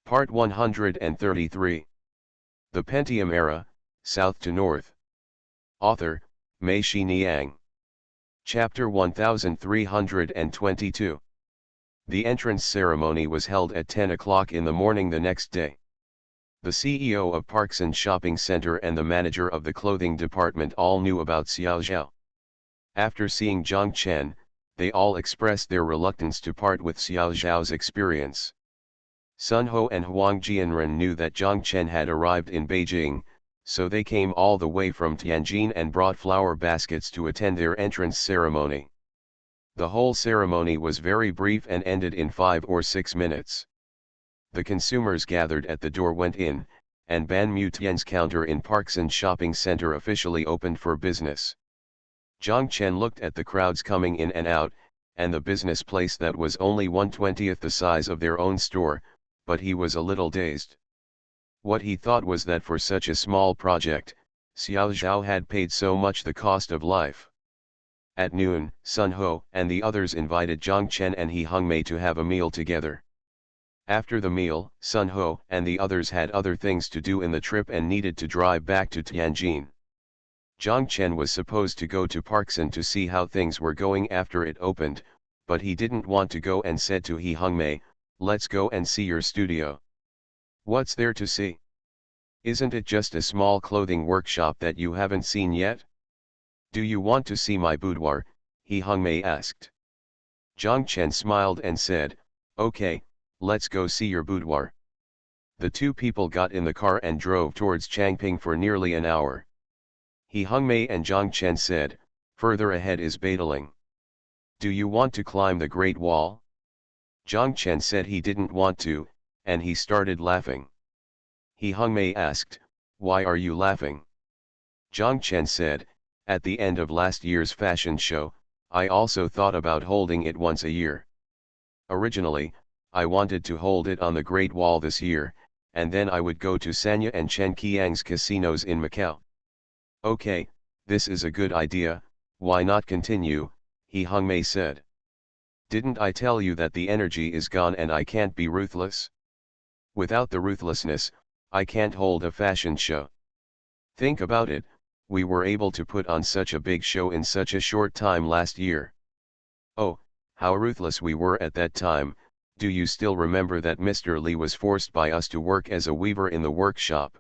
Part 133. The Pentium Era, South to North. Author, Mei-Shi Niang. Chapter 1322. The entrance ceremony was held at 10 o'clock in the morning the next day. The CEO of Parkson Shopping Center and the manager of the clothing department all knew about Xiao Zhao. After seeing Zhang Chen, they all expressed their reluctance to part with Xiao Zhao's experience. Sun Ho and Huang Jianren knew that Zhang Chen had arrived in Beijing, so they came all the way from Tianjin and brought flower baskets to attend their entrance ceremony. The whole ceremony was very brief and ended in 5 or 6 minutes. The consumers gathered at the door went in, and Ban Mu Tian's counter in Parkson Shopping Center officially opened for business. Zhang Chen looked at the crowds coming in and out, and the business place that was only 1/20th the size of their own store, but he was a little dazed. What he thought was that for such a small project, Xiao Zhao had paid so much the cost of life. At noon, Sun Ho and the others invited Zhang Chen and He Hongmei to have a meal together. After the meal, Sun Ho and the others had other things to do in the trip and needed to drive back to Tianjin. Zhang Chen was supposed to go to Parkson to see how things were going after it opened, but he didn't want to go and said to He Hongmei, "Let's go and see your studio." "What's there to see? Isn't it just a small clothing workshop that you haven't seen yet?" "Do you want to see my boudoir?" He Hongmei asked. Zhang Chen smiled and said, "Okay, let's go see your boudoir." The two people got in the car and drove towards Changping for nearly an hour. He Hongmei and Zhang Chen said, "Further ahead is Badaling. Do you want to climb the Great Wall?" Zhang Chen said he didn't want to, and he started laughing. He Hongmei asked, "Why are you laughing?" Zhang Chen said, "At the end of last year's fashion show, I also thought about holding it once a year. Originally, I wanted to hold it on the Great Wall this year, and then I would go to Sanya and Chen Qiang's casinos in Macau." "Okay, this is a good idea, why not continue?" He Hongmei said. "Didn't I tell you that the energy is gone and I can't be ruthless? Without the ruthlessness, I can't hold a fashion show. Think about it, we were able to put on such a big show in such a short time last year. Oh, how ruthless we were at that time. Do you still remember that Mr. Li was forced by us to work as a weaver in the workshop?"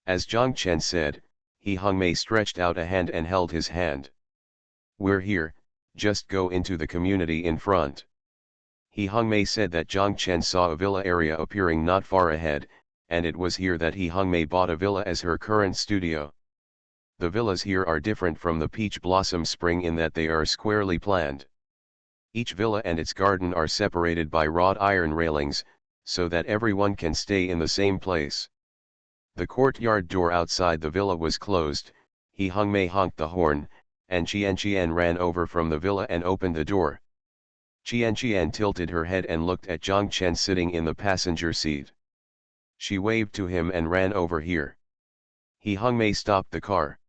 As Zhang Chen said, He Hongmei stretched out a hand and held his hand. "We're here, just go into the community in front." He Hongmei said that Zhang Chen saw a villa area appearing not far ahead, and it was here that He Hongmei bought a villa as her current studio. The villas here are different from the Peach Blossom Spring in that they are squarely planned. Each villa and its garden are separated by wrought iron railings, so that everyone can stay in the same place. The courtyard door outside the villa was closed. He Hongmei honked the horn, and Qian ran over from the villa and opened the door. Qian tilted her head and looked at Zhang Chen sitting in the passenger seat. She waved to him and ran over here. He Hongmei stopped the car.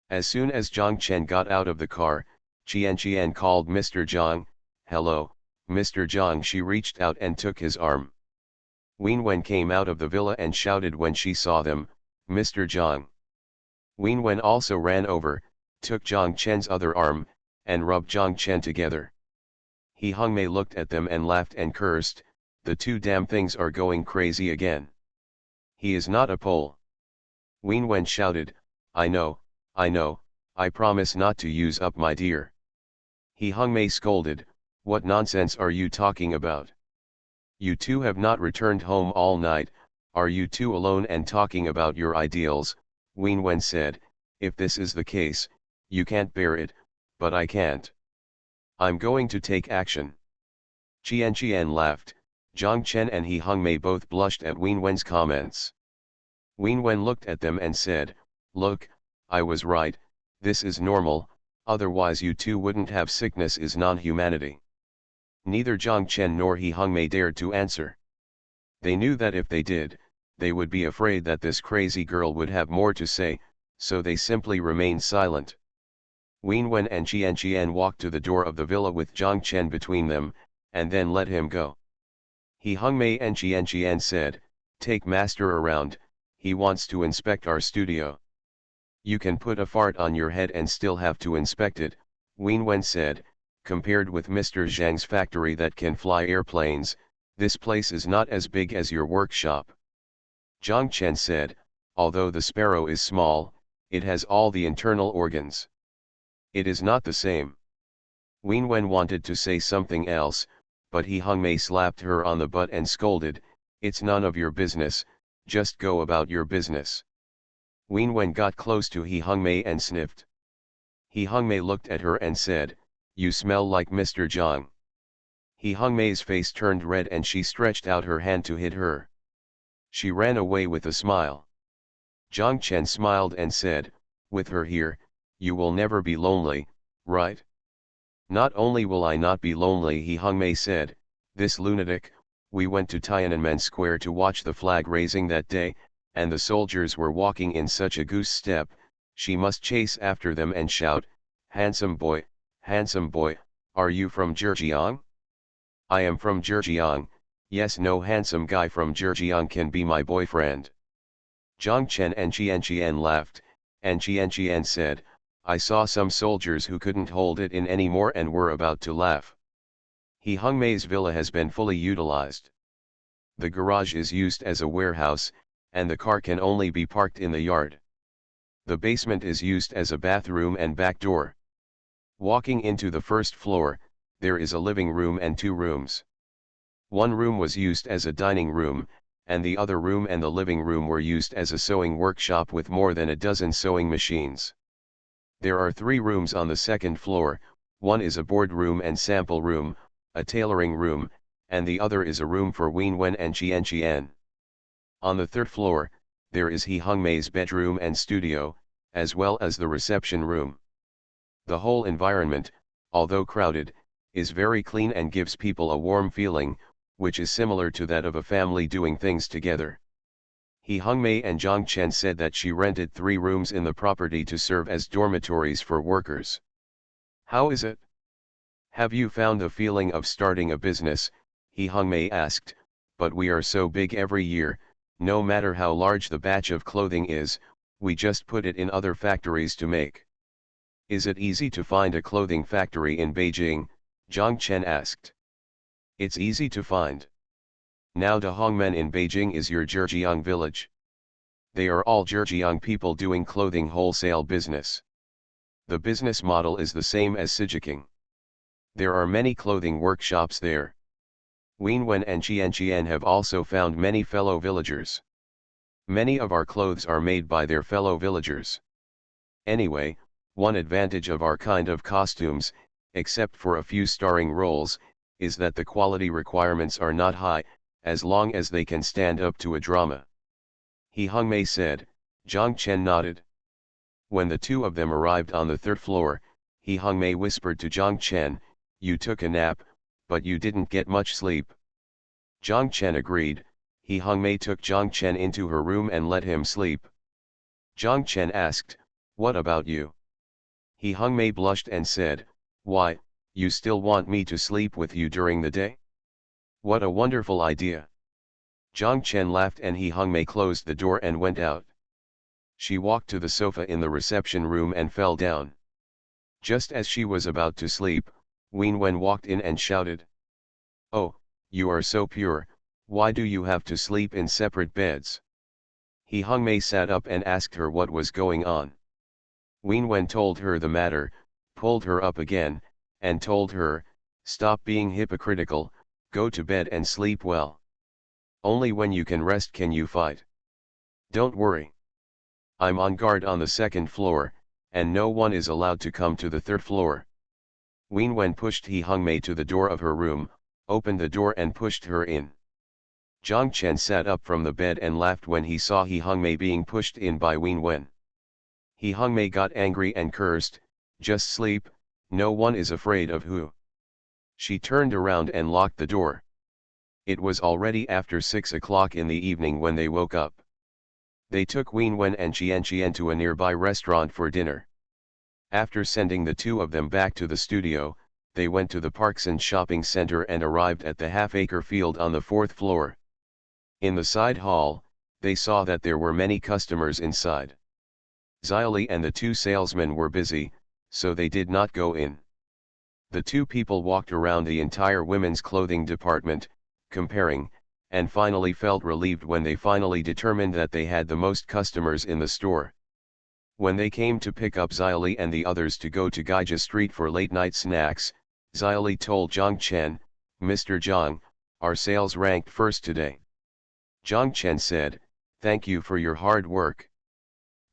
As soon as Zhang Chen got out of the car, Qian called Mr. Zhang. "Hello, Mr. Zhang." She reached out and took his arm. Wenwen came out of the villa and shouted when she saw them, "Mr. Zhang." Wenwen also ran over, took Zhang Chen's other arm, and rubbed Zhang Chen together. He Hongmei looked at them and laughed and cursed, "The two damn things are going crazy again. He is not a Pole." Wenwen shouted, I know, I promise not to use up my dear." He Hongmei scolded, "What nonsense are you talking about? You two have not returned home all night, are you two alone and talking about your ideals?" Wenwen said, "If this is the case, you can't bear it, but I can't. I'm going to take action." Qian laughed. Zhang Chen and He Hongmei both blushed at Wenwen's comments. Wenwen looked at them and said, "Look, I was right, this is normal, otherwise you two wouldn't have sickness is non-humanity." Neither Zhang Chen nor He Hongmei dared to answer. They knew that if they did, they would be afraid that this crazy girl would have more to say, so they simply remained silent. Wenwen and Qian walked to the door of the villa with Zhang Chen between them, and then let him go. He Hungmei and Qian said, take master around, he wants to inspect our studio. You can put a fart on your head and still have to inspect it, Wenwen said, compared with Mr. Zhang's factory that can fly airplanes, this place is not as big as your workshop. Zhang Chen said, although the sparrow is small, it has all the internal organs. It is not the same. Wenwen wanted to say something else, but He Hungmei slapped her on the butt and scolded, it's none of your business, just go about your business. Wenwen got close to He Hungmei and sniffed. He Hungmei looked at her and said, you smell like Mr. Zhang. He Hungmei's face turned red and she stretched out her hand to hit her. She ran away with a smile. Zhang Chen smiled and said, with her here, you will never be lonely, right? Not only will I not be lonely, He Hungmei said, this lunatic, we went to Tiananmen Square to watch the flag raising that day, and the soldiers were walking in such a goose step, she must chase after them and shout, handsome boy, are you from Zhejiang? I am from Zhejiang, yes, no handsome guy from Zhejiang can be my boyfriend. Zhang Chen and Qian laughed, and Qian said, I saw some soldiers who couldn't hold it in anymore and were about to laugh. He Hungmei's villa has been fully utilized. The garage is used as a warehouse, and the car can only be parked in the yard. The basement is used as a bathroom and back door. Walking into the first floor, there is a living room and 2 rooms. One room was used as a dining room, and the other room and the living room were used as a sewing workshop with more than a dozen sewing machines. There are 3 rooms on the second floor, one is a board room and sample room, a tailoring room, and the other is a room for Wenwen and Qian. On the 3rd floor, there is He Hungmei's bedroom and studio, as well as the reception room. The whole environment, although crowded, is very clean and gives people a warm feeling, which is similar to that of a family doing things together. He Hungmei and Zhang Chen said that she rented 3 rooms in the property to serve as dormitories for workers. How is it? Have you found the feeling of starting a business? He Hungmei asked, but we are so big every year, no matter how large the batch of clothing is, we just put it in other factories to make. Is it easy to find a clothing factory in Beijing? Zhang Chen asked. It's easy to find. Now Dahongmen in Beijing is your Zhejiang village. They are all Zhejiang people doing clothing wholesale business. The business model is the same as Sijiking. There are many clothing workshops there. Wenwen and Qian have also found many fellow villagers. Many of our clothes are made by their fellow villagers. Anyway, one advantage of our kind of costumes, except for a few starring roles, is that the quality requirements are not high, as long as they can stand up to a drama. He Hungmei said. Zhang Chen nodded. When the 2 of them arrived on the 3rd floor, He Hungmei whispered to Zhang Chen, you took a nap, but you didn't get much sleep. Zhang Chen agreed. He Hungmei took Zhang Chen into her room and let him sleep. Zhang Chen asked, what about you? He Hungmei blushed and said, why, you still want me to sleep with you during the day? What a wonderful idea. Zhang Chen laughed and He Hungmei closed the door and went out. She walked to the sofa in the reception room and fell down. Just as she was about to sleep, Wenwen walked in and shouted. Oh, you are so pure, why do you have to sleep in separate beds? He Hungmei sat up and asked her what was going on. Wenwen told her the matter, pulled her up again, and told her, stop being hypocritical, go to bed and sleep well. Only when you can rest can you fight. Don't worry. I'm on guard on the 2nd floor, and no one is allowed to come to the 3rd floor. Wenwen pushed He Hungmei to the door of her room, opened the door and pushed her in. Zhang Chen sat up from the bed and laughed when he saw He Hungmei being pushed in by Wenwen. He Hungmei got angry and cursed, just sleep, no one is afraid of who. She turned around and locked the door. It was already after 6 o'clock in the evening when they woke up. They took Wenwen and Qian to a nearby restaurant for dinner. After sending the 2 of them back to the studio, they went to the Parkson shopping center and arrived at the half-acre field on the 4th floor. In the side hall, they saw that there were many customers inside. Xylee and the two salesmen were busy, so they did not go in. The two people walked around the entire women's clothing department, comparing, and finally felt relieved when they finally determined that they had the most customers in the store. When they came to pick up Xylee and the others to go to Gaija Street for late-night snacks, Xylee told Zhang Chen, "Mr. Zhang, our sales ranked first today." Zhang Chen said, "Thank you for your hard work."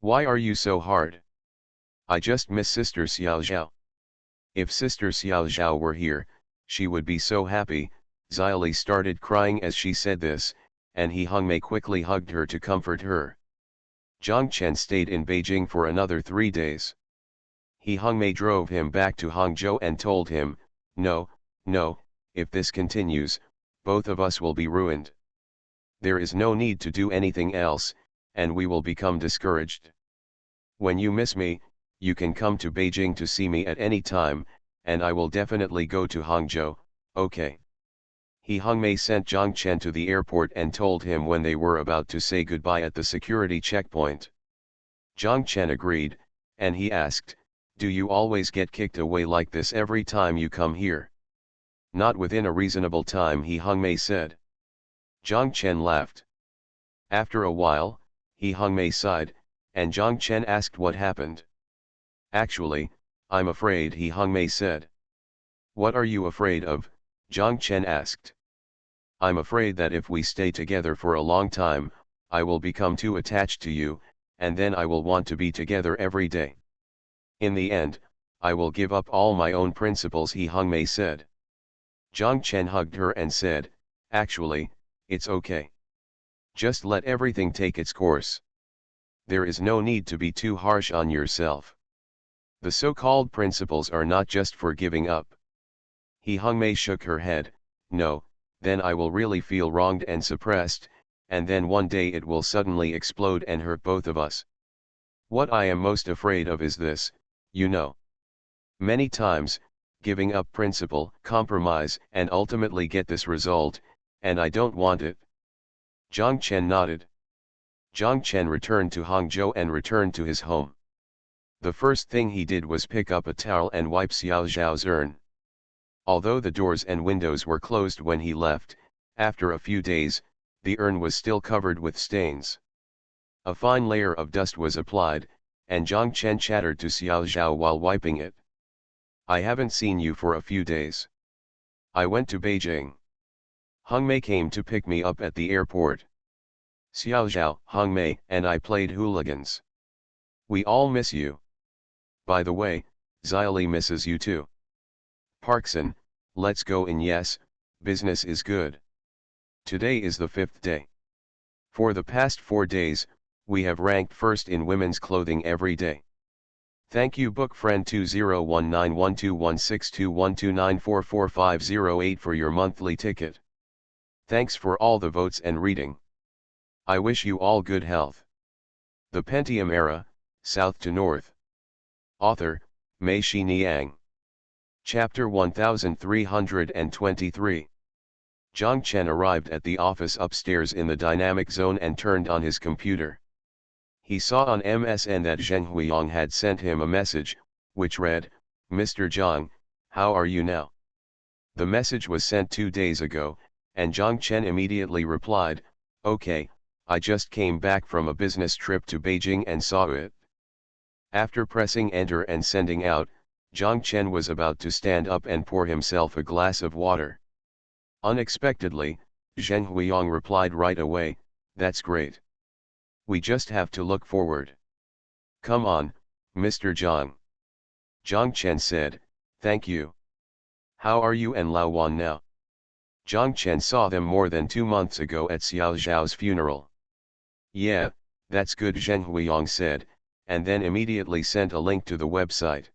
"Why are you so hard?" "I just miss Sister Xiao Zhao." "If Sister Xiao Zhao were here, she would be so happy." Xylee started crying as she said this, and He Hongmei quickly hugged her to comfort her. Zhang Chen stayed in Beijing for another 3 days. He Hongmei drove him back to Hangzhou and told him, no, if this continues, both of us will be ruined. There is no need to do anything else, and we will become discouraged. When you miss me, you can come to Beijing to see me at any time, and I will definitely go to Hangzhou, okay?" He Hongmei sent Zhang Chen to the airport and told him when they were about to say goodbye at the security checkpoint. Zhang Chen agreed, and he asked, "Do you always get kicked away like this every time you come here?" "Not within a reasonable time," He Hongmei said. Zhang Chen laughed. After a while, He Hongmei sighed, and Zhang Chen asked what happened. "Actually, I'm afraid," He Hongmei said. "What are you afraid of?" Zhang Chen asked. "I'm afraid that if we stay together for a long time, I will become too attached to you, and then I will want to be together every day. In the end, I will give up all my own principles," He Hongmei said. Zhang Chen hugged her and said, "Actually, it's okay. Just let everything take its course. There is no need to be too harsh on yourself. The so-called principles are not just for giving up." He Hongmei shook her head, "No, then I will really feel wronged and suppressed, and then one day it will suddenly explode and hurt both of us. What I am most afraid of is this, you know. Many times, giving up principle, compromise, and ultimately get this result, and I don't want it." Zhang Chen nodded. Zhang Chen returned to Hangzhou and returned to his home. The first thing he did was pick up a towel and wipe Xiao Zhao's urn. Although the doors and windows were closed when he left, after a few days, the urn was still covered with stains. A fine layer of dust was applied, and Zhang Chen chattered to Xiao Zhao while wiping it. "I haven't seen you for a few days. I went to Beijing. Hongmei came to pick me up at the airport. Xiao Zhao, Hongmei, and I played hooligans. We all miss you. By the way, Xylee misses you too. Parkson, let's go in. Yes, business is good. Today is the 5th day. For the past 4 days, we have ranked first in women's clothing every day. Thank you book friend 201912162129444508 for your monthly ticket. Thanks for all the votes and reading. I wish you all good health. The Pentium Era, South to North. Author, Mei Shi Niang. Chapter 1323. Zhang Chen arrived at the office upstairs in the dynamic zone and turned on his computer. He saw on MSN that Zheng Huiyang had sent him a message, which read, "Mr. Zhang, how are you now?" The message was sent 2 days ago, and Zhang Chen immediately replied, "Okay, I just came back from a business trip to Beijing and saw it." After pressing enter and sending out, Zhang Chen was about to stand up and pour himself a glass of water. Unexpectedly, Zheng Huiyang replied right away, "That's great. We just have to look forward. Come on, Mr. Zhang." Zhang Chen said, "Thank you. How are you and Lao Wan now?" Zhang Chen saw them more than 2 months ago at Xiao Zhao's funeral. "Yeah, that's good," Zheng Huiyang said, and then immediately sent a link to the website.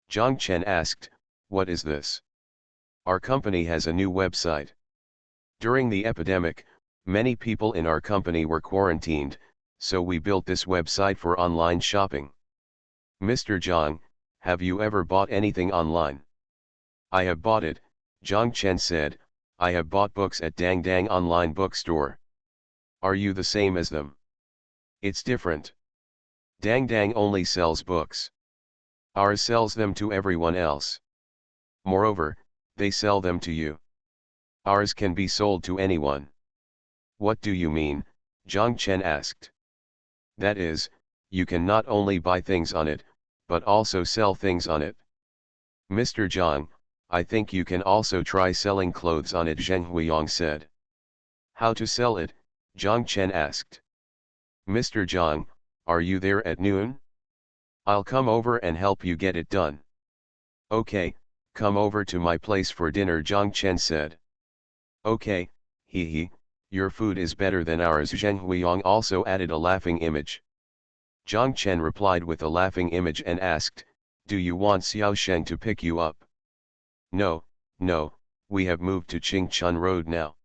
Zhang Chen asked, "What is this?" "Our company has a new website. During the epidemic, many people in our company were quarantined, so we built this website for online shopping." "Mr. Zhang, have you ever bought anything online?" I have bought it, Zhang Chen said. I have bought books at Dang Dang online bookstore. Are you the same as them? It's different. Dang Dang only sells books. Ours sells them to everyone else. Moreover, they sell them to you. Ours can be sold to anyone. What do you mean? Zhang Chen asked. That is, you can not only buy things on it, but also sell things on it. Mr. Zhang, I think you can also try selling clothes on it, Zheng Huiyang said. How to sell it? Zhang Chen asked. Mr. Zhang, are you there at noon? I'll come over and help you get it done. Okay, come over to my place for dinner, Zhang Chen said. Okay, hee, your food is better than ours, Zheng Huiyang also added a laughing image. Zhang Chen replied with a laughing image and asked, do you want Xiao Sheng to pick you up? No, we have moved to Qingchun Road now.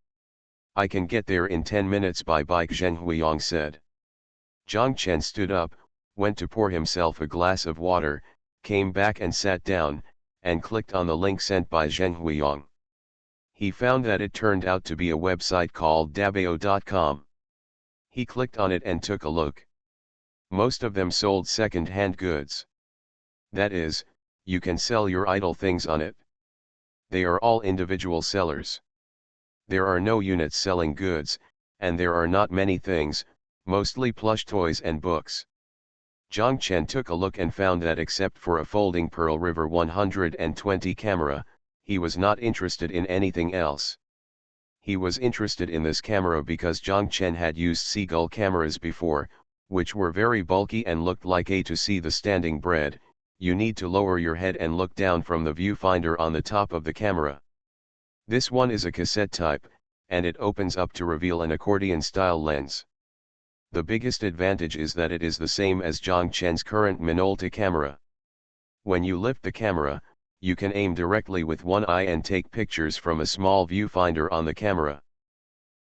I can get there in 10 minutes by bike, Zheng Huiyang said. Zhang Chen stood up, went to pour himself a glass of water, came back and sat down, and clicked on the link sent by Zheng Huiyang. He found that it turned out to be a website called dabao.com. He clicked on it and took a look. Most of them sold second-hand goods. That is, you can sell your idle things on it. They are all individual sellers. There are no units selling goods, and there are not many things, mostly plush toys and books. Zhang Chen took a look and found that except for a folding Pearl River 120 camera, he was not interested in anything else. He was interested in this camera because Zhang Chen had used Seagull cameras before, which were very bulky and looked like A to see the standing bread. You need to lower your head and look down from the viewfinder on the top of the camera. This one is a cassette type, and it opens up to reveal an accordion-style lens. The biggest advantage is that it is the same as Zhang Chen's current Minolta camera. When you lift the camera, you can aim directly with one eye and take pictures from a small viewfinder on the camera.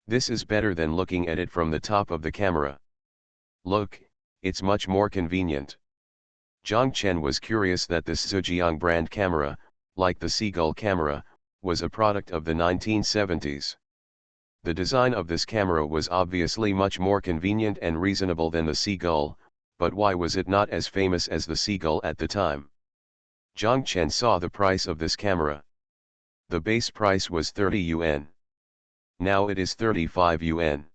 This is better than looking at it from the top of the camera. Look, it's much more convenient. Zhang Chen was curious that this Zhejiang brand camera, like the Seagull camera, was a product of the 1970s. The design of this camera was obviously much more convenient and reasonable than the Seagull, but why was it not as famous as the Seagull at the time? Zhang Chen saw the price of this camera. The base price was 30 yuan. Now it is 35 yuan.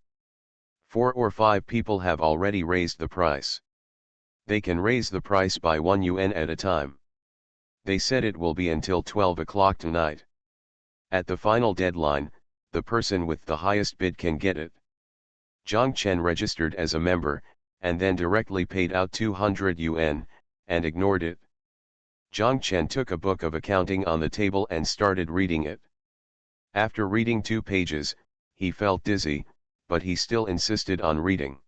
4 or 5 people have already raised the price. They can raise the price by 1 yuan at a time. They said it will be until 12 o'clock tonight. At the final deadline, the person with the highest bid can get it. Zhang Chen registered as a member, and then directly paid out 200 yuan, and ignored it. Zhang Chen took a book of accounting on the table and started reading it. After reading 2 pages, he felt dizzy, but he still insisted on reading.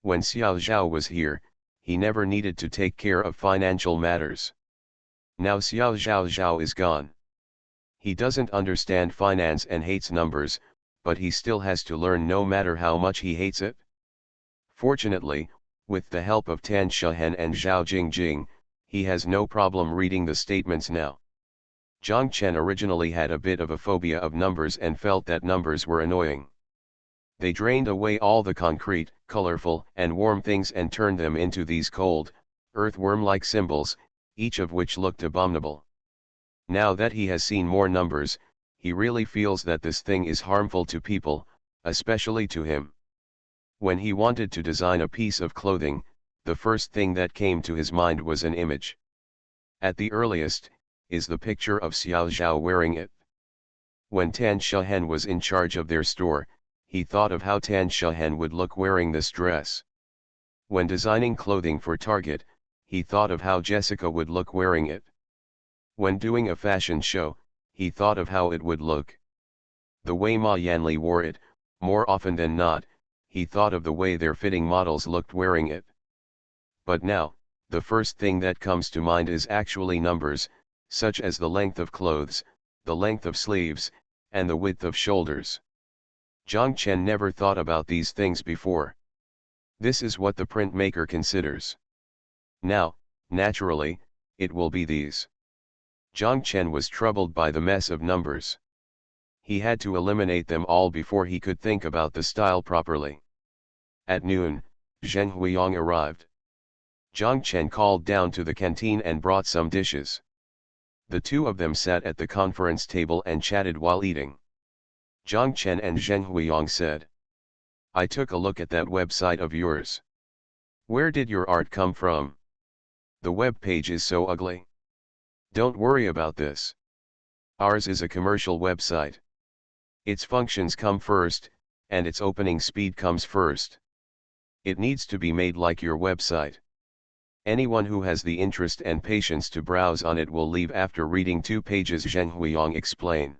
When Xiao Zhao was here, he never needed to take care of financial matters. Now Xiao Zhao is gone. He doesn't understand finance and hates numbers, but he still has to learn no matter how much he hates it. Fortunately, with the help of Tan Shahen and Zhao Jingjing, he has no problem reading the statements now. Zhang Chen originally had a bit of a phobia of numbers and felt that numbers were annoying. They drained away all the concrete, colorful, and warm things and turned them into these cold, earthworm-like symbols, each of which looked abominable. Now that he has seen more numbers, he really feels that this thing is harmful to people, especially to him. When he wanted to design a piece of clothing, the first thing that came to his mind was an image. At the earliest, is the picture of Xiao Zhao wearing it. When Tan Shahen was in charge of their store, he thought of how Tan Shahen would look wearing this dress. When designing clothing for Target, he thought of how Jessica would look wearing it. When doing a fashion show, he thought of how it would look. The way Ma Yanli wore it, more often than not, he thought of the way their fitting models looked wearing it. But now, the first thing that comes to mind is actually numbers, such as the length of clothes, the length of sleeves, and the width of shoulders. Zhang Chen never thought about these things before. This is what the printmaker considers. Now, naturally, it will be these. Zhang Chen was troubled by the mess of numbers. He had to eliminate them all before he could think about the style properly. At noon, Zheng Huiyang arrived. Zhang Chen called down to the canteen and brought some dishes. The two of them sat at the conference table and chatted while eating. Zhang Chen and Zheng Huiyang said, "I took a look at that website of yours. Where did your art come from? The web page is so ugly." "Don't worry about this. Ours is a commercial website. Its functions come first, and its opening speed comes first. It needs to be made like your website. Anyone who has the interest and patience to browse on it will leave after reading 2 pages," Zheng Huiyang explained.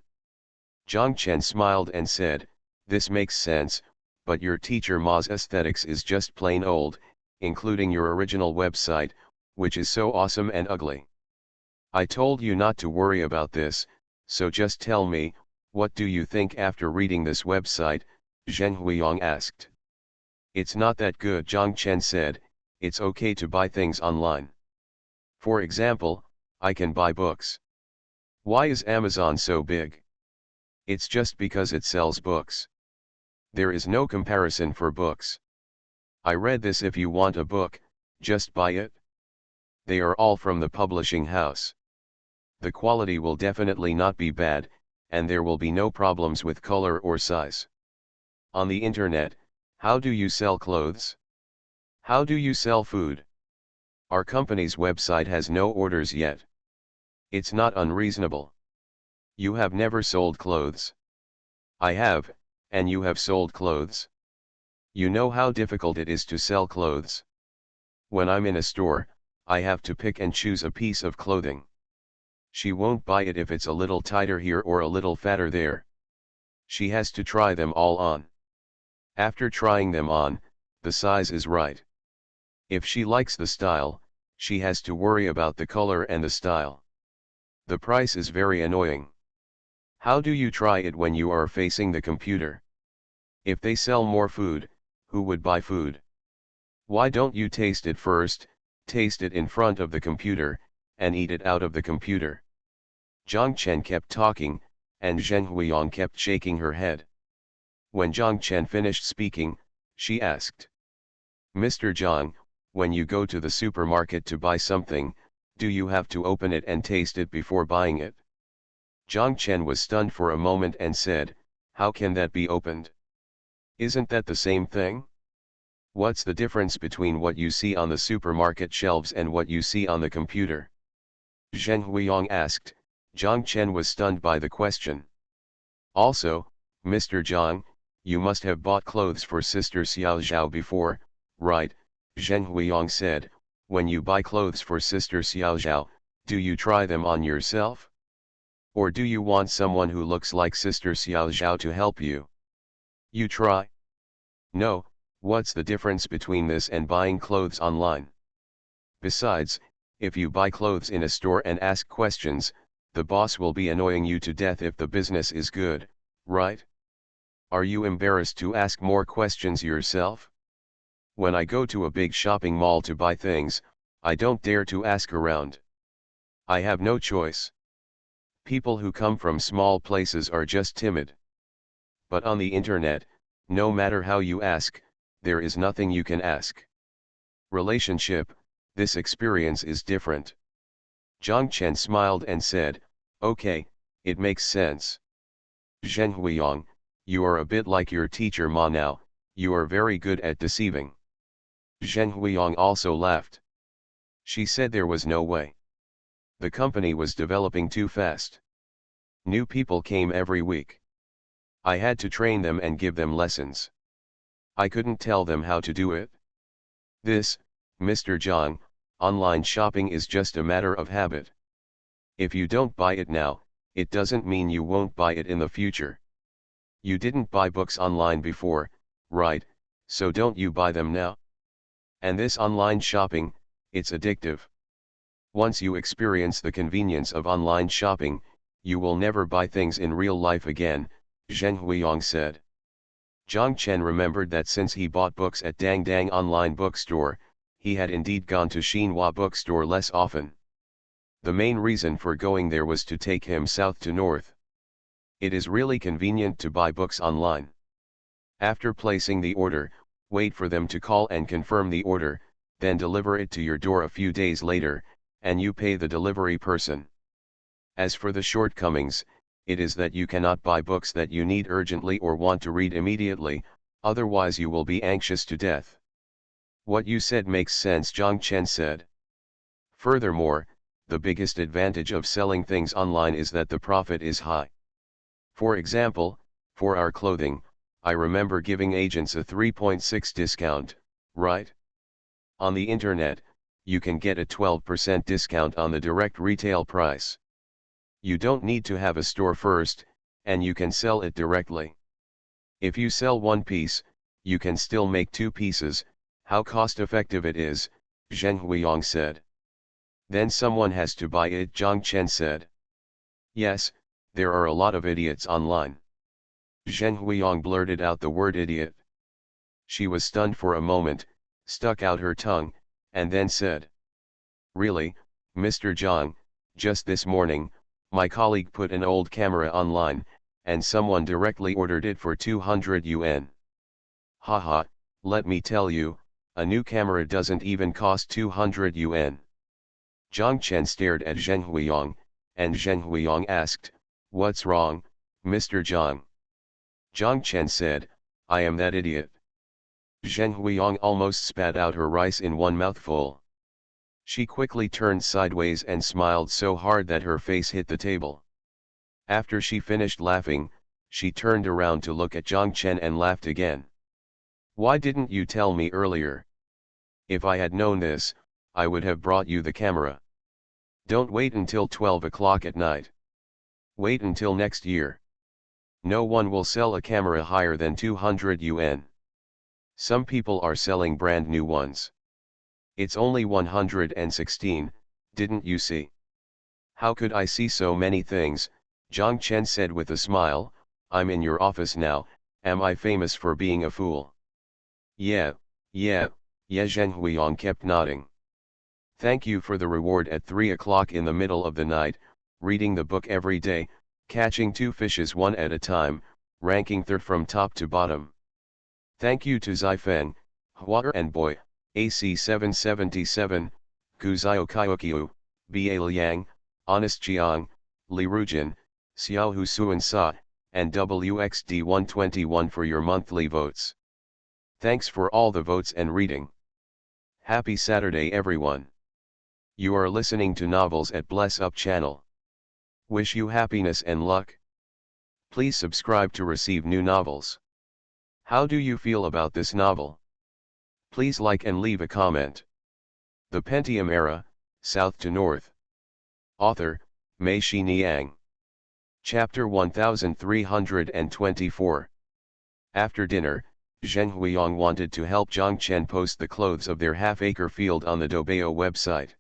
Zhang Chen smiled and said, "This makes sense, but your teacher Ma's aesthetics is just plain old, including your original website, which is so awesome and ugly. I told you not to worry about this, so just tell me, what do you think after reading this website?" Zheng Huiyang asked. "It's not that good," Zhang Chen said. "It's okay to buy things online. For example, I can buy books. Why is Amazon so big? It's just because it sells books. There is no comparison for books. I read this. If you want a book, just buy it. They are all from the publishing house. The quality will definitely not be bad, and there will be no problems with color or size. On the internet, how do you sell clothes? How do you sell food? Our company's website has no orders yet. It's not unreasonable. You have never sold clothes. I have, and you have sold clothes. You know how difficult it is to sell clothes. When I'm in a store, I have to pick and choose a piece of clothing. She won't buy it if it's a little tighter here or a little fatter there. She has to try them all on. After trying them on, the size is right. If she likes the style, she has to worry about the color and the style. The price is very annoying. How do you try it when you are facing the computer? If they sell more food, who would buy food? Why don't you taste it first, taste it in front of the computer, and eat it out of the computer?" Zhang Chen kept talking, and Zheng Huiyang kept shaking her head. When Zhang Chen finished speaking, she asked, "Mr. Zhang, when you go to the supermarket to buy something, do you have to open it and taste it before buying it?" Zhang Chen was stunned for a moment and said, "How can that be opened? Isn't that the same thing? What's the difference between what you see on the supermarket shelves and what you see on the computer?" Zheng Huiyang asked. Zhang Chen was stunned by the question. "Also, Mr. Zhang, you must have bought clothes for Sister Xiao Zhao before, right?" Zheng Huiyang said. "When you buy clothes for Sister Xiao Zhao, do you try them on yourself? Or do you want someone who looks like Sister Xiao Zhao to help you? You try? No, what's the difference between this and buying clothes online? Besides, if you buy clothes in a store and ask questions, the boss will be annoying you to death if the business is good, right? Are you embarrassed to ask more questions yourself? When I go to a big shopping mall to buy things, I don't dare to ask around. I have no choice. People who come from small places are just timid. But on the internet, no matter how you ask, there is nothing you can ask. Relationship, this experience is different." Zhang Chen smiled and said, "Okay, it makes sense. Zheng Huiyang, you are a bit like your teacher Ma now, you are very good at deceiving." Zheng Huiyang also laughed. She said there was no way. The company was developing too fast. New people came every week. I had to train them and give them lessons. I couldn't tell them how to do it. This, Mr. Zhang, online shopping is just a matter of habit. If you don't buy it now, it doesn't mean you won't buy it in the future. You didn't buy books online before, right? So don't you buy them now? And this online shopping, it's addictive. Once you experience the convenience of online shopping, you will never buy things in real life again, Zheng Huiyang said. Zhang Chen remembered that since he bought books at Dang Dang online bookstore, he had indeed gone to Xinhua bookstore less often. The main reason for going there was to take him south to north. It is really convenient to buy books online. After placing the order, wait for them to call and confirm the order, then deliver it to your door a few days later, and you pay the delivery person. As for the shortcomings, it is that you cannot buy books that you need urgently or want to read immediately, otherwise you will be anxious to death. What you said makes sense, Zhang Chen said. Furthermore, the biggest advantage of selling things online is that the profit is high. For example, for our clothing, I remember giving agents a 3.6 discount, right? On the internet, you can get a 12% discount on the direct retail price. You don't need to have a store first, and you can sell it directly. If you sell one piece, you can still make two pieces. How cost-effective it is, Zheng Huiyang said. Then someone has to buy it, Zhang Chen said. Yes, there are a lot of idiots online. Zheng Huiyang blurted out the word idiot. She was stunned for a moment, stuck out her tongue, and then said, "Really, Mr. Zhang, just this morning, my colleague put an old camera online, and someone directly ordered it for 200 yuan. Haha, let me tell you, a new camera doesn't even cost 200 yuan. Zhang Chen stared at Zheng Huiyang, and Zheng Huiyang asked, "What's wrong, Mr. Zhang?" Zhang Chen said, "I am that idiot." Zheng Huiyang almost spat out her rice in one mouthful. She quickly turned sideways and smiled so hard that her face hit the table. After she finished laughing, she turned around to look at Zhang Chen and laughed again. "Why didn't you tell me earlier? If I had known this, I would have brought you the camera. Don't wait until 12 o'clock at night. Wait until next year. No one will sell a camera higher than 200 yuan. Some people are selling brand new ones. It's only 116, didn't you see?" "How could I see so many things?" Zhang Chen said with a smile. "I'm in your office now, am I famous for being a fool?" Yeah, Zheng Huiyang kept nodding. "Thank you for the reward at 3 o'clock in the middle of the night, reading the book every day, catching two fishes one at a time, ranking third from top to bottom. Thank you to Zifeng, Hua and Boy, AC 777, Guzio Kyokiu, Ba Liang, Honest Jiang, Li Rujin, Xiao Hu Suan Sa, and WXD 121 for your monthly votes. Thanks for all the votes and reading. Happy Saturday everyone. You are listening to Novels at Bless Up channel. Wish you happiness and luck. Please subscribe to receive new novels. How do you feel about this novel? Please like and leave a comment. The Pentium Era, South to North. Author, Mei Shi Niang. Chapter 1324. After dinner, Zheng Huiyang wanted to help Zhang Chen post the clothes of their half-acre field on the Doubao website.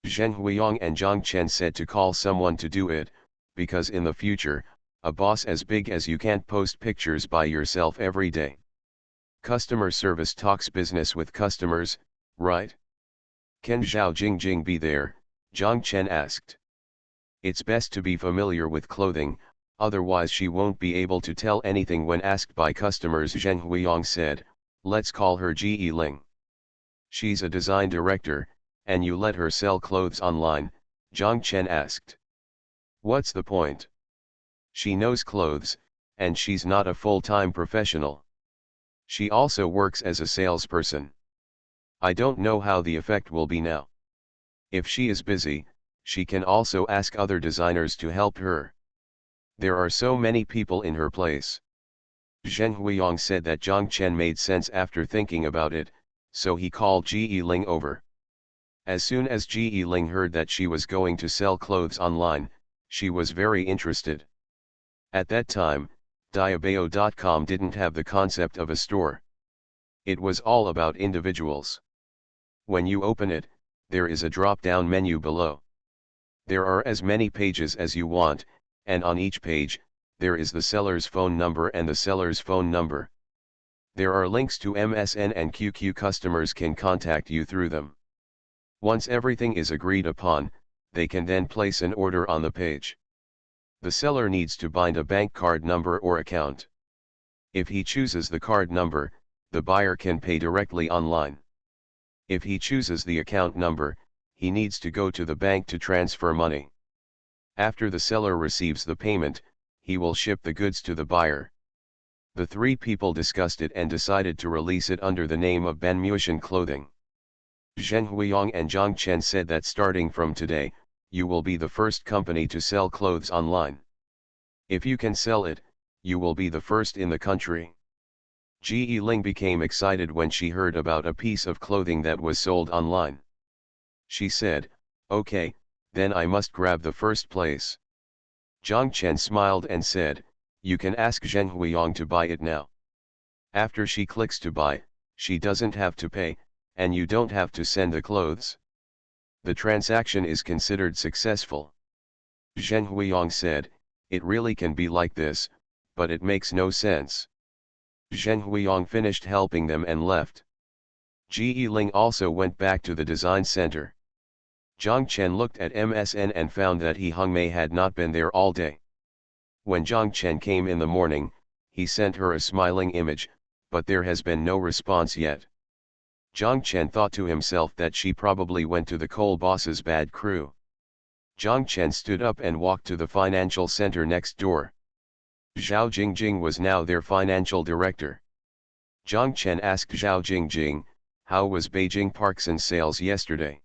Zheng Huiyang and Zhang Chen said to call someone to do it, because in the future, a boss as big as you can't post pictures by yourself every day. Customer service talks business with customers, right? Can Zhao Jingjing be there? Zhang Chen asked. It's best to be familiar with clothing, otherwise she won't be able to tell anything when asked by customers, Zheng Huiyang said. Let's call her Ji Ling. She's a design director, and you let her sell clothes online, Zhang Chen asked. What's the point? She knows clothes, and she's not a full-time professional. She also works as a salesperson. I don't know how the effect will be now. If she is busy, she can also ask other designers to help her. There are so many people in her place. Zheng Huiyang said that Zhang Chen made sense after thinking about it, so he called Ji Ling over. As soon as Ji Ling heard that she was going to sell clothes online, she was very interested. At that time, Diabao.com didn't have the concept of a store. It was all about individuals. When you open it, there is a drop-down menu below. There are as many pages as you want, and on each page, there is the seller's phone number and the seller's phone number. There are links to MSN and QQ. Customers can contact you through them. Once everything is agreed upon, they can then place an order on the page. The seller needs to bind a bank card number or account. If he chooses the card number, the buyer can pay directly online. If he chooses the account number, he needs to go to the bank to transfer money. After the seller receives the payment, he will ship the goods to the buyer. The three people discussed it and decided to release it under the name of Benmution Clothing. Zheng Huiyang and Zhang Chen said that starting from today, you will be the first company to sell clothes online. If you can sell it, you will be the first in the country. Ji Ling became excited when she heard about a piece of clothing that was sold online. She said, "Okay, then I must grab the first place." Zhang Chen smiled and said, "You can ask Zheng Huiyang to buy it now. After she clicks to buy, she doesn't have to pay, and you don't have to send the clothes. The transaction is considered successful." Zheng Huiyang said, "It really can be like this, but it makes no sense." Zheng Huiyang finished helping them and left. Ji Ling also went back to the design center. Zhang Chen looked at MSN and found that He Hongmei had not been there all day. When Zhang Chen came in the morning, he sent her a smiling image, but there has been no response yet. Zhang Chen thought to himself that she probably went to the coal boss's bad crew. Zhang Chen stood up and walked to the financial center next door. Zhao Jingjing was now their financial director. Zhang Chen asked Zhao Jingjing, "How was Beijing Parkson sales yesterday?"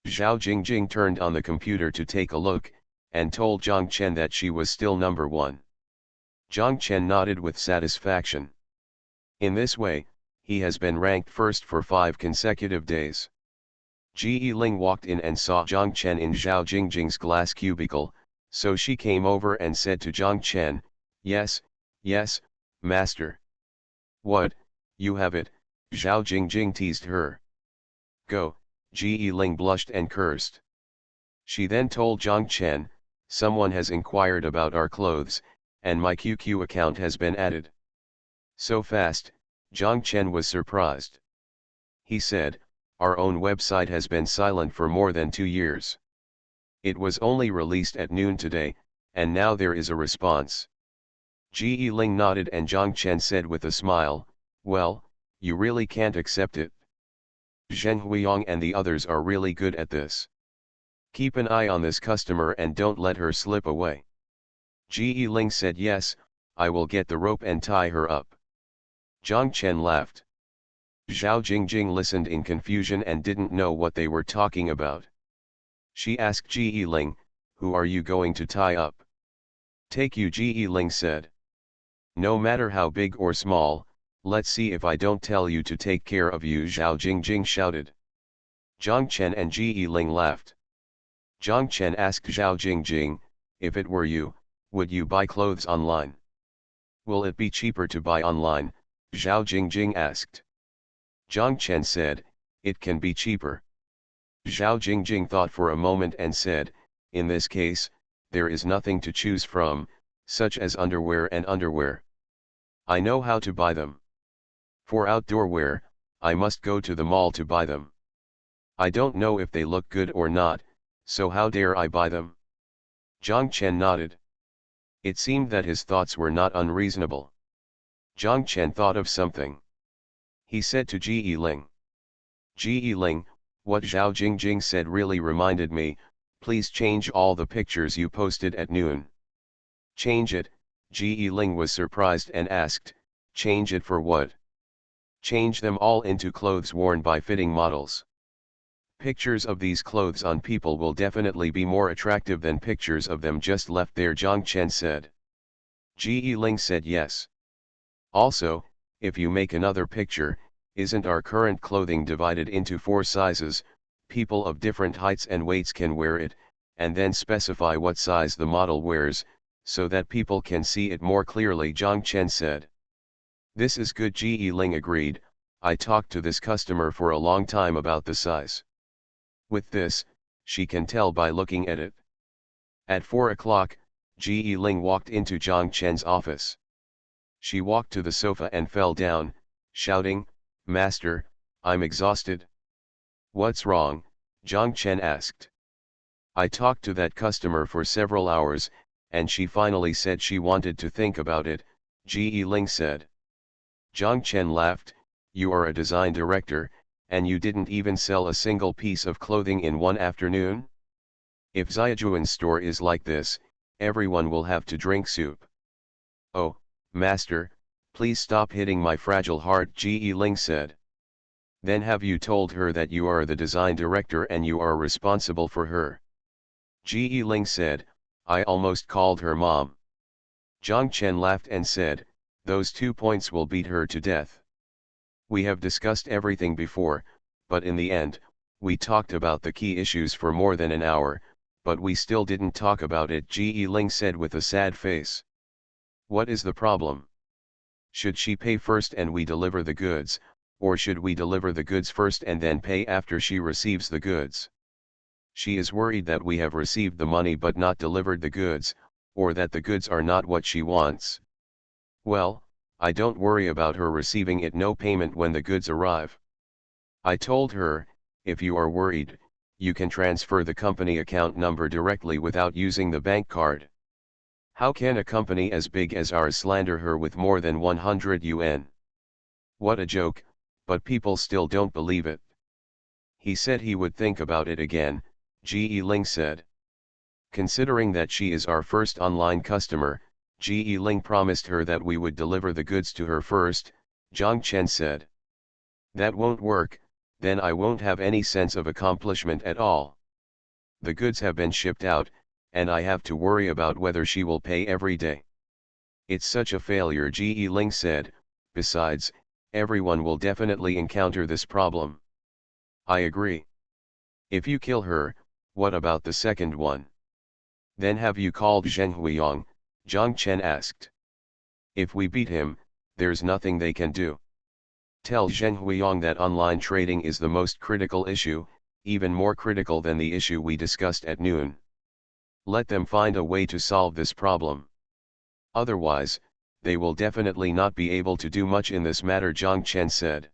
Zhao Jingjing turned on the computer to take a look, and told Zhang Chen that she was still number one. Zhang Chen nodded with satisfaction. In this way, he has been ranked first for 5 consecutive days. Ji Ling walked in and saw Zhang Chen in Zhao Jingjing's glass cubicle, so she came over and said to Zhang Chen, "Yes, yes, master." "What, you have it," Zhao Jingjing teased her. "Go," Ji Ling blushed and cursed. She then told Zhang Chen, "Someone has inquired about our clothes, and my QQ account has been added." So fast, Zhang Chen was surprised. He said, "Our own website has been silent for more than 2 years. It was only released at noon today, and now there is a response." Ji Ling nodded and Zhang Chen said with a smile, "Well, you really can't accept it. Zheng Huiyang and the others are really good at this. Keep an eye on this customer and don't let her slip away." Ji Ling said, "Yes, I will get the rope and tie her up." Zhang Chen laughed. Zhao Jingjing listened in confusion and didn't know what they were talking about. She asked Ji Ling, "Who are you going to tie up?" "Take you," Ji Ling said. "No matter how big or small, let's see if I don't tell you to take care of you," Zhao Jingjing shouted. Zhang Chen and Ji Ling laughed. Zhang Chen asked Zhao Jingjing, "If it were you, would you buy clothes online?" "Will it be cheaper to buy online?" Zhao Jingjing asked. Zhang Chen said, "It can be cheaper." Zhao Jingjing thought for a moment and said, "In this case, there is nothing to choose from, such as underwear and underwear. I know how to buy them. For outdoor wear, I must go to the mall to buy them. I don't know if they look good or not, so how dare I buy them?" Zhang Chen nodded. It seemed that his thoughts were not unreasonable. Zhang Chen thought of something. He said to Ji Ling, "Ji Ling, what Zhao Jingjing said really reminded me, please change all the pictures you posted at noon." "Change it?" Ji Ling was surprised and asked, "Change it for what?" "Change them all into clothes worn by fitting models. Pictures of these clothes on people will definitely be more attractive than pictures of them just left there," Zhang Chen said. Ji Ling said yes. "Also, if you make another picture, isn't our current clothing divided into 4 sizes, people of different heights and weights can wear it, and then specify what size the model wears, so that people can see it more clearly," Zhang Chen said. "This is good," Ji Ling agreed. "I talked to this customer for a long time about the size. With this, she can tell by looking at it." At 4 o'clock, Ji Ling walked into Zhang Chen's office. She walked to the sofa and fell down, shouting, "Master, I'm exhausted." "What's wrong?" Zhang Chen asked. I talked to that customer for several hours, and she finally said she wanted to think about it, Ge Ling said. Zhang Chen laughed, you are a design director, and you didn't even sell a single piece of clothing in one afternoon? If Xiaojuan's store is like this, everyone will have to drink soup. Oh, master, please stop hitting my fragile heart, Ge Ling said. Then have you told her that you are the design director and you are responsible for her? Ge Ling said, I almost called her mom. Zhang Chen laughed and said, those 2 points will beat her to death. We have discussed everything before, but in the end, we talked about the key issues for more than an hour, but we still didn't talk about it, Ge Ling said with a sad face. What is the problem? Should she pay first and we deliver the goods, or should we deliver the goods first and then pay after she receives the goods? She is worried that we have received the money but not delivered the goods, or that the goods are not what she wants. Well, I don't worry about her receiving it no payment when the goods arrive. I told her, if you are worried, you can transfer the company account number directly without using the bank card. How can a company as big as ours slander her with more than 100 yuan? What a joke, but people still don't believe it. He said he would think about it again, Ge Ling said. Considering that she is our first online customer, Ge Ling promised her that we would deliver the goods to her first, Zhang Chen said. That won't work, then I won't have any sense of accomplishment at all. The goods have been shipped out, and I have to worry about whether she will pay every day. It's such a failure, Ge Ling said. Besides, everyone will definitely encounter this problem. I agree. If you kill her, what about the second one? Then have you called Zheng Huiyang? Zhang Chen asked. If we beat him, there's nothing they can do. Tell Zheng Huiyang that online trading is the most critical issue, even more critical than the issue we discussed at noon. Let them find a way to solve this problem. Otherwise, they will definitely not be able to do much in this matter, Zhang Chen said.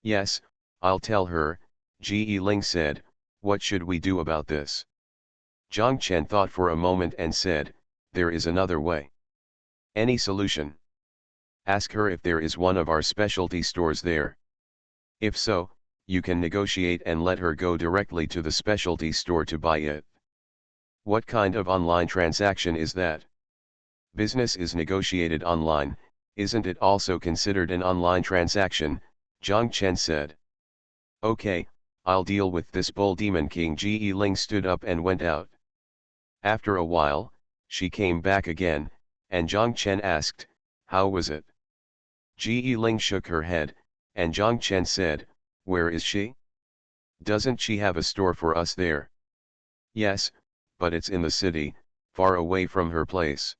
Yes, I'll tell her, Ge Ling said. What should we do about this? Zhang Chen thought for a moment and said, there is another way. Any solution? Ask her if there is one of our specialty stores there. If so, you can negotiate and let her go directly to the specialty store to buy it. What kind of online transaction is that? Business is negotiated online, isn't it also considered an online transaction? Zhang Chen said. Okay, I'll deal with this bull demon king. Ge Ling stood up and went out. After a while, she came back again, and Zhang Chen asked, how was it? Ge Ling shook her head, and Zhang Chen said, where is she? Doesn't she have a store for us there? Yes, but it's in the city, far away from her place.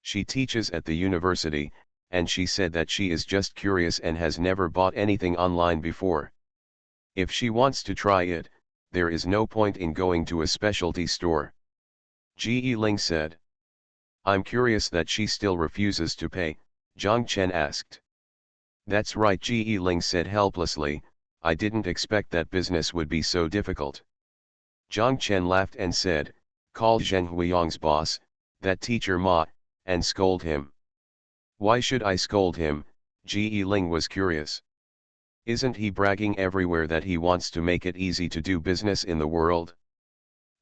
She teaches at the university, and she said that she is just curious and has never bought anything online before. If she wants to try it, there is no point in going to a specialty store. Ge Ling said. I'm curious that she still refuses to pay, Zhang Chen asked. That's right, Ge Ling said helplessly, I didn't expect that business would be so difficult. Zhang Chen laughed and said, call Zheng Huiyang's boss, that teacher Ma, and scold him. Why should I scold him? Ge Ling was curious. Isn't he bragging everywhere that he wants to make it easy to do business in the world?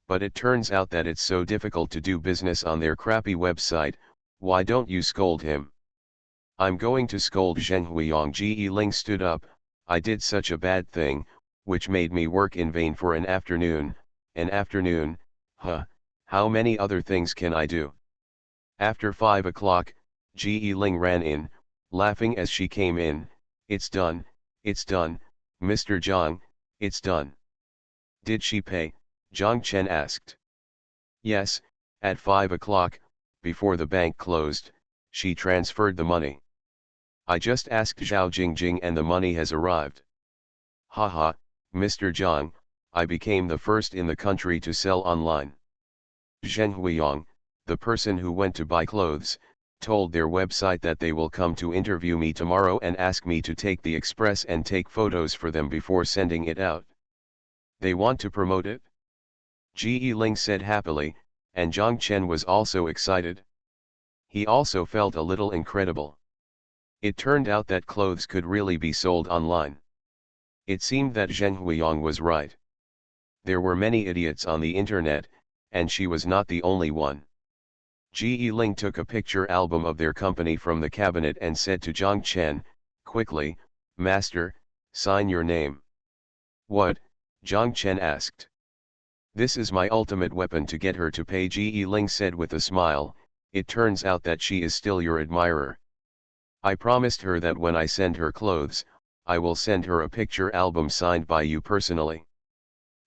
But it turns out that it's so difficult to do business on their crappy website. Why don't you scold him? I'm going to scold Zheng Huiyang. Ge Ling stood up. I did such a bad thing, which made me work in vain for an afternoon, huh, how many other things can I do? After 5 o'clock, Ge Ling ran in, laughing as she came in. It's done, Mr. Zhang, it's done. Did she pay? Zhang Chen asked. Yes, at 5 o'clock, before the bank closed, she transferred the money. I just asked Zhao Jingjing and the money has arrived. Haha, Mr. Zhang, I became the first in the country to sell online. Zheng Huiyang, the person who went to buy clothes, told their website that they will come to interview me tomorrow and ask me to take the express and take photos for them before sending it out. They want to promote it? Ji Ling said happily, and Zhang Chen was also excited. He also felt a little incredible. It turned out that clothes could really be sold online. It seemed that Zheng Huiyang was right. There were many idiots on the internet, and she was not the only one. Ji Ling took a picture album of their company from the cabinet and said to Zhang Chen, quickly, "Master, sign your name." "What?" Zhang Chen asked. "This is my ultimate weapon to get her to pay," Ji Ling said with a smile. "It turns out that she is still your admirer. I promised her that when I send her clothes, I will send her a picture album signed by you personally."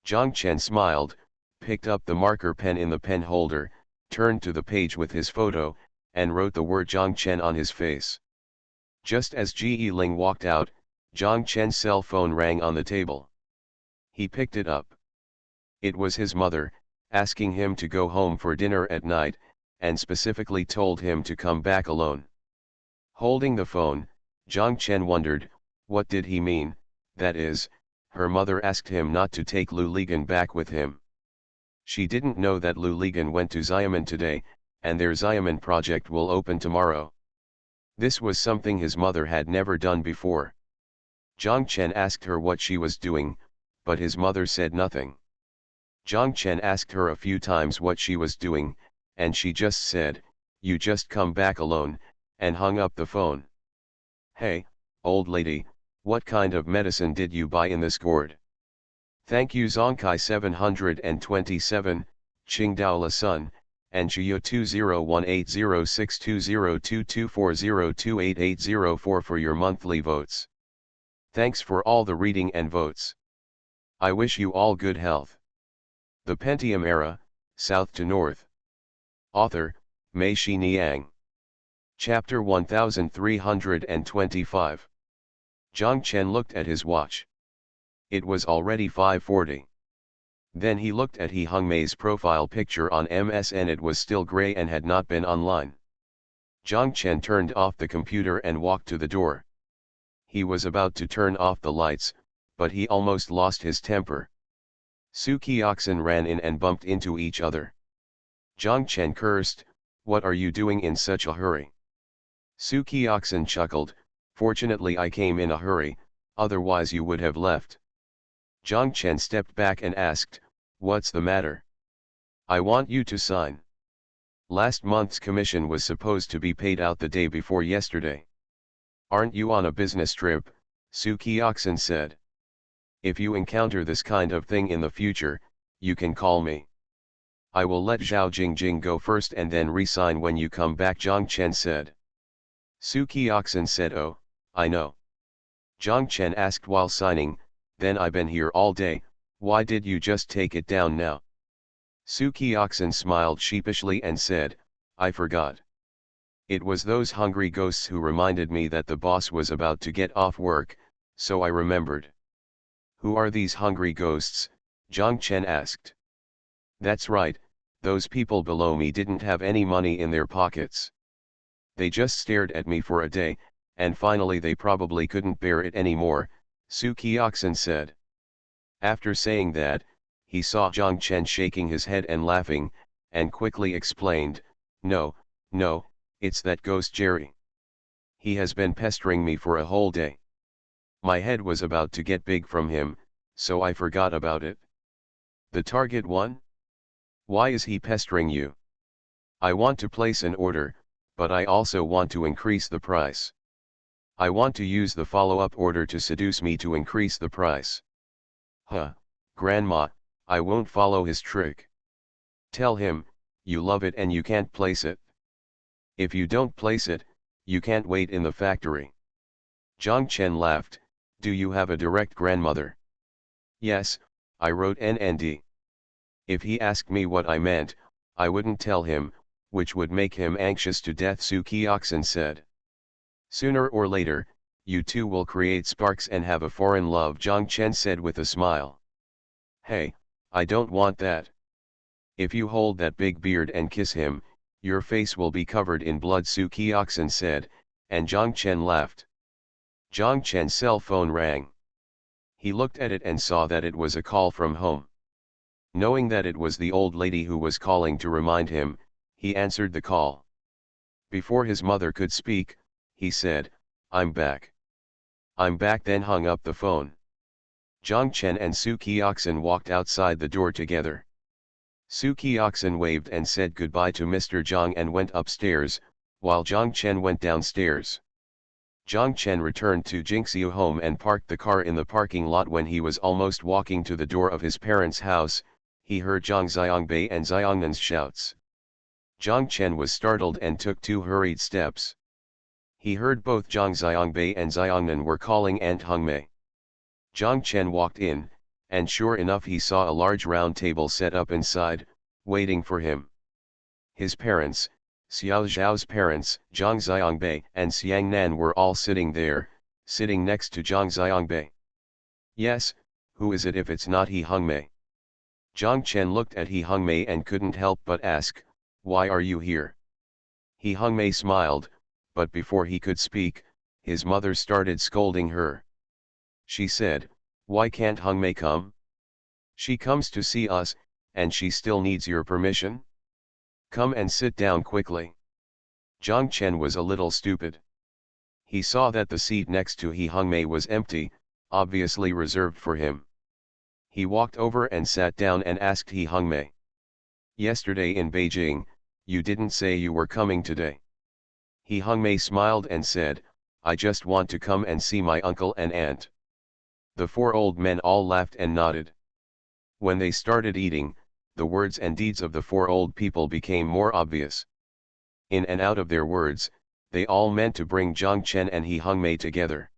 Zhang Chen smiled, picked up the marker pen in the pen holder, turned to the page with his photo, and wrote the word Zhang Chen on his face. Just as Ji Ling walked out, Zhang Chen's cell phone rang on the table. He picked it up. It was his mother, asking him to go home for dinner at night, and specifically told him to come back alone. Holding the phone, Zhang Chen wondered, what did he mean? That is, her mother asked him not to take Lu Ligan back with him. She didn't know that Lu Ligan went to Xiamen today, and their Xiamen project will open tomorrow. This was something his mother had never done before. Zhang Chen asked her what she was doing, but his mother said nothing. Zhang Chen asked her a few times what she was doing, and she just said, "You just come back alone," and hung up the phone. "Hey, old lady, what kind of medicine did you buy in this gourd?" "Thank you Zongkai 727, Qingdao La Sun, and Chuyo 201806202240288804 for your monthly votes. Thanks for all the reading and votes. I wish you all good health." The Pentium Era, South to North. Author, Mei Shi Niang. Chapter 1325. Zhang Chen looked at his watch. It was already 5:40. Then he looked at He Hongmei's profile picture on MSN. It was still gray and had not been online. Zhang Chen turned off the computer and walked to the door. He was about to turn off the lights, but he almost lost his temper. Su Qiaxin ran in and bumped into each other. Zhang Chen cursed, "What are you doing in such a hurry?" Su Qiaxin chuckled, "Fortunately I came in a hurry, otherwise you would have left." Zhang Chen stepped back and asked, "What's the matter?" "I want you to sign. Last month's commission was supposed to be paid out the day before yesterday." "Aren't you on a business trip?" Su Qiaxin said. "If you encounter this kind of thing in the future, you can call me. I will let Zhao Jingjing go first and then resign when you come back," Zhang Chen said. Su Qiaxin said, "Oh, I know." Zhang Chen asked while signing, "Then I've been here all day, why did you just take it down now?" Su Qiaxin smiled sheepishly and said, "I forgot. It was those hungry ghosts who reminded me that the boss was about to get off work, so I remembered." "Who are these hungry ghosts?" Zhang Chen asked. "That's right, those people below me didn't have any money in their pockets. They just stared at me for a day, and finally they probably couldn't bear it anymore," Su Qiaxin said. After saying that, he saw Zhang Chen shaking his head and laughing, and quickly explained, No, it's that ghost Jerry. He has been pestering me for a whole day. My head was about to get big from him, so I forgot about it." "The target one? Why is he pestering you?" "I want to place an order, but I also want to increase the price. I want to use the follow-up order to seduce me to increase the price." "Huh, Grandma, I won't follow his trick. Tell him, you love it and you can't place it. If you don't place it, you can't wait in the factory." Zhang Chen laughed, "Do you have a direct grandmother?" "Yes, I wrote NND. If he asked me what I meant, I wouldn't tell him, which would make him anxious to death," Su Qiaxin said. "Sooner or later, you two will create sparks and have a foreign love," Zhang Chen said with a smile. "Hey, I don't want that. If you hold that big beard and kiss him, your face will be covered in blood," Su Qiaxin said, and Zhang Chen laughed. Zhang Chen's cell phone rang. He looked at it and saw that it was a call from home. Knowing that it was the old lady who was calling to remind him, he answered the call. Before his mother could speak, he said, "I'm back. I'm back," then hung up the phone. Zhang Chen and Su Qiaxin walked outside the door together. Su Qiaxin waved and said goodbye to Mr. Zhang and went upstairs, while Zhang Chen went downstairs. Zhang Chen returned to Jingxiu home and parked the car in the parking lot. When he was almost walking to the door of his parents' house, he heard Zhang Xiangbei and Xiangnan's shouts. Zhang Chen was startled and took 2 hurried steps. He heard both Zhang Xiangbei and Xiangnan were calling Aunt Hongmei. Zhang Chen walked in, and sure enough he saw a large round table set up inside, waiting for him. His parents, Xiao Zhao's parents, Zhang Xiangbei and Xiangnan, were all sitting there, sitting next to Zhang Xiangbei. "Yes, who is it if it's not He Hongmei?" Zhang Chen looked at He Hongmei and couldn't help but ask, "Why are you here?" He Hongmei smiled, but before he could speak, his mother started scolding her. She said, "Why can't Hongmei come? She comes to see us, and she still needs your permission. Come and sit down quickly." Zhang Chen was a little stupid. He saw that the seat next to He Hongmei was empty, obviously reserved for him. He walked over and sat down and asked He Hongmei, "Yesterday in Beijing, you didn't say you were coming today." He Hongmei smiled and said, "I just want to come and see my uncle and aunt." The 4 old men all laughed and nodded. When they started eating, the words and deeds of the 4 old people became more obvious. In and out of their words, they all meant to bring Zhang Chen and He Hongmei together.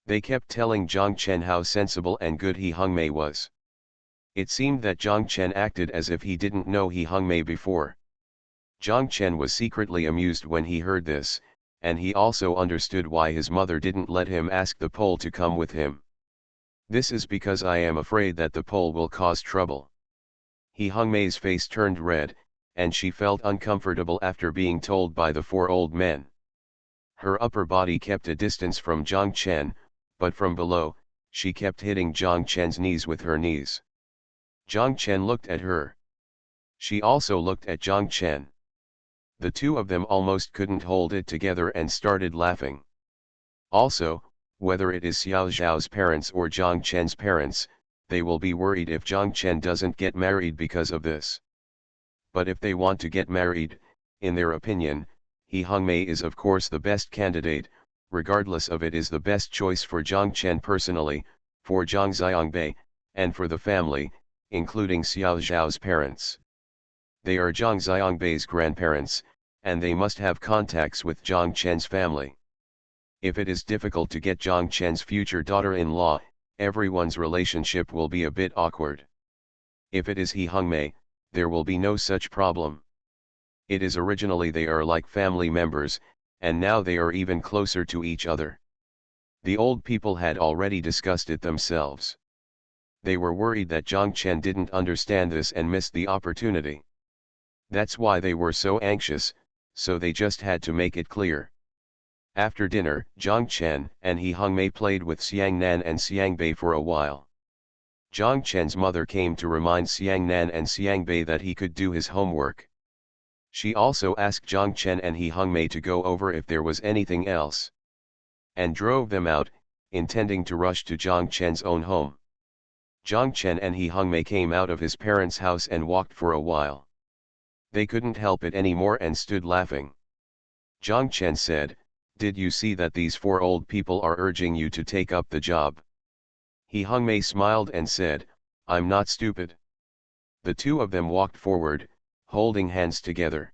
They kept telling Zhang Chen how sensible and good He Hongmei was. It seemed that Zhang Chen acted as if he didn't know He Hongmei before. Zhang Chen was secretly amused when he heard this, and he also understood why his mother didn't let him ask the Pole to come with him. "This is because I am afraid that the Pole will cause trouble." He Hongmei's face turned red, and she felt uncomfortable after being told by the 4 old men. Her upper body kept a distance from Zhang Chen, but from below, she kept hitting Zhang Chen's knees with her knees. Zhang Chen looked at her. She also looked at Zhang Chen. The 2 of them almost couldn't hold it together and started laughing. Also, whether it is Xiao Zhao's parents or Zhang Chen's parents, they will be worried if Zhang Chen doesn't get married because of this. But if they want to get married, in their opinion, He Hongmei is of course the best candidate, regardless of it is the best choice for Zhang Chen personally, for Zhang Xiangbei, and for the family, including Xiao Zhao's parents. They are Zhang Xiangbei's grandparents, and they must have contacts with Zhang Chen's family. If it is difficult to get Zhang Chen's future daughter-in-law, everyone's relationship will be a bit awkward. If it is He Hongmei, there will be no such problem. It is originally they are like family members, and now they are even closer to each other. The old people had already discussed it themselves. They were worried that Zhang Chen didn't understand this and missed the opportunity. That's why they were so anxious, so they just had to make it clear. After dinner, Zhang Chen and He Hongmei played with Xiangnan and Xiangbei for a while. Zhang Chen's mother came to remind Xiangnan and Xiangbei that he could do his homework. She also asked Zhang Chen and He Hongmei to go over if there was anything else, and drove them out, intending to rush to Zhang Chen's own home. Zhang Chen and He Hongmei came out of his parents' house and walked for a while. They couldn't help it anymore and stood laughing. Zhang Chen said, "Did you see that these 4 old people are urging you to take up the job?" He Hongmei smiled and said, "I'm not stupid." The 2 of them walked forward, holding hands together.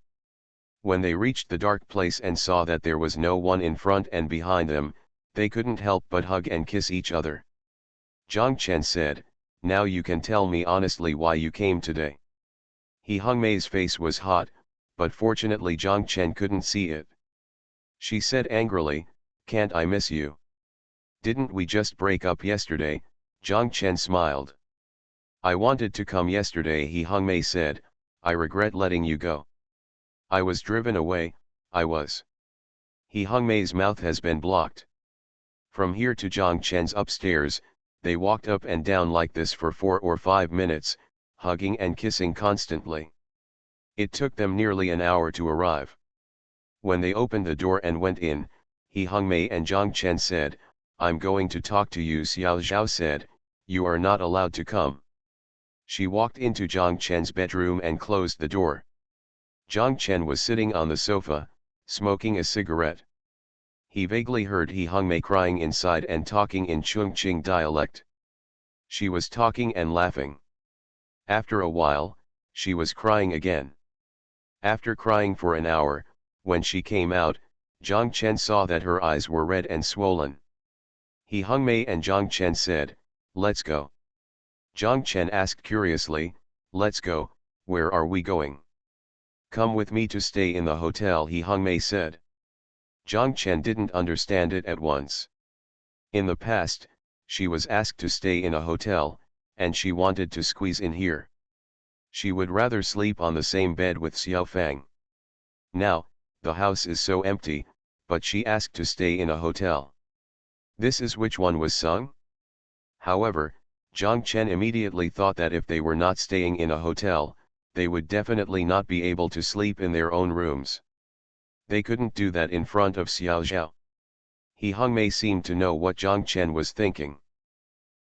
When they reached the dark place and saw that there was no one in front and behind them, they couldn't help but hug and kiss each other. Zhang Chen said, "Now you can tell me honestly why you came today." He Hongmei's face was hot, but fortunately Zhang Chen couldn't see it. She said angrily, "Can't I miss you? Didn't we just break up yesterday?" Zhang Chen smiled. "I wanted to come yesterday," He Hongmei said, "I regret letting you go. I was driven away, I was." He Hongmei's mouth has been blocked. From here to Zhang Chen's upstairs, they walked up and down like this for 4 or 5 minutes, hugging and kissing constantly. It took them nearly an hour to arrive. When they opened the door and went in, He Hongmei and Zhang Chen said, "I'm going to talk to you." Xiao Zhao said, "You are not allowed to come." She walked into Zhang Chen's bedroom and closed the door. Zhang Chen was sitting on the sofa, smoking a cigarette. He vaguely heard He Hongmei crying inside and talking in Chongqing dialect. She was talking and laughing. After a while, she was crying again. After crying for an hour, when she came out, Zhang Chen saw that her eyes were red and swollen. He Hongmei and Zhang Chen said, "Let's go." Zhang Chen asked curiously, "Let's go, where are we going?" "Come with me to stay in the hotel," He Hongmei said. Zhang Chen didn't understand it at once. In the past, she was asked to stay in a hotel, and she wanted to squeeze in here. She would rather sleep on the same bed with Xiao Fang. Now, the house is so empty, but she asked to stay in a hotel. This is which one was sung? However, Zhang Chen immediately thought that if they were not staying in a hotel, they would definitely not be able to sleep in their own rooms. They couldn't do that in front of Xiao Zhao. He Hongmei seemed to know what Zhang Chen was thinking.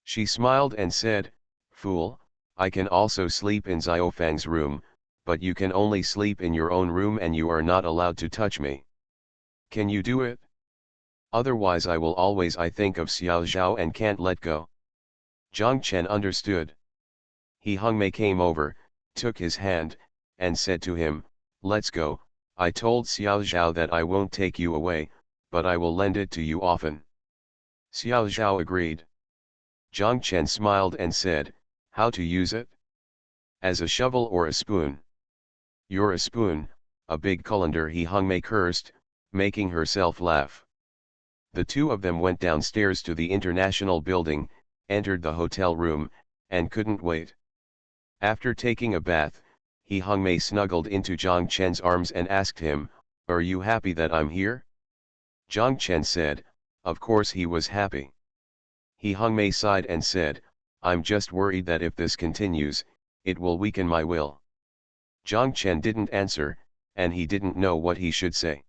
She smiled and said, "Fool, I can also sleep in Xiaofang's room, but you can only sleep in your own room and you are not allowed to touch me. Can you do it? Otherwise I will always think of Xiao Zhao and can't let go." Zhang Chen understood. He Hongmei came over, took his hand, and said to him, "Let's go. I told Xiao Zhao that I won't take you away, but I will lend it to you often." Xiao Zhao agreed. Zhang Chen smiled and said, "How to use it? As a shovel or a spoon?" "You're a spoon, a big colander," He Hongmei cursed, making herself laugh. The two of them went downstairs to the international building, entered the hotel room, and couldn't wait. After taking a bath, He Hongmei snuggled into Zhang Chen's arms and asked him, "Are you happy that I'm here?" Zhang Chen said, of course he was happy. He Hongmei sighed and said, "I'm just worried that if this continues, it will weaken my will." Zhang Chen didn't answer, and he didn't know what he should say.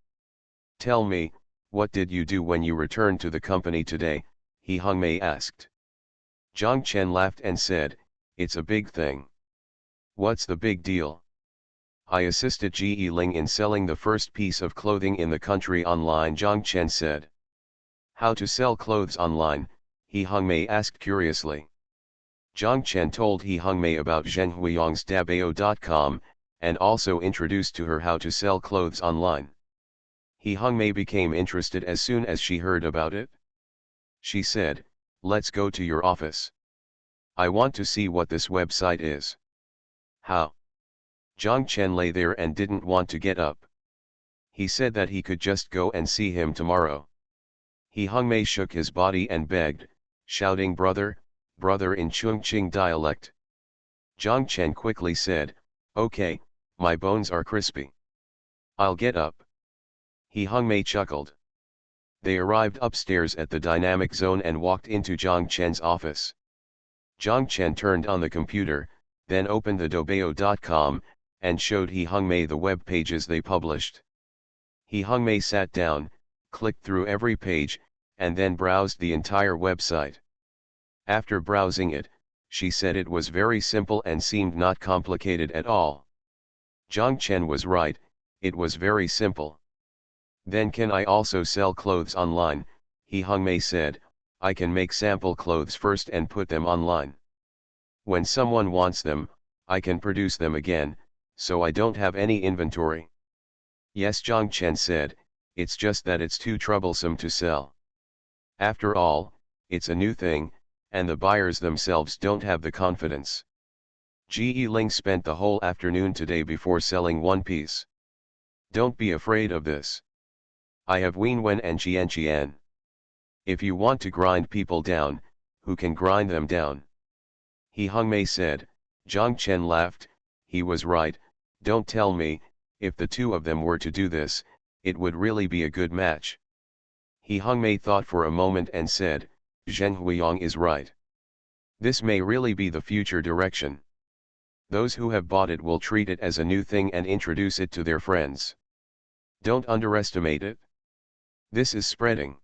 "Tell me, what did you do when you returned to the company today?" He Hongmei asked. Zhang Chen laughed and said, "It's a big thing." "What's the big deal?" "I assisted Ge Ling in selling the first piece of clothing in the country online," Zhang Chen said. "How to sell clothes online?" He Hongmei asked curiously. Zhang Chen told He Hongmei about Zheng Huiyang's Dabao.com, and also introduced to her how to sell clothes online. He Hongmei became interested as soon as she heard about it. She said, "Let's go to your office. I want to see what this website is." "How?" Zhang Chen lay there and didn't want to get up. He said that he could just go and see him tomorrow. He Hongmei shook his body and begged, shouting, "Brother, brother," in Chongqing dialect. Zhang Chen quickly said, "Okay, my bones are crispy. I'll get up." He Hongmei chuckled. They arrived upstairs at the dynamic zone and walked into Zhang Chen's office. Zhang Chen turned on the computer, then opened the Dabao.com, and showed He Hongmei the web pages they published. He Hongmei sat down, clicked through every page, and then browsed the entire website. After browsing it, she said it was very simple and seemed not complicated at all. Zhang Chen was right, it was very simple. "Then can I also sell clothes online?" He Hongmei said, "I can make sample clothes first and put them online. When someone wants them, I can produce them again, so I don't have any inventory." "Yes," Zhang Chen said, "it's just that it's too troublesome to sell. After all, it's a new thing, and the buyers themselves don't have the confidence." Ge Ling spent the whole afternoon today before selling one piece. "Don't be afraid of this. I have Wen Wen and Qian Qian. If you want to grind people down, who can grind them down?" He Hongmei said. Zhang Chen laughed, he was right, "Don't tell me, if the two of them were to do this, it would really be a good match." He Hongmei thought for a moment and said, "Zheng Huiyang is right. This may really be the future direction." Those who have bought it will treat it as a new thing and introduce it to their friends. Don't underestimate it. This is spreading.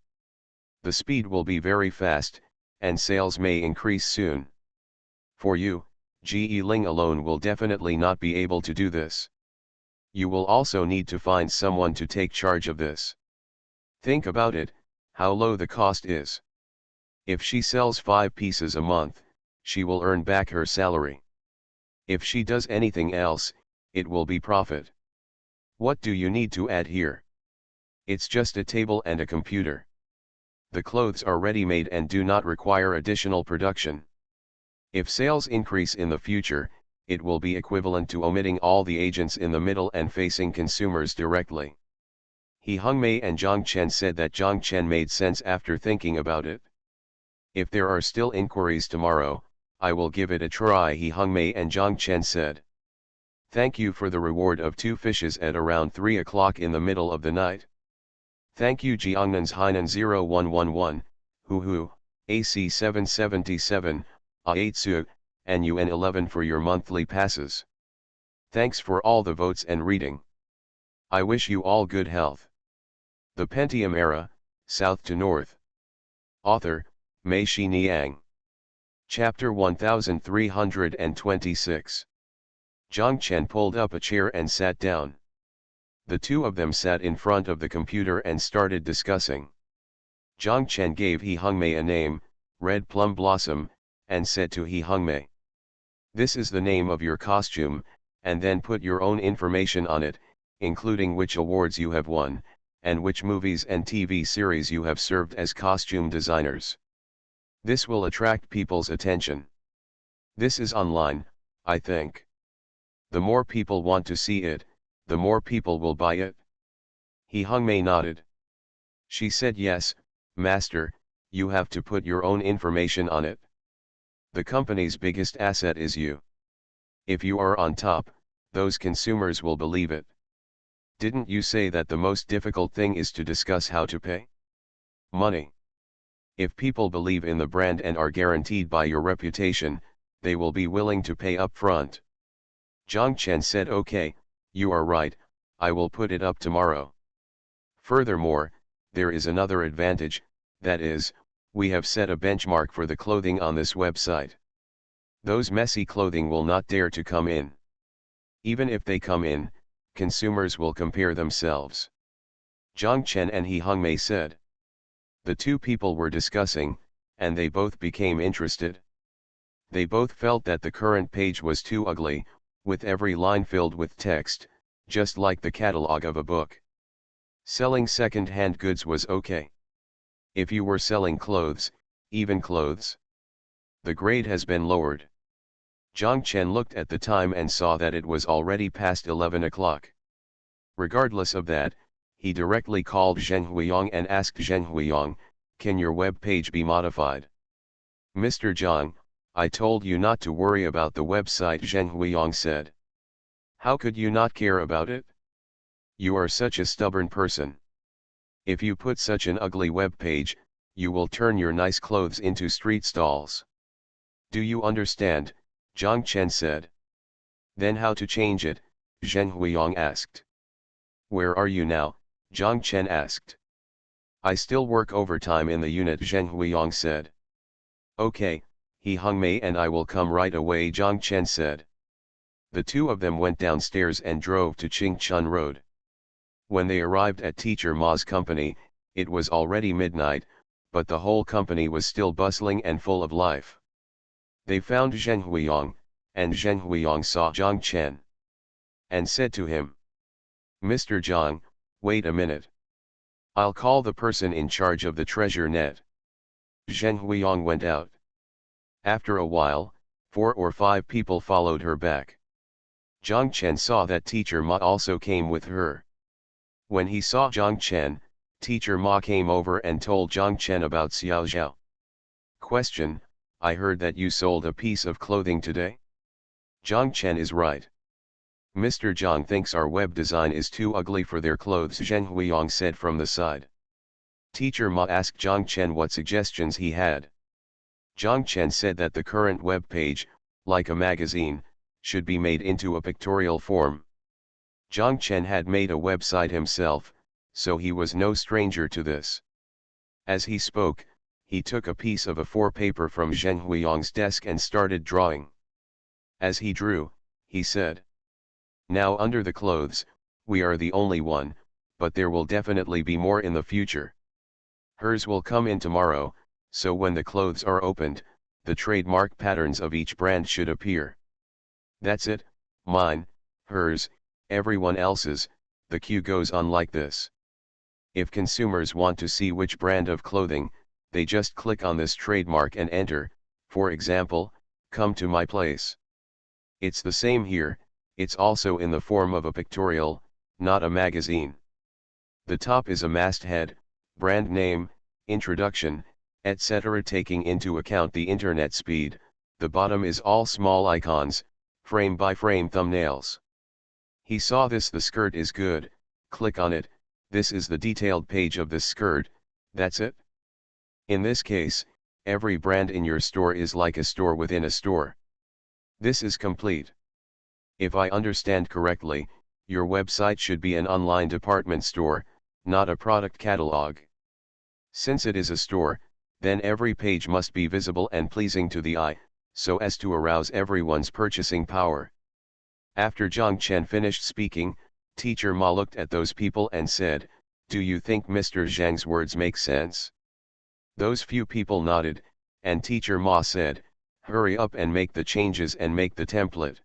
The speed will be very fast, and sales may increase soon. For you, GE Ling alone will definitely not be able to do this. You will also need to find someone to take charge of this. Think about it, how low the cost is. If she sells 5 pieces a month, she will earn back her salary. If she does anything else, it will be profit. What do you need to add here? It's just a table and a computer. The clothes are ready-made and do not require additional production. If sales increase in the future, it will be equivalent to omitting all the agents in the middle and facing consumers directly. He Hongmei and Zhang Chen said that Zhang Chen made sense after thinking about it. If there are still inquiries tomorrow, I will give it a try, He Hongmei and Zhang Chen said. Thank you for the reward of 2 fishes at around 3 o'clock in the middle of the night. Thank you Jiangnan's Hainan 0111, Hu, AC 777, A8su, and UN 11 for your monthly passes. Thanks for all the votes and reading. I wish you all good health. The Pentium Era, South to North. Author, Mei Shi Niang. Chapter 1326. Zhang Chen pulled up a chair and sat down. The two of them sat in front of the computer and started discussing. Zhang Chen gave He Hongmei a name, Red Plum Blossom, and said to He Hongmei, "This is the name of your costume, and then put your own information on it, including which awards you have won, and which movies and TV series you have served as costume designers. This will attract people's attention. This is online, I think. The more people want to see it, the more people will buy it." He Hongmei nodded. She said, "Yes, Master, you have to put your own information on it. The company's biggest asset is you. If you are on top, those consumers will believe it. Didn't you say that the most difficult thing is to discuss how to pay? Money. If people believe in the brand and are guaranteed by your reputation, they will be willing to pay up front." Zhang Chen said, "Okay, you are right, I will put it up tomorrow. Furthermore, there is another advantage, that is, we have set a benchmark for the clothing on this website. Those messy clothing will not dare to come in. Even if they come in, consumers will compare themselves." Zhang Chen and He Hongmei said. The two people were discussing, and they both became interested. They both felt that the current page was too ugly, with every line filled with text, just like the catalog of a book. Selling second-hand goods was okay. If you were selling clothes, even clothes, the grade has been lowered. Zhang Chen looked at the time and saw that it was already past 11 o'clock. Regardless of that, he directly called Zheng Huiyang and asked Zheng Huiyang, "Can your web page be modified?" "Mr. Zhang, I told you not to worry about the website," Zheng Huiyang said. "How could you not care about it? You are such a stubborn person. If you put such an ugly web page, you will turn your nice clothes into street stalls." "Do you understand?" Zhang Chen said. "Then how to change it?" Zheng Huiyang asked. "Where are you now?" Zhang Chen asked. "I still work overtime in the unit," Zheng Huiyang said. "Okay, He Hongmei and I will come right away," Zhang Chen said. The two of them went downstairs and drove to Qingchun Road. When they arrived at Teacher Ma's company, it was already midnight, but the whole company was still bustling and full of life. They found Zheng Huiyang, and Zheng Huiyang saw Zhang Chen, and said to him, "Mr. Zhang, wait a minute. I'll call the person in charge of the treasure net." Zheng Huiyang went out. After a while, 4 or 5 people followed her back. Zhang Chen saw that Teacher Ma also came with her. When he saw Zhang Chen, Teacher Ma came over and told Zhang Chen about Xiao Zhao. Question: I heard that you sold a piece of clothing today? Zhang Chen is right. Mr. Zhang thinks our web design is too ugly for their clothes, Zheng Huiyang said from the side. Teacher Ma asked Zhang Chen what suggestions he had. Zhang Chen said that the current web page, like a magazine, should be made into a pictorial form. Zhang Chen had made a website himself, so he was no stranger to this. As he spoke, he took a piece of A4 paper from Zheng Huiyang's desk and started drawing. As he drew, he said, "Now under the clothes, we are the only one, but there will definitely be more in the future. Hers will come in tomorrow, so when the clothes are opened, the trademark patterns of each brand should appear. That's it, mine, hers, everyone else's, the queue goes on like this. If consumers want to see which brand of clothing, they just click on this trademark and enter, for example, come to my place. It's the same here, it's also in the form of a pictorial, not a magazine. The top is a masthead, brand name, introduction, etc. taking into account the internet speed, the bottom is all small icons, frame by frame thumbnails. He saw this, the skirt is good, click on it, this is the detailed page of this skirt, that's it. In this case, every brand in your store is like a store within a store. This is complete. If I understand correctly, your website should be an online department store, not a product catalog. Since it is a store, then every page must be visible and pleasing to the eye, so as to arouse everyone's purchasing power." After Zhang Chen finished speaking, Teacher Ma looked at those people and said, "Do you think Mr. Zhang's words make sense?" Those few people nodded, and Teacher Ma said, "Hurry up and make the changes and make the template."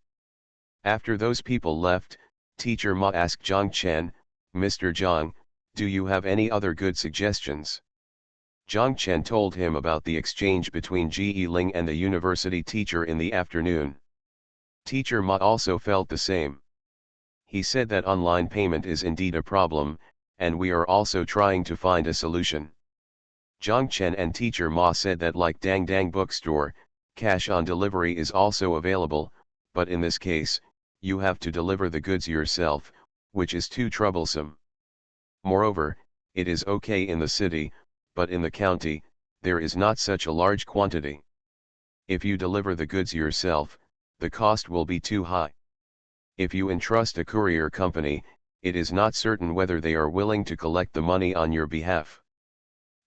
After those people left, Teacher Ma asked Zhang Chen, "Mr. Zhang, do you have any other good suggestions?" Zhang Chen told him about the exchange between Ji Ling and the university teacher in the afternoon. Teacher Ma also felt the same. He said that online payment is indeed a problem, and we are also trying to find a solution. Zhang Chen and Teacher Ma said that like Dang Dang Bookstore, cash on delivery is also available, but in this case, you have to deliver the goods yourself, which is too troublesome. Moreover, it is okay in the city, but in the county, there is not such a large quantity. If you deliver the goods yourself, the cost will be too high. If you entrust a courier company, it is not certain whether they are willing to collect the money on your behalf.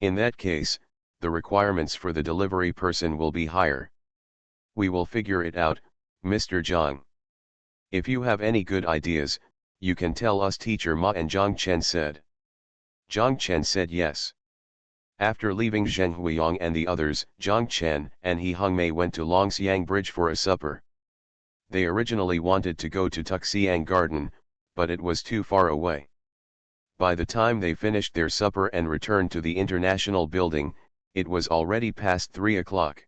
In that case, the requirements for the delivery person will be higher. We will figure it out, Mr. Zhang. If you have any good ideas, you can tell us, Teacher Ma and Zhang Chen said. Zhang Chen said yes. After leaving Zheng Huiyang and the others, Zhang Chen and He Hongmei went to Longxiang Bridge for a supper. They originally wanted to go to Tuxiang Garden, but it was too far away. By the time they finished their supper and returned to the International Building, it was already past 3 o'clock.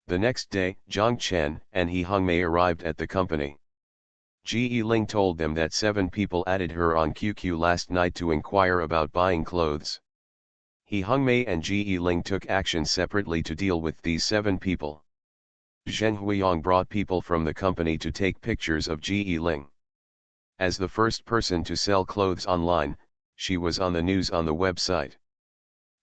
The next day, Zhang Chen and He Hongmei arrived at the company. Ji Ling told them that 7 people added her on QQ last night to inquire about buying clothes. He Hongmei and Ji Ling took action separately to deal with these 7 people. Zheng Huiyang brought people from the company to take pictures of Ji Ling. As the first person to sell clothes online, she was on the news on the website.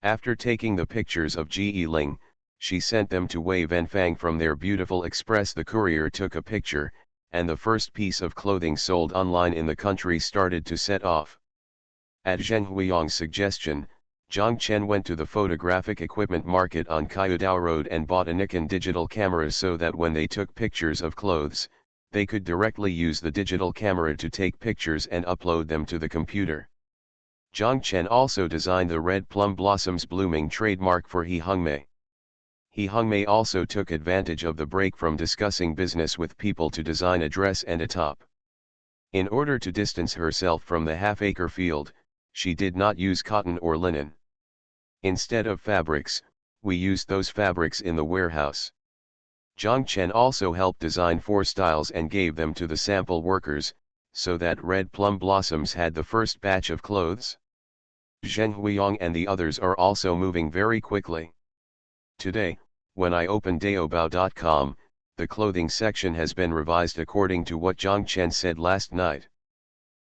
After taking the pictures of Ji Ling, she sent them to Wei Venfang from their beautiful express. The courier took a picture, and the first piece of clothing sold online in the country started to set off. At Zheng Huiyang's suggestion, Zhang Chen went to the photographic equipment market on Kaiyudao Road and bought a Nikon digital camera so that when they took pictures of clothes, they could directly use the digital camera to take pictures and upload them to the computer. Zhang Chen also designed the red plum blossoms blooming trademark for He Hongmei. He Hongmei also took advantage of the break from discussing business with people to design a dress and a top. In order to distance herself from the half-acre field, she did not use cotton or linen. Instead of fabrics, we used those fabrics in the warehouse. Zhang Chen also helped design 4 styles and gave them to the sample workers, so that red plum blossoms had the first batch of clothes. Zheng Huiyang and the others are also moving very quickly. Today, when I opened Daobao.com, the clothing section has been revised according to what Zhang Chen said last night.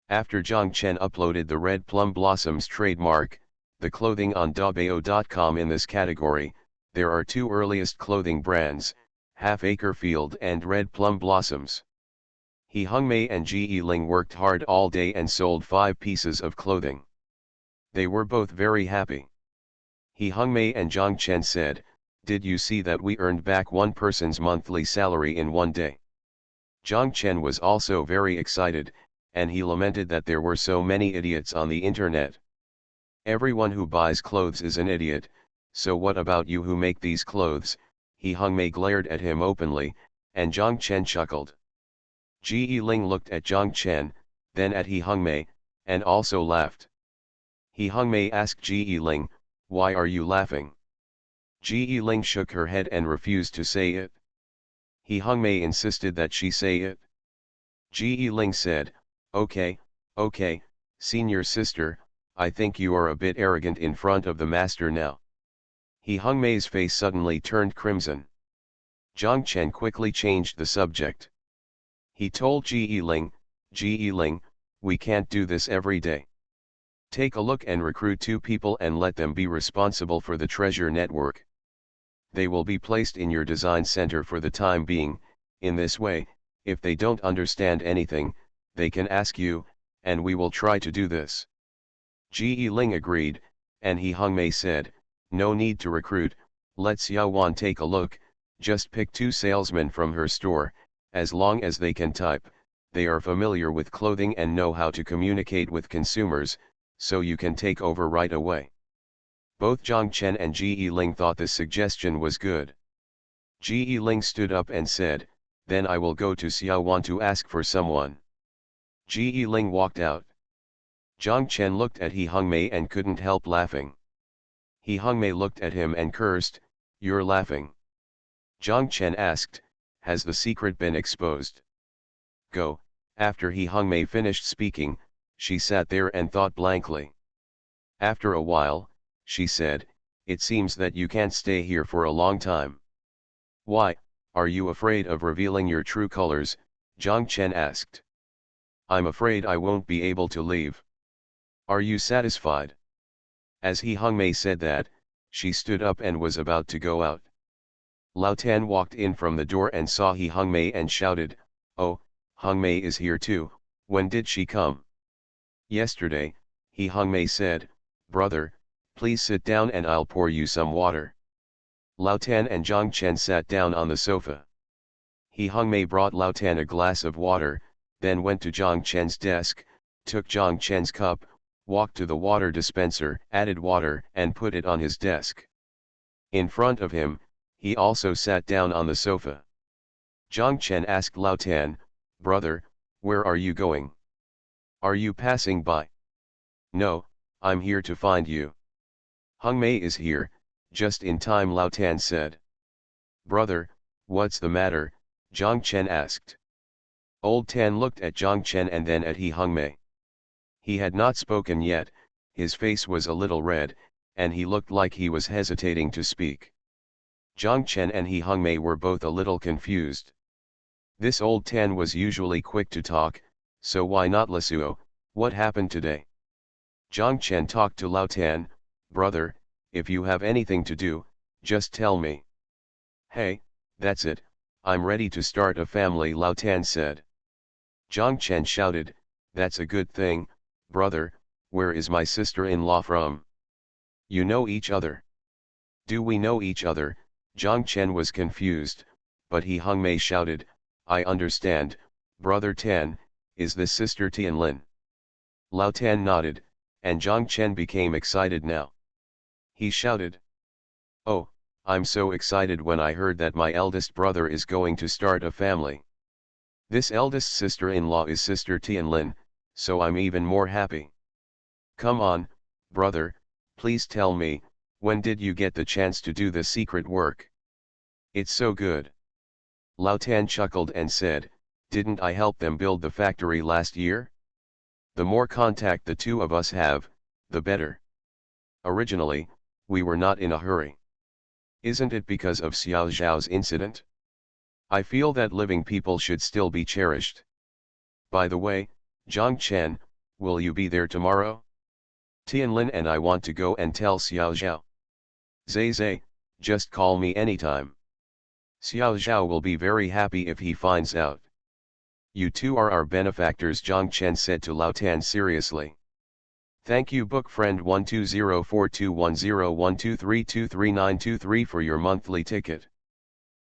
After Zhang Chen uploaded the red plum blossoms trademark, the clothing on Daobao.com in this category, there are 2 earliest clothing brands, Half Acre Field and Red Plum Blossoms. He Hungmei and Ji Ling worked hard all day and sold 5 pieces of clothing. They were both very happy. He Hungmei and Zhang Chen said, "Did you see that we earned back one person's monthly salary in one day?" Zhang Chen was also very excited, and he lamented that there were so many idiots on the internet. "Everyone who buys clothes is an idiot, so what about you who make these clothes?" He Hungmei glared at him openly, and Zhang Chen chuckled. Ji Ling looked at Zhang Chen, then at He Hungmei, and also laughed. He Hungmei asked Ji Ling, "Why are you laughing?" Ji Ling shook her head and refused to say it. He Hungmei insisted that she say it. Ji Ling said, okay, senior sister, I think you are a bit arrogant in front of the master now." He Hungmei's face suddenly turned crimson. Zhang Chen quickly changed the subject. He told Ji Ling, "We can't do this every day. Take a look and recruit 2 people and let them be responsible for the treasure network. They will be placed in your design center for the time being. In this way, if they don't understand anything, they can ask you, and we will try to do this." Ji Ling agreed, and He Hungmei said, "No need to recruit, let Xiao Wan take a look, just pick 2 salesmen from her store, as long as they can type, they are familiar with clothing and know how to communicate with consumers, so you can take over right away." Both Zhang Chen and Ji Ling thought this suggestion was good. Ji Ling stood up and said, "Then I will go to Xiao Wan to ask for someone." Ji Ling walked out. Zhang Chen looked at He Hungmei and couldn't help laughing. He Hungmei looked at him and cursed, "You're laughing." Zhang Chen asked, "Has the secret been exposed?" "Go." After He Hungmei finished speaking, she sat there and thought blankly. After a while, she said, "It seems that you can't stay here for a long time." "Why, are you afraid of revealing your true colors?" Zhang Chen asked. "I'm afraid I won't be able to leave." "Are you satisfied?" As He Hungmei said that, she stood up and was about to go out. Lao Tan walked in from the door and saw He Hungmei and shouted, "Oh, Hungmei is here too, when did she come?" "Yesterday," He Hungmei said. "Brother, please sit down and I'll pour you some water." Lao Tan and Zhang Chen sat down on the sofa. He Hungmei brought Lao Tan a glass of water, then went to Zhang Chen's desk, took Zhang Chen's cup, walked to the water dispenser, added water and put it on his desk. In front of him, he also sat down on the sofa. Zhang Chen asked Lao Tan, "Brother, where are you going? Are you passing by?" "No, I'm here to find you." "Hungmei is here, just in time," Lao Tan said. "Brother, what's the matter?" Zhang Chen asked. Old Tan looked at Zhang Chen and then at He Hungmei. He had not spoken yet, his face was a little red, and he looked like he was hesitating to speak. Zhang Chen and He Hungmei were both a little confused. This Old Tan was usually quick to talk, so why not Lasuo? What happened today? Zhang Chen talked to Lao Tan, "Brother, if you have anything to do, just tell me." "Hey, that's it, I'm ready to start a family," Lao Tan said. Zhang Chen shouted, "That's a good thing, brother, where is my sister-in-law from? You know each other?" "Do we know each other?" Zhang Chen was confused, but He Hungmei shouted, "I understand, brother Tan, is this sister Tianlin?" Lao Tan nodded, and Zhang Chen became excited now. He shouted, "Oh, I'm so excited when I heard that my eldest brother is going to start a family. This eldest sister-in-law is Sister Tianlin, so I'm even more happy. Come on, brother, please tell me, when did you get the chance to do the secret work? It's so good." Lao Tan chuckled and said, "Didn't I help them build the factory last year? The more contact the two of us have, the better. Originally, we were not in a hurry. Isn't it because of Xiao Zhao's incident? I feel that living people should still be cherished. By the way, Zhang Chen, will you be there tomorrow? Tianlin and I want to go and tell Xiao Zhao." "Zay, just call me anytime. Xiao Zhao will be very happy if he finds out." You two are our benefactors, Zhang Chen said to Lao Tan seriously. Thank you book friend 120421012323923 for your monthly ticket.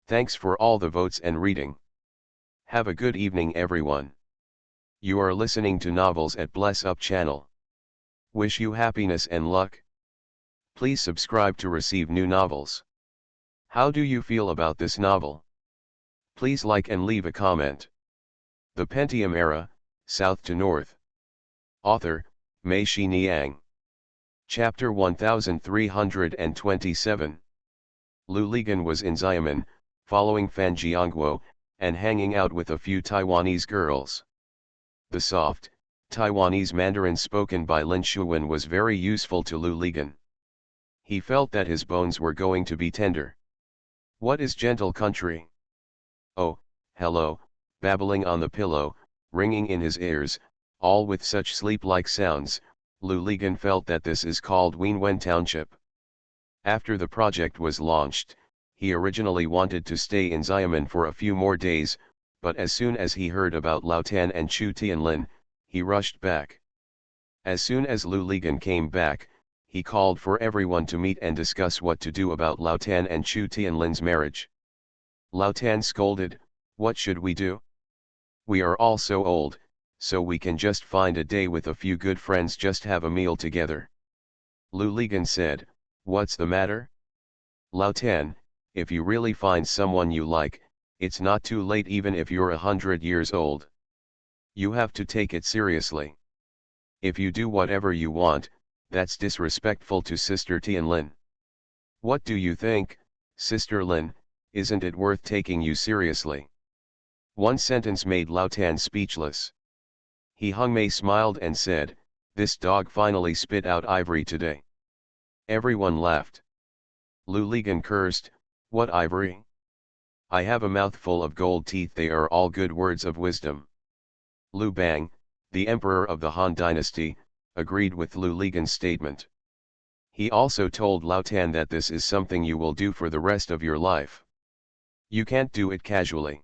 Thanks for all the votes and reading. Have a good evening everyone. You are listening to Novels at Bless Up channel. Wish you happiness and luck. Please subscribe to receive new novels. How do you feel about this novel? Please like and leave a comment. The Pentium Era, South to North. Author, Mei Shi Niang. Chapter 1327. Lu Ligan was in Xiamen, following Fan Jiangguo, and hanging out with a few Taiwanese girls. The soft, Taiwanese Mandarin spoken by Lin Shuwen was very useful to Lu Ligan. He felt that his bones were going to be tender. What is gentle country? Oh, hello, babbling on the pillow, ringing in his ears, all with such sleep-like sounds. Lu Ligan felt that this is called Wenwen Township. After the project was launched, he originally wanted to stay in Xiamen for a few more days, but as soon as he heard about Lao Tan and Chu Tianlin, he rushed back. As soon as Lu Ligan came back, he called for everyone to meet and discuss what to do about Lao Tan and Chu Tianlin's marriage. Lao Tan scolded, "What should we do? We are all so old, so we can just find a day with a few good friends, just have a meal together." Lu Ligan said, "What's the matter? Lao Tan, if you really find someone you like, it's not too late even if you're 100 years old. You have to take it seriously. If you do whatever you want, that's disrespectful to Sister Tianlin. What do you think, Sister Lin, isn't it worth taking you seriously?" One sentence made Lao Tan speechless. He Hung Mei smiled and said, "This dog finally spit out ivory today." Everyone laughed. Lu Ligan cursed, "What ivory? I have a mouthful of gold teeth, they are all good words of wisdom." Lu Bang, the emperor of the Han dynasty, agreed with Lu Ligan's statement. He also told Lao Tan that this is something you will do for the rest of your life. You can't do it casually.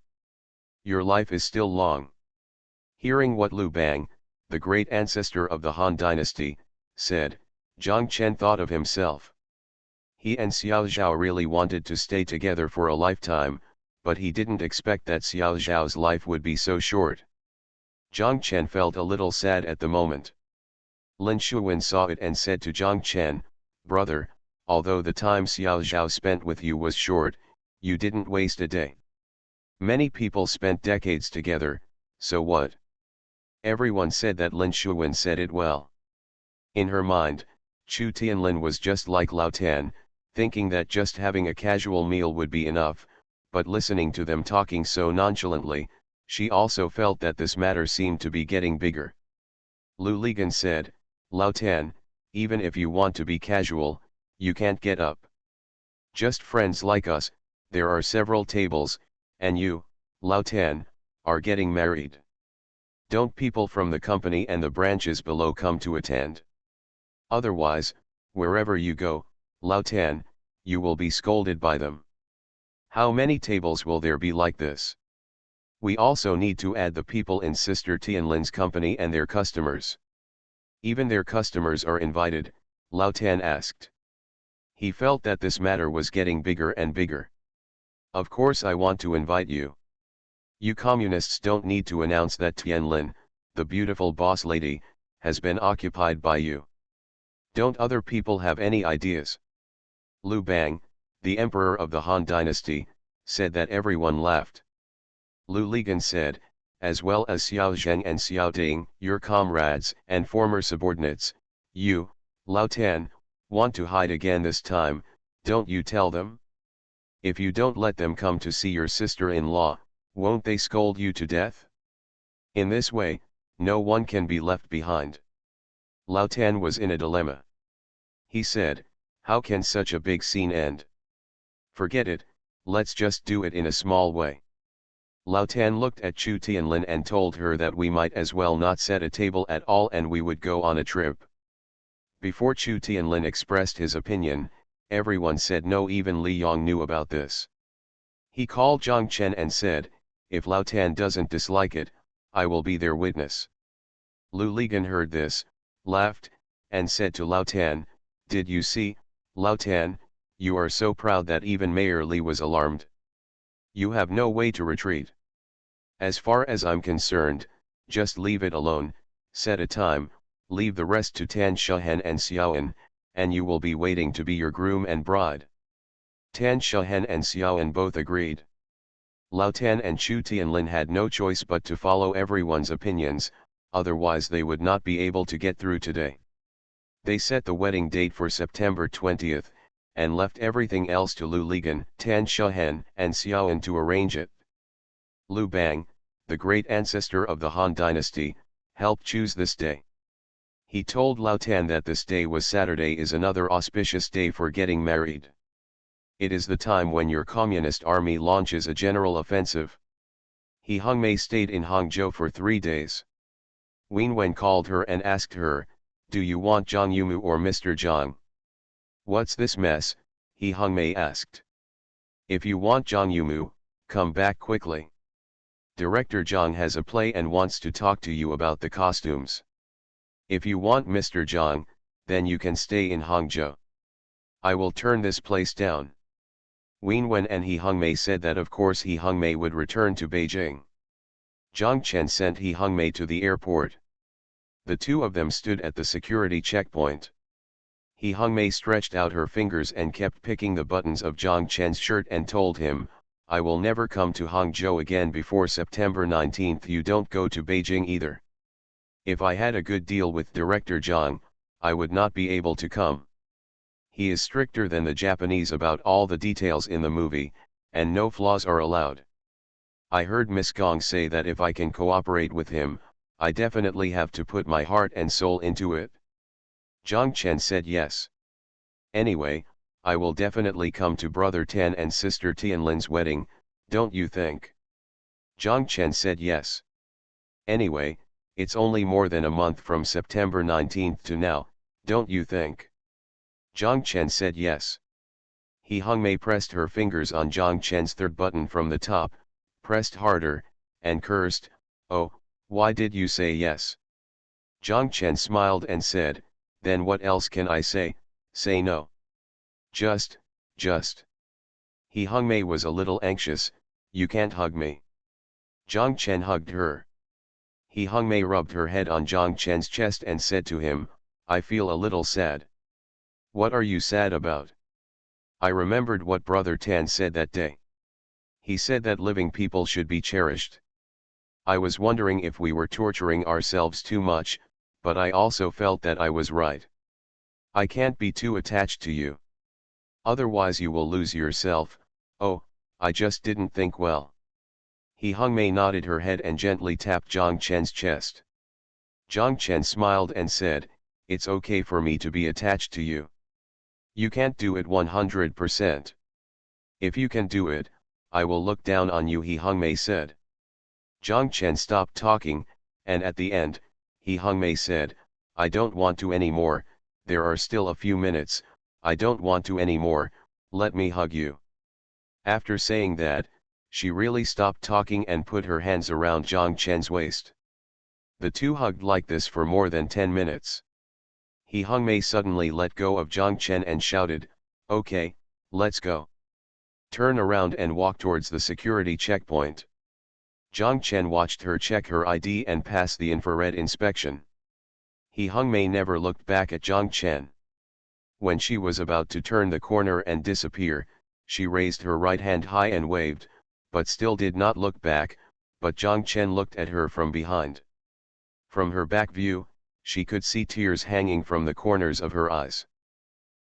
Your life is still long. Hearing what Lu Bang, the great ancestor of the Han dynasty, said, Zhang Chen thought of himself. He and Xiao Zhao really wanted to stay together for a lifetime, but he didn't expect that Xiao Zhao's life would be so short. Zhang Chen felt a little sad at the moment. Lin Shuwen saw it and said to Zhang Chen, "Brother, although the time Xiao Zhao spent with you was short, you didn't waste a day. Many people spent decades together, so what?" Everyone said that Lin Shuwen said it well. In her mind, Chu Tianlin was just like Lao Tan, thinking that just having a casual meal would be enough, but listening to them talking so nonchalantly, she also felt that this matter seemed to be getting bigger. Lu Ligan said, "Lao Tan, even if you want to be casual, you can't get up. Just friends like us, there are several tables, and you, Lao Tan, are getting married. Don't people from the company and the branches below come to attend? Otherwise, wherever you go, Lao Tan, you will be scolded by them. How many tables will there be like this? We also need to add the people in Sister Tianlin's company and their customers. Even their customers are invited?" Lao Tan asked. He felt that this matter was getting bigger and bigger. "Of course I want to invite you. You communists don't need to announce that Tianlin, the beautiful boss lady, has been occupied by you. Don't other people have any ideas?" Lu Bang, the emperor of the Han dynasty, said that. Everyone laughed. Lu Ligan said, "As well as Xiao Zheng and Xiao Ding, your comrades and former subordinates, you, Lao Tan, want to hide again this time, don't you tell them? If you don't let them come to see your sister-in-law, won't they scold you to death? In this way, no one can be left behind." Lao Tan was in a dilemma. He said, "How can such a big scene end? Forget it, let's just do it in a small way." Lao Tan looked at Chu Tianlin and told her that we might as well not set a table at all and we would go on a trip. Before Chu Tianlin expressed his opinion, everyone said no, even Li Yong knew about this. He called Zhang Chen and said, "If Lao Tan doesn't dislike it, I will be their witness. Lu Ligan heard this, laughed, and said to Lao Tan, did you see, Lao Tan, you are so proud that even Mayor Li was alarmed. You have no way to retreat. As far as I'm concerned, just leave it alone, set a time, leave the rest to Tan Shahen and Xiaoan, and you will be waiting to be your groom and bride. Tan Shahen and Xiaoan both agreed. Lao Tan and Chu Tianlin had no choice but to follow everyone's opinions, otherwise they would not be able to get through today. They set the wedding date for September 20th, and left everything else to Lu Ligan, Tan Shahen, and Xiaoan to arrange it. Lu Bang, the great ancestor of the Han dynasty, helped choose this day. He told Lao Tan that this day was Saturday is another auspicious day for getting married. It is the time when your communist army launches a general offensive. He Hongmei stayed in Hangzhou for 3 days. Wen Wen called her and asked her, do you want Zhang Yumu or Mr. Zhang? What's this mess? He Hongmei asked. If you want Zhang Yumu, come back quickly. Director Zhang has a play and wants to talk to you about the costumes. If you want Mr. Zhang, then you can stay in Hangzhou. I will turn this place down. Wen Wen and He Hongmei said that of course He Hongmei would return to Beijing. Zhang Chen sent He Hongmei to the airport. The two of them stood at the security checkpoint. He Hongmei stretched out her fingers and kept picking the buttons of Zhang Chen's shirt and told him, I will never come to Hangzhou again before September 19th. You don't go to Beijing either. If I had a good deal with Director Zhang, I would not be able to come. He is stricter than the Japanese about all the details in the movie, and no flaws are allowed. I heard Miss Gong say that if I can cooperate with him, I definitely have to put my heart and soul into it. Zhang Chen said yes. Anyway, I will definitely come to Brother Tan and Sister Tianlin's wedding, don't you think? Zhang Chen said yes. Anyway, it's only more than a month from September 19th to now, don't you think? Zhang Chen said yes. He Hongmei pressed her fingers on Zhang Chen's third button from the top, pressed harder, and cursed, oh, why did you say yes? Zhang Chen smiled and said, then what else can I say no. Just. He Hongmei was a little anxious, you can't hug me. Zhang Chen hugged her. He Hongmei rubbed her head on Zhang Chen's chest and said to him, I feel a little sad. What are you sad about? I remembered what Brother Tan said that day. He said that living people should be cherished. I was wondering if we were torturing ourselves too much, but I also felt that I was right. I can't be too attached to you. Otherwise you will lose yourself. Oh, I just didn't think well. He Hongmei nodded her head and gently tapped Zhang Chen's chest. Zhang Chen smiled and said, it's okay for me to be attached to you. You can't do it 100%. If you can do it, I will look down on you, He Hongmei said. Zhang Chen stopped talking, and at the end, He Hongmei said, I don't want to anymore, there are still a few minutes, I don't want to anymore, let me hug you. After saying that, she really stopped talking and put her hands around Zhang Chen's waist. The two hugged like this for more than 10 minutes. He Hongmei suddenly let go of Zhang Chen and shouted, okay, let's go. Turn around and walk towards the security checkpoint. Zhang Chen watched her check her ID and pass the infrared inspection. He Hongmei never looked back at Zhang Chen. When she was about to turn the corner and disappear, she raised her right hand high and waved, but still did not look back, but Zhang Chen looked at her from behind. From her back view, she could see tears hanging from the corners of her eyes.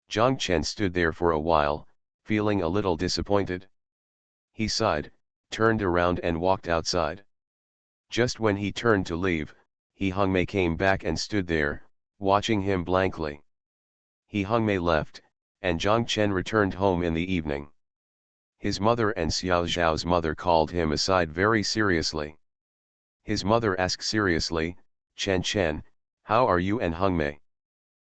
Zhang Chen stood there for a while, feeling a little disappointed. He sighed, turned around and walked outside. Just when he turned to leave, He Hongmei came back and stood there, watching him blankly. He Hongmei left, and Zhang Chen returned home in the evening. His mother and Xiao Zhao's mother called him aside very seriously. His mother asked seriously, Chen, how are you and Hongmei?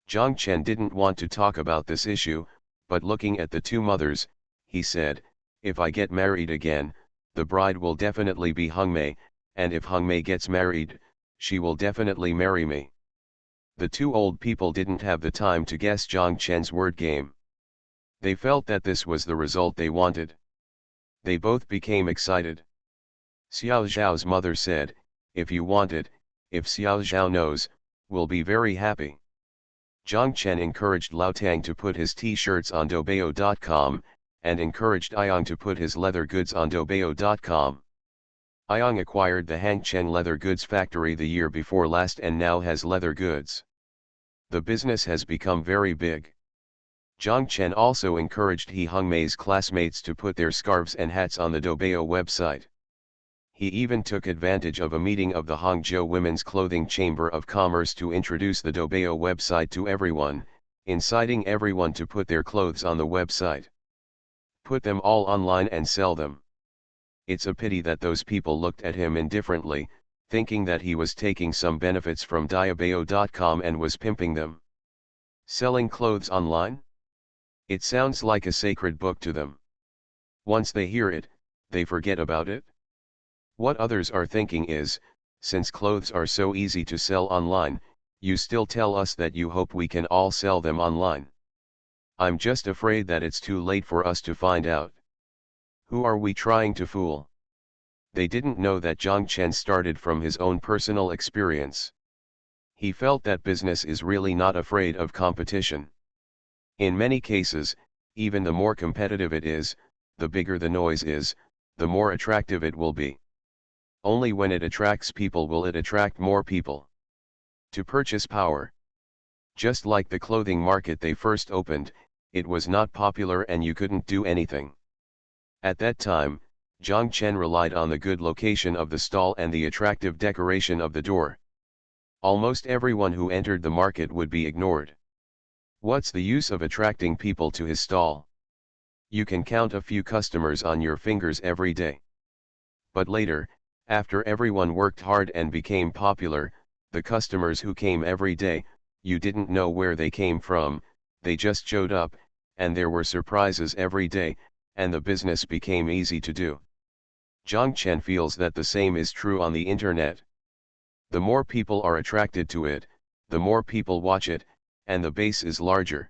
Zhang Chen didn't want to talk about this issue, but looking at the two mothers, he said, if I get married again, the bride will definitely be Hongmei, and if Hung Mei gets married, she will definitely marry me. The two old people didn't have the time to guess Zhang Chen's word game. They felt that this was the result they wanted. They both became excited. Xiao Zhao's mother said, "If you want it, if Xiao Zhao knows, we'll be very happy." Zhang Chen encouraged Lao Tang to put his t-shirts on Doubao.com, and encouraged Ayang to put his leather goods on Doubao.com. Ayang acquired the Hangcheng leather goods factory the year before last and now has leather goods. The business has become very big. Zhang Chen also encouraged He Hungmei's classmates to put their scarves and hats on the Doubao website. He even took advantage of a meeting of the Hangzhou Women's Clothing Chamber of Commerce to introduce the Doubao website to everyone, inciting everyone to put their clothes on the website. Put them all online and sell them. It's a pity that those people looked at him indifferently, thinking that he was taking some benefits from Doubao.com and was pimping them. Selling clothes online? It sounds like a sacred book to them. Once they hear it, they forget about it. What others are thinking is, since clothes are so easy to sell online, you still tell us that you hope we can all sell them online. I'm just afraid that it's too late for us to find out. Who are we trying to fool? They didn't know that Zhang Chen started from his own personal experience. He felt that business is really not afraid of competition. In many cases, even the more competitive it is, the bigger the noise is, the more attractive it will be. Only when it attracts people will it attract more people to purchase power. Just like the clothing market they first opened, it was not popular and you couldn't do anything. At that time, Zhang Chen relied on the good location of the stall and the attractive decoration of the door. Almost everyone who entered the market would be ignored. What's the use of attracting people to his stall? You can count a few customers on your fingers every day. But later, after everyone worked hard and became popular, the customers who came every day, you didn't know where they came from, they just showed up, and there were surprises every day, and the business became easy to do. Zhang Chen feels that the same is true on the internet. The more people are attracted to it, the more people watch it, and the base is larger.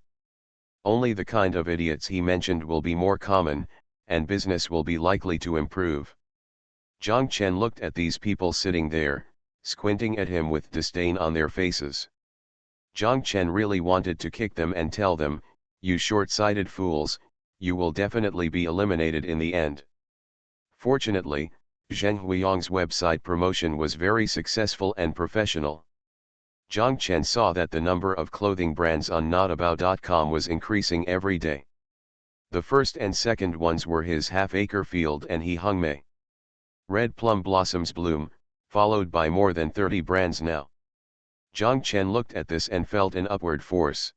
Only the kind of idiots he mentioned will be more common, and business will be likely to improve. Zhang Chen looked at these people sitting there, squinting at him with disdain on their faces. Zhang Chen really wanted to kick them and tell them, "You short-sighted fools, you will definitely be eliminated in the end." Fortunately, Zheng Huiyang's website promotion was very successful and professional. Zhang Chen saw that the number of clothing brands on Notable.com was increasing every day. The first and second ones were his half-acre field and He Hungmei. Red plum blossoms bloom, followed by more than 30 brands now. Zhang Chen looked at this and felt an upward force.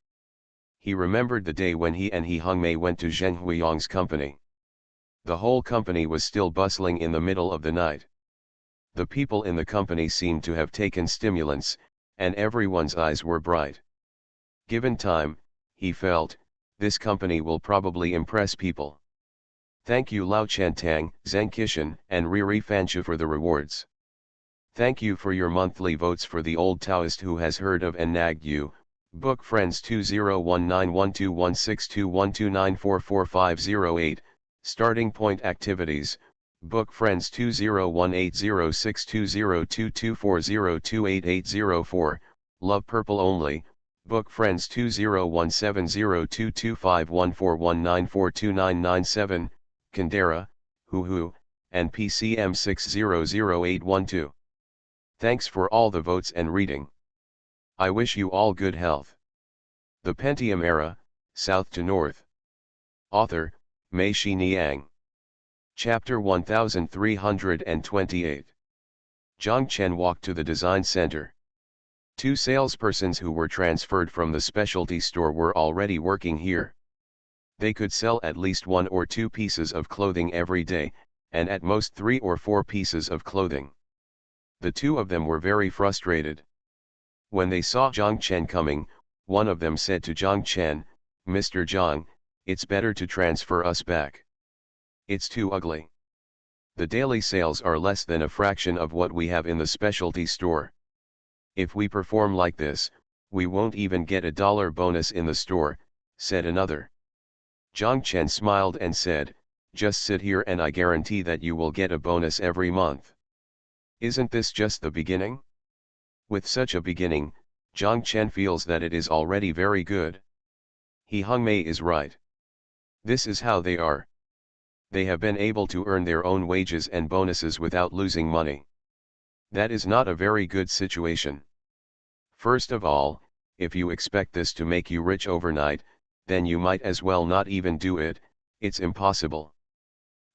He remembered the day when he and He Hungmei went to Zheng Huiyang's company. The whole company was still bustling in the middle of the night. The people in the company seemed to have taken stimulants, and everyone's eyes were bright. Given time, he felt, this company will probably impress people. Thank you Lao Chantang, Zheng Qishan, and Riri Fanshu for the rewards. Thank you for your monthly votes for the old Taoist who has heard of and nagged you. Book Friends 201912162129444508. Starting point activities. Book Friends 201806202240288804. Love Purple only. Book Friends 201702251419429997. Kandera, Hoo, and PCM 600812. Thanks for all the votes and reading. I wish you all good health. The Pentium Era, South to North. Author, Mei Shi Niang. Chapter 1328. Zhang Chen walked to the design center. Two salespersons who were transferred from the specialty store were already working here. They could sell at least 1 or 2 pieces of clothing every day, and at most 3 or 4 pieces of clothing. The two of them were very frustrated. When they saw Zhang Chen coming, one of them said to Zhang Chen, "Mr. Zhang, it's better to transfer us back. It's too ugly." The daily sales are less than a fraction of what we have in the specialty store. If we perform like this, we won't even get a dollar bonus in the store, said another. Zhang Chen smiled and said, just sit here and I guarantee that you will get a bonus every month. Isn't this just the beginning? With such a beginning, Zhang Chen feels that it is already very good. He Hongmei is right. This is how they are. They have been able to earn their own wages and bonuses without losing money. That is not a very good situation. First of all, if you expect this to make you rich overnight, then you might as well not even do it, it's impossible.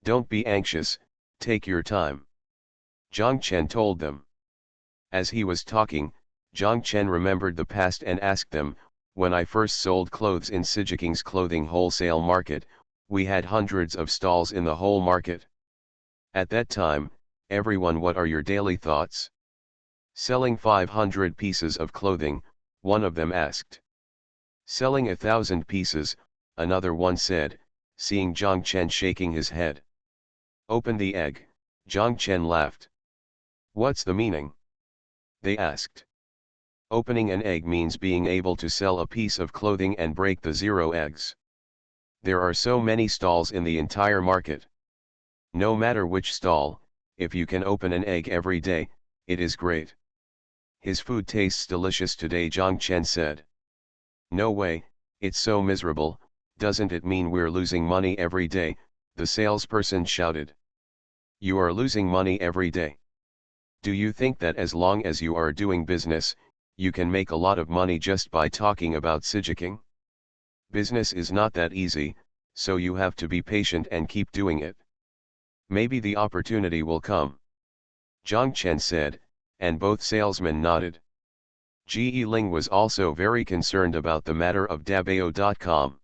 Don't be anxious, take your time. Zhang Chen told them. As he was talking, Zhang Chen remembered the past and asked them, when I first sold clothes in Sijiking's clothing wholesale market, we had hundreds of stalls in the whole market. At that time, everyone, what are your daily thoughts? Selling 500 pieces of clothing, one of them asked. Selling 1,000 pieces, another one said, seeing Zhang Chen shaking his head. Open the egg, Zhang Chen laughed. What's the meaning? They asked. Opening an egg means being able to sell a piece of clothing and break the 0 eggs. There are so many stalls in the entire market. No matter which stall, if you can open an egg every day, it is great. His food tastes delicious today, Zhang Chen said. No way, it's so miserable, doesn't it mean we're losing money every day? The salesperson shouted. You are losing money every day. Do you think that as long as you are doing business, you can make a lot of money just by talking about Sijiking? Business is not that easy, so you have to be patient and keep doing it. Maybe the opportunity will come. Zhang Chen said, and both salesmen nodded. Ji Ling was also very concerned about the matter of Dabao.com.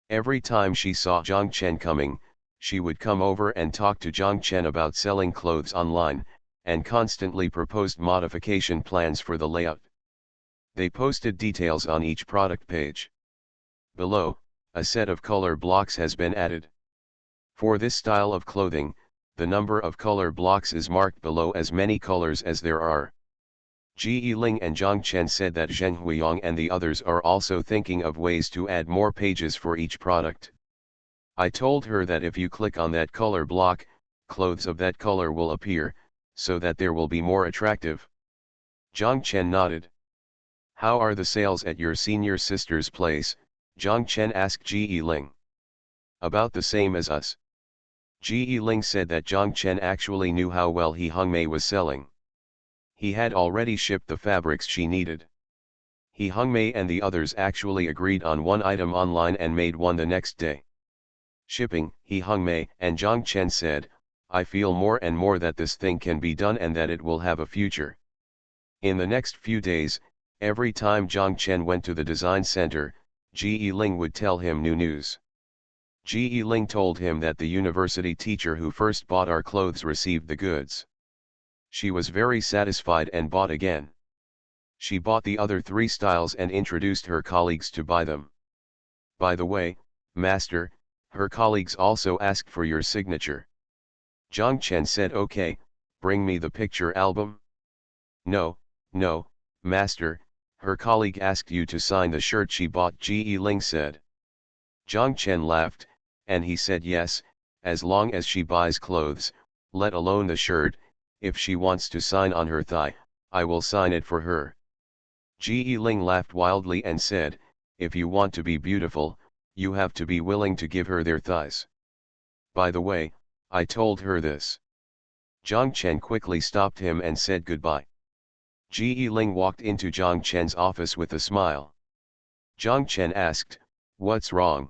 Every time she saw Zhang Chen coming, she would come over and talk to Zhang Chen about selling clothes online, and constantly proposed modification plans for the layout. They posted details on each product page. Below, a set of color blocks has been added. For this style of clothing, the number of color blocks is marked below as many colors as there are. Ji Ling and Zhang Chen said that Zheng Huiyang and the others are also thinking of ways to add more pages for each product. I told her that if you click on that color block, clothes of that color will appear, so that there will be more attractive. Zhang Chen nodded. How are the sales at your senior sister's place? Zhang Chen asked Ji Ling. About the same as us. Ji Ling said that Zhang Chen actually knew how well He Hongmei was selling. He had already shipped the fabrics she needed. He Hongmei and the others actually agreed on one item online and made one the next day. Shipping, He Hongmei and Zhang Chen said, I feel more and more that this thing can be done and that it will have a future. In the next few days, every time Zhang Chen went to the design center, Ji Ling would tell him new news. Ji Ling told him that the university teacher who first bought our clothes received the goods. She was very satisfied and bought again. She bought the other 3 styles and introduced her colleagues to buy them. By the way, master, her colleagues also asked for your signature. Zhang Chen said, okay, bring me the picture album. No, master, her colleague asked you to sign the shirt she bought, Ji Ling said. Zhang Chen laughed, and he said yes, as long as she buys clothes, let alone the shirt, if she wants to sign on her thigh, I will sign it for her. Ji Ling laughed wildly and said, if you want to be beautiful, you have to be willing to give her their thighs. By the way, I told her this. Zhang Chen quickly stopped him and said goodbye. Ji Ling walked into Zhang Chen's office with a smile. Zhang Chen asked, what's wrong?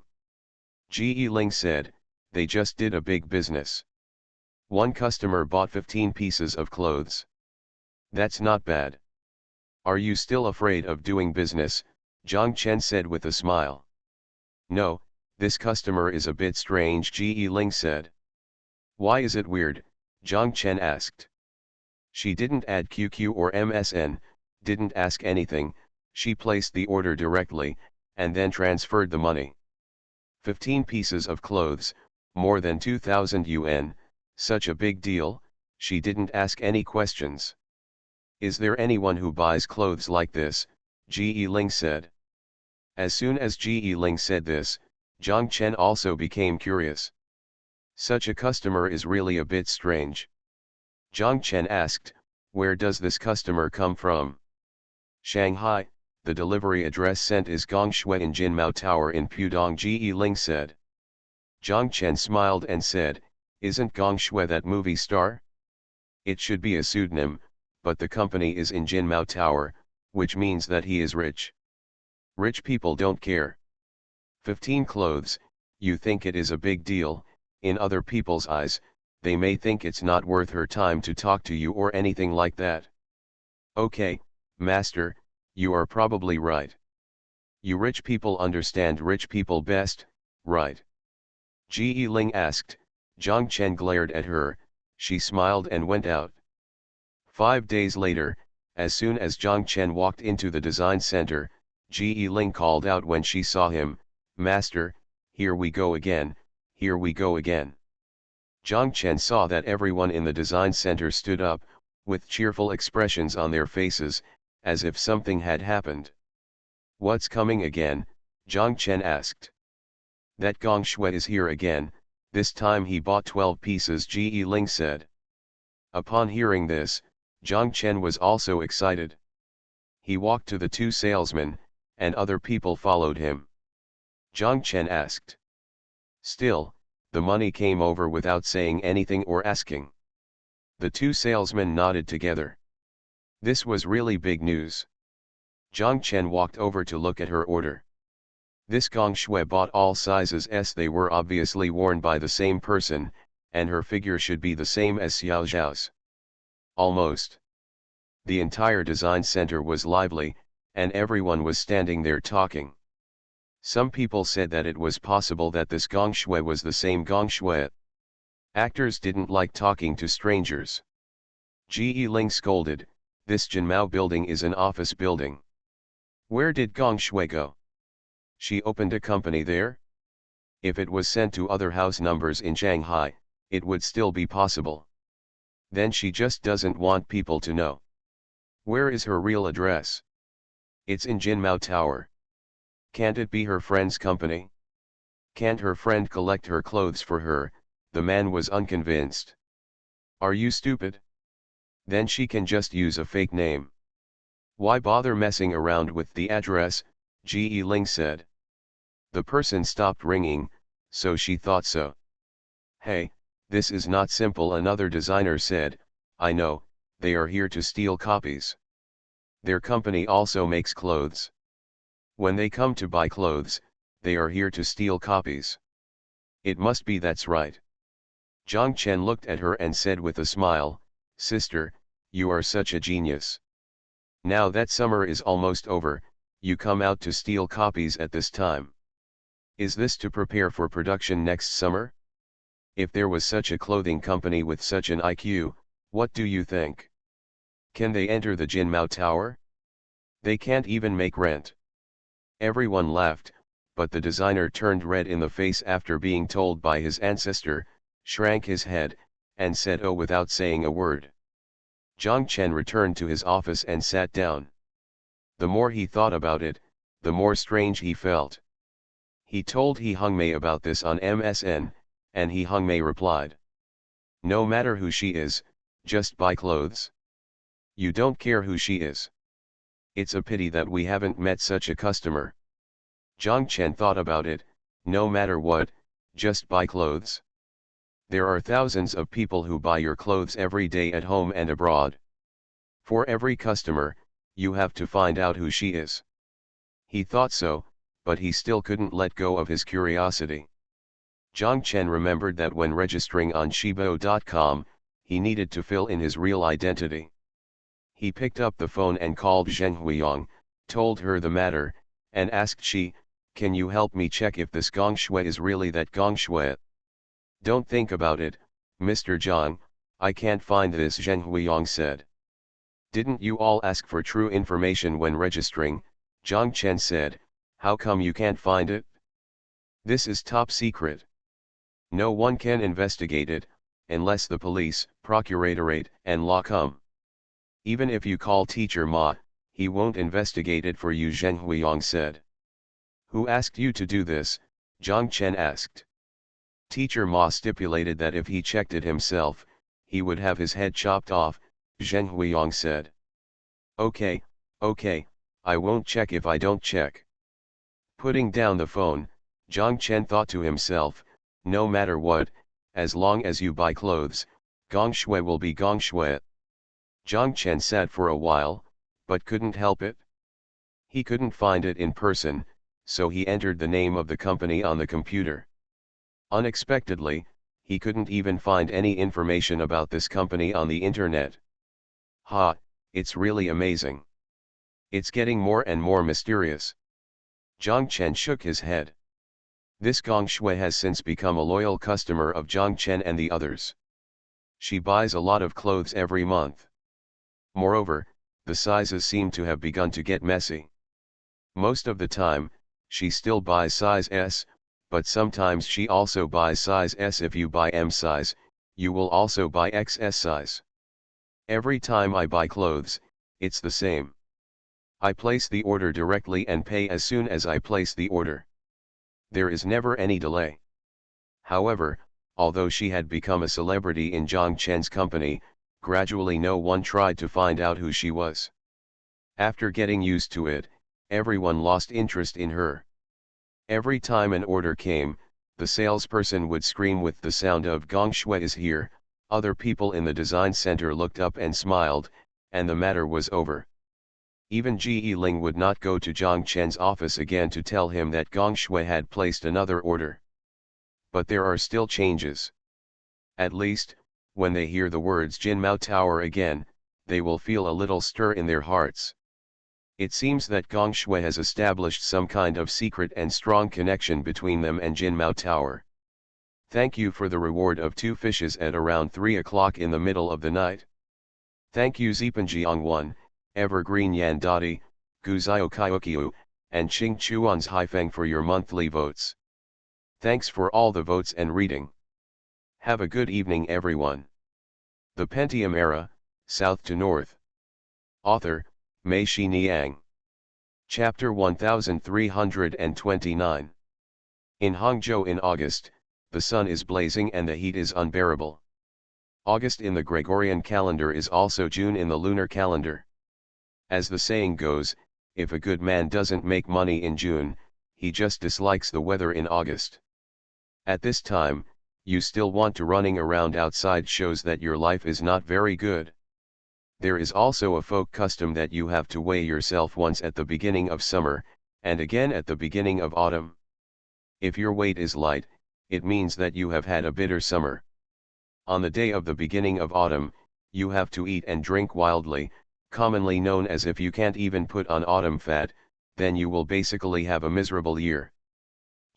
Ji Ling said, they just did a big business. One customer bought 15 pieces of clothes. That's not bad. Are you still afraid of doing business? Zhang Chen said with a smile. No, this customer is a bit strange, Ji Ling said. Why is it weird? Zhang Chen asked. She didn't add QQ or MSN, didn't ask anything, she placed the order directly, and then transferred the money. 15 pieces of clothes, more than 2,000 yuan, Such a big deal, she didn't ask any questions. Is there anyone who buys clothes like this? Ge Ling said. As soon as Ge Ling said this, Zhang Chen also became curious. Such a customer is really a bit strange. Zhang Chen asked, where does this customer come from? Shanghai, the delivery address sent is Gongshui in Jinmao Tower in Pudong, Ge Ling said. Zhang Chen smiled and said, isn't Gongshui that movie star? It should be a pseudonym, but the company is in Jinmao Tower, which means that he is rich. Rich people don't care. 15 clothes, you think it is a big deal, in other people's eyes, they may think it's not worth her time to talk to you or anything like that. Okay, master, you are probably right. You rich people understand rich people best, right? Ge Ling asked. Zhang Chen glared at her, she smiled and went out. 5 days later, as soon as Zhang Chen walked into the design center, Ge Ling called out when she saw him, Master, here we go again, here we go again. Zhang Chen saw that everyone in the design center stood up, with cheerful expressions on their faces, as if something had happened. What's coming again? Zhang Chen asked. That Gong Shui is here again, this time he bought 12 pieces, Ge Ling said. Upon hearing this, Zhang Chen was also excited. He walked to the 2 salesmen, and other people followed him. Zhang Chen asked. Still, the money came over without saying anything or asking. The 2 salesmen nodded together. This was really big news. Zhang Chen walked over to look at her order. This Gong Shui bought all sizes S. They were obviously worn by the same person, and her figure should be the same as Xiao Zhao's. Almost. The entire design center was lively, and everyone was standing there talking. Some people said that it was possible that this Gong Shui was the same Gong Shui. Actors didn't like talking to strangers. Ge Ling scolded, this Jinmao building is an office building. Where did Gong Shui go? She opened a company there? If it was sent to other house numbers in Shanghai, it would still be possible. Then she just doesn't want people to know. Where is her real address? It's in Jinmao Tower. Can't it be her friend's company? Can't her friend collect her clothes for her? The man was unconvinced. Are you stupid? Then she can just use a fake name. Why bother messing around with the address? Ge Ling said. The person stopped ringing, so she thought so. Hey, this is not simple, another designer said. I know, they are here to steal copies. Their company also makes clothes. When they come to buy clothes, they are here to steal copies. It must be, that's right. Zhang Chen looked at her and said with a smile, Sister, you are such a genius. Now that summer is almost over, you come out to steal copies at this time. Is this to prepare for production next summer? If there was such a clothing company with such an IQ, what do you think? Can they enter the Jinmao Tower? They can't even make rent. Everyone laughed, but the designer turned red in the face after being told by his ancestor, shrank his head, and said oh without saying a word. Zhang Chen returned to his office and sat down. The more he thought about it, the more strange he felt. He told He Hongmei about this on MSN, and He Hongmei replied. No matter who she is, just buy clothes. You don't care who she is. It's a pity that we haven't met such a customer. Zhang Chen thought about it, no matter what, just buy clothes. There are thousands of people who buy your clothes every day at home and abroad. For every customer, you have to find out who she is. He thought so, but he still couldn't let go of his curiosity. Zhang Chen remembered that when registering on Shibo.com, he needed to fill in his real identity. He picked up the phone and called Zheng Huiyang, told her the matter, and asked she, can you help me check if this Gong Shui is really that Gong Shui? Don't think about it, Mr. Zhang, I can't find this, Zheng Huiyang said. Didn't you all ask for true information when registering? Zhang Chen said, how come you can't find it? This is top secret. No one can investigate it, unless the police, PoortoRich, and law come. Even if you call Teacher Ma, he won't investigate it for you, Zheng Huiyang said. Who asked you to do this? Zhang Chen asked. Teacher Ma stipulated that if he checked it himself, he would have his head chopped off, Zheng Huiyang said. Okay, I won't check if I don't check. Putting down the phone, Zhang Chen thought to himself, no matter what, as long as you buy clothes, gong shui will be gong shui. Zhang Chen sat for a while, but couldn't help it. He couldn't find it in person, so he entered the name of the company on the computer. Unexpectedly, he couldn't even find any information about this company on the internet. Ha, it's really amazing. It's getting more and more mysterious. Zhang Chen shook his head. This Gong Shui has since become a loyal customer of Zhang Chen and the others. She buys a lot of clothes every month. Moreover, the sizes seem to have begun to get messy. Most of the time, she still buys size S, but sometimes she also buys size S. If you buy M size, you will also buy XS size. Every time I buy clothes, it's the same. I place the order directly and pay as soon as I place the order. There is never any delay. However, although she had become a celebrity in Zhang Chen's company, gradually no one tried to find out who she was. After getting used to it, everyone lost interest in her. Every time an order came, the salesperson would scream with the sound of Gong Shui is here. Other people in the design center looked up and smiled, and the matter was over. Even Ji Ling would not go to Zhang Chen's office again to tell him that Gong Shui had placed another order. But there are still changes. At least, when they hear the words Jinmao Tower again, they will feel a little stir in their hearts. It seems that Gong Shui has established some kind of secret and strong connection between them and Jinmao Tower. Thank you for the reward of 2 fishes at around 3 o'clock in the middle of the night. Thank you Zipanjiang 1, Evergreen Yan Dadi, Guzio Kaiokyu, and Ching Chuan's Haifeng for your monthly votes. Thanks for all the votes and reading. Have a good evening everyone. The Pentium Era, South to North. Author, Mei Shi Niang. Chapter 1329. In Hangzhou in August, the sun is blazing and the heat is unbearable. August in the Gregorian calendar is also June in the lunar calendar. As the saying goes, if a good man doesn't make money in June, he just dislikes the weather in August. At this time, you still want to running around outside shows that your life is not very good. There is also a folk custom that you have to weigh yourself once at the beginning of summer, and again at the beginning of autumn. If your weight is light, it means that you have had a bitter summer. On the day of the beginning of autumn, you have to eat and drink wildly, commonly known as if you can't even put on autumn fat, then you will basically have a miserable year.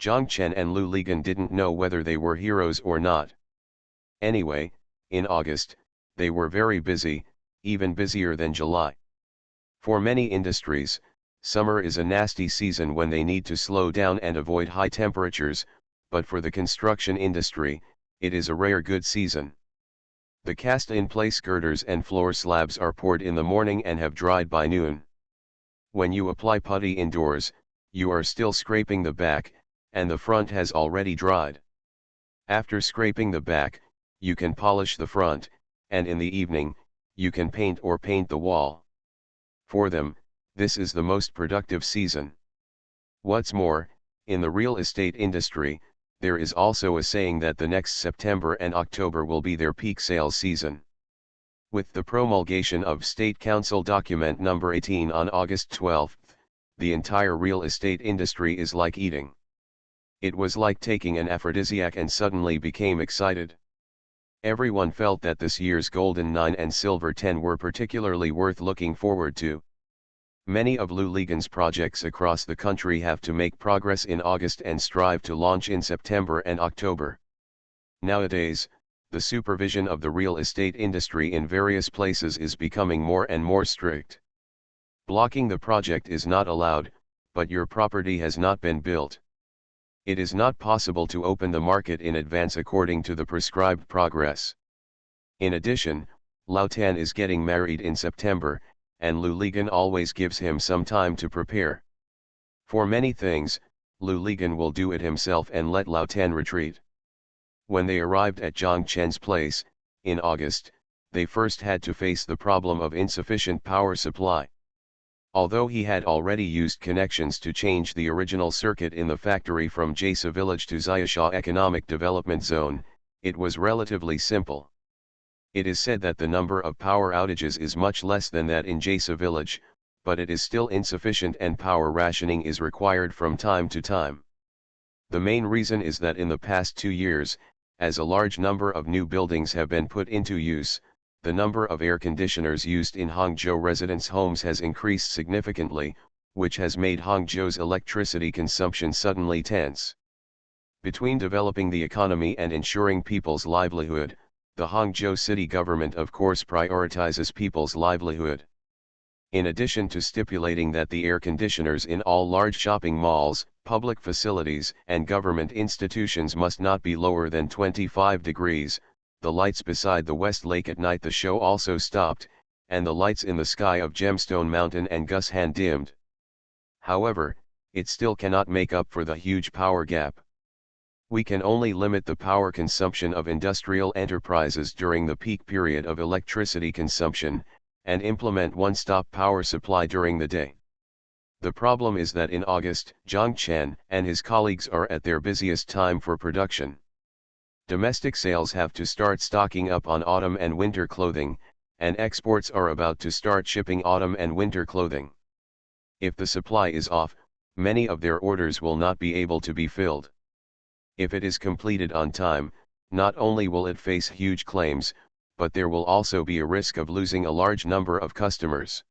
Zhang Chen and Lu Ligan didn't know whether they were heroes or not. Anyway, in August, they were very busy, even busier than July. For many industries, summer is a nasty season when they need to slow down and avoid high temperatures, but for the construction industry, it is a rare good season. The cast-in-place girders and floor slabs are poured in the morning and have dried by noon. When you apply putty indoors, you are still scraping the back, and the front has already dried. After scraping the back, you can polish the front, and in the evening, you can paint or paint the wall. For them, this is the most productive season. What's more, in the real estate industry, there is also a saying that the next September and October will be their peak sales season. With the promulgation of State Council Document No. 18 on August 12, the entire real estate industry is like eating. It was like taking an aphrodisiac and suddenly became excited. Everyone felt that this year's Golden 9 and Silver 10 were particularly worth looking forward to. Many of Lu Ligan's projects across the country have to make progress in August and strive to launch in September and October. Nowadays, the supervision of the real estate industry in various places is becoming more and more strict. Blocking the project is not allowed, but your property has not been built. It is not possible to open the market in advance according to the prescribed progress. In addition, Lao Tan is getting married in September, and Lu Ligan always gives him some time to prepare. For many things, Lu Ligan will do it himself and let Lao Tan retreat. When they arrived at Zhang Chen's place, in August, they first had to face the problem of insufficient power supply. Although he had already used connections to change the original circuit in the factory from Jasa village to Xiaosha Economic Development Zone, it was relatively simple. It is said that the number of power outages is much less than that in Jasa village, but it is still insufficient and power rationing is required from time to time. The main reason is that in the past 2 years, as a large number of new buildings have been put into use, the number of air conditioners used in Hangzhou residents' homes has increased significantly, which has made Hangzhou's electricity consumption suddenly tense. Between developing the economy and ensuring people's livelihood, the Hangzhou city government of course prioritizes people's livelihood. In addition to stipulating that the air conditioners in all large shopping malls, public facilities and government institutions must not be lower than 25 degrees, the lights beside the West Lake at night the show also stopped, and the lights in the sky of Gemstone Mountain and Gushan dimmed. However, it still cannot make up for the huge power gap. We can only limit the power consumption of industrial enterprises during the peak period of electricity consumption, and implement one-stop power supply during the day. The problem is that in August, Zhang Chen and his colleagues are at their busiest time for production. Domestic sales have to start stocking up on autumn and winter clothing, and exports are about to start shipping autumn and winter clothing. If the supply is off, many of their orders will not be able to be filled. If it is completed on time, not only will it face huge claims, but there will also be a risk of losing a large number of customers.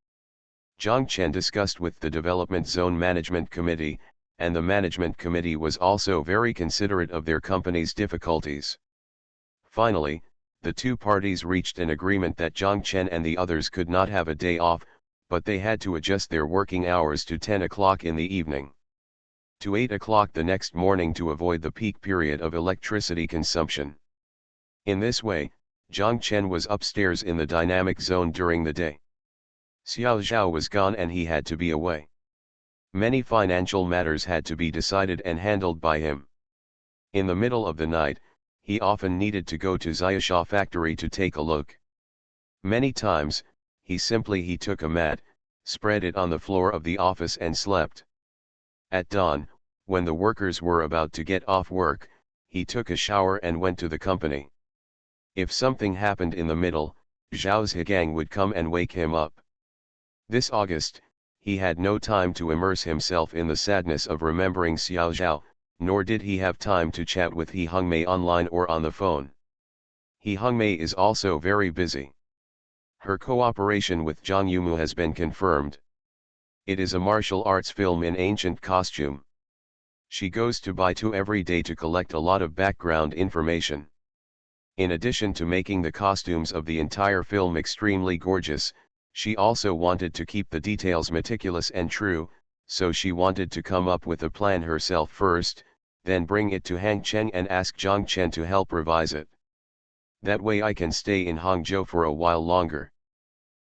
Zhang Chen discussed with the Development Zone Management Committee, and the Management Committee was also very considerate of their company's difficulties. Finally, the two parties reached an agreement that Zhang Chen and the others could not have a day off, but they had to adjust their working hours to 10 o'clock in the evening. To 8 o'clock the next morning to avoid the peak period of electricity consumption. In this way, Zhang Chen was upstairs in the dynamic zone during the day. Xiao Zhao was gone and he had to be away. Many financial matters had to be decided and handled by him. In the middle of the night, he often needed to go to Xiaosha factory to take a look. Many times, he took a mat, spread it on the floor of the office and slept. At dawn, when the workers were about to get off work, he took a shower and went to the company. If something happened in the middle, Zhao Zhigang would come and wake him up. This August, he had no time to immerse himself in the sadness of remembering Xiao Zhao, nor did he have time to chat with He Hongmei online or on the phone. He Hongmei is also very busy. Her cooperation with Zhang Yumu has been confirmed. It is a martial arts film in ancient costume. She goes to Baitu every day to collect a lot of background information. In addition to making the costumes of the entire film extremely gorgeous, she also wanted to keep the details meticulous and true, so she wanted to come up with a plan herself first, then bring it to Hang Cheng and ask Zhang Chen to help revise it. That way I can stay in Hangzhou for a while longer.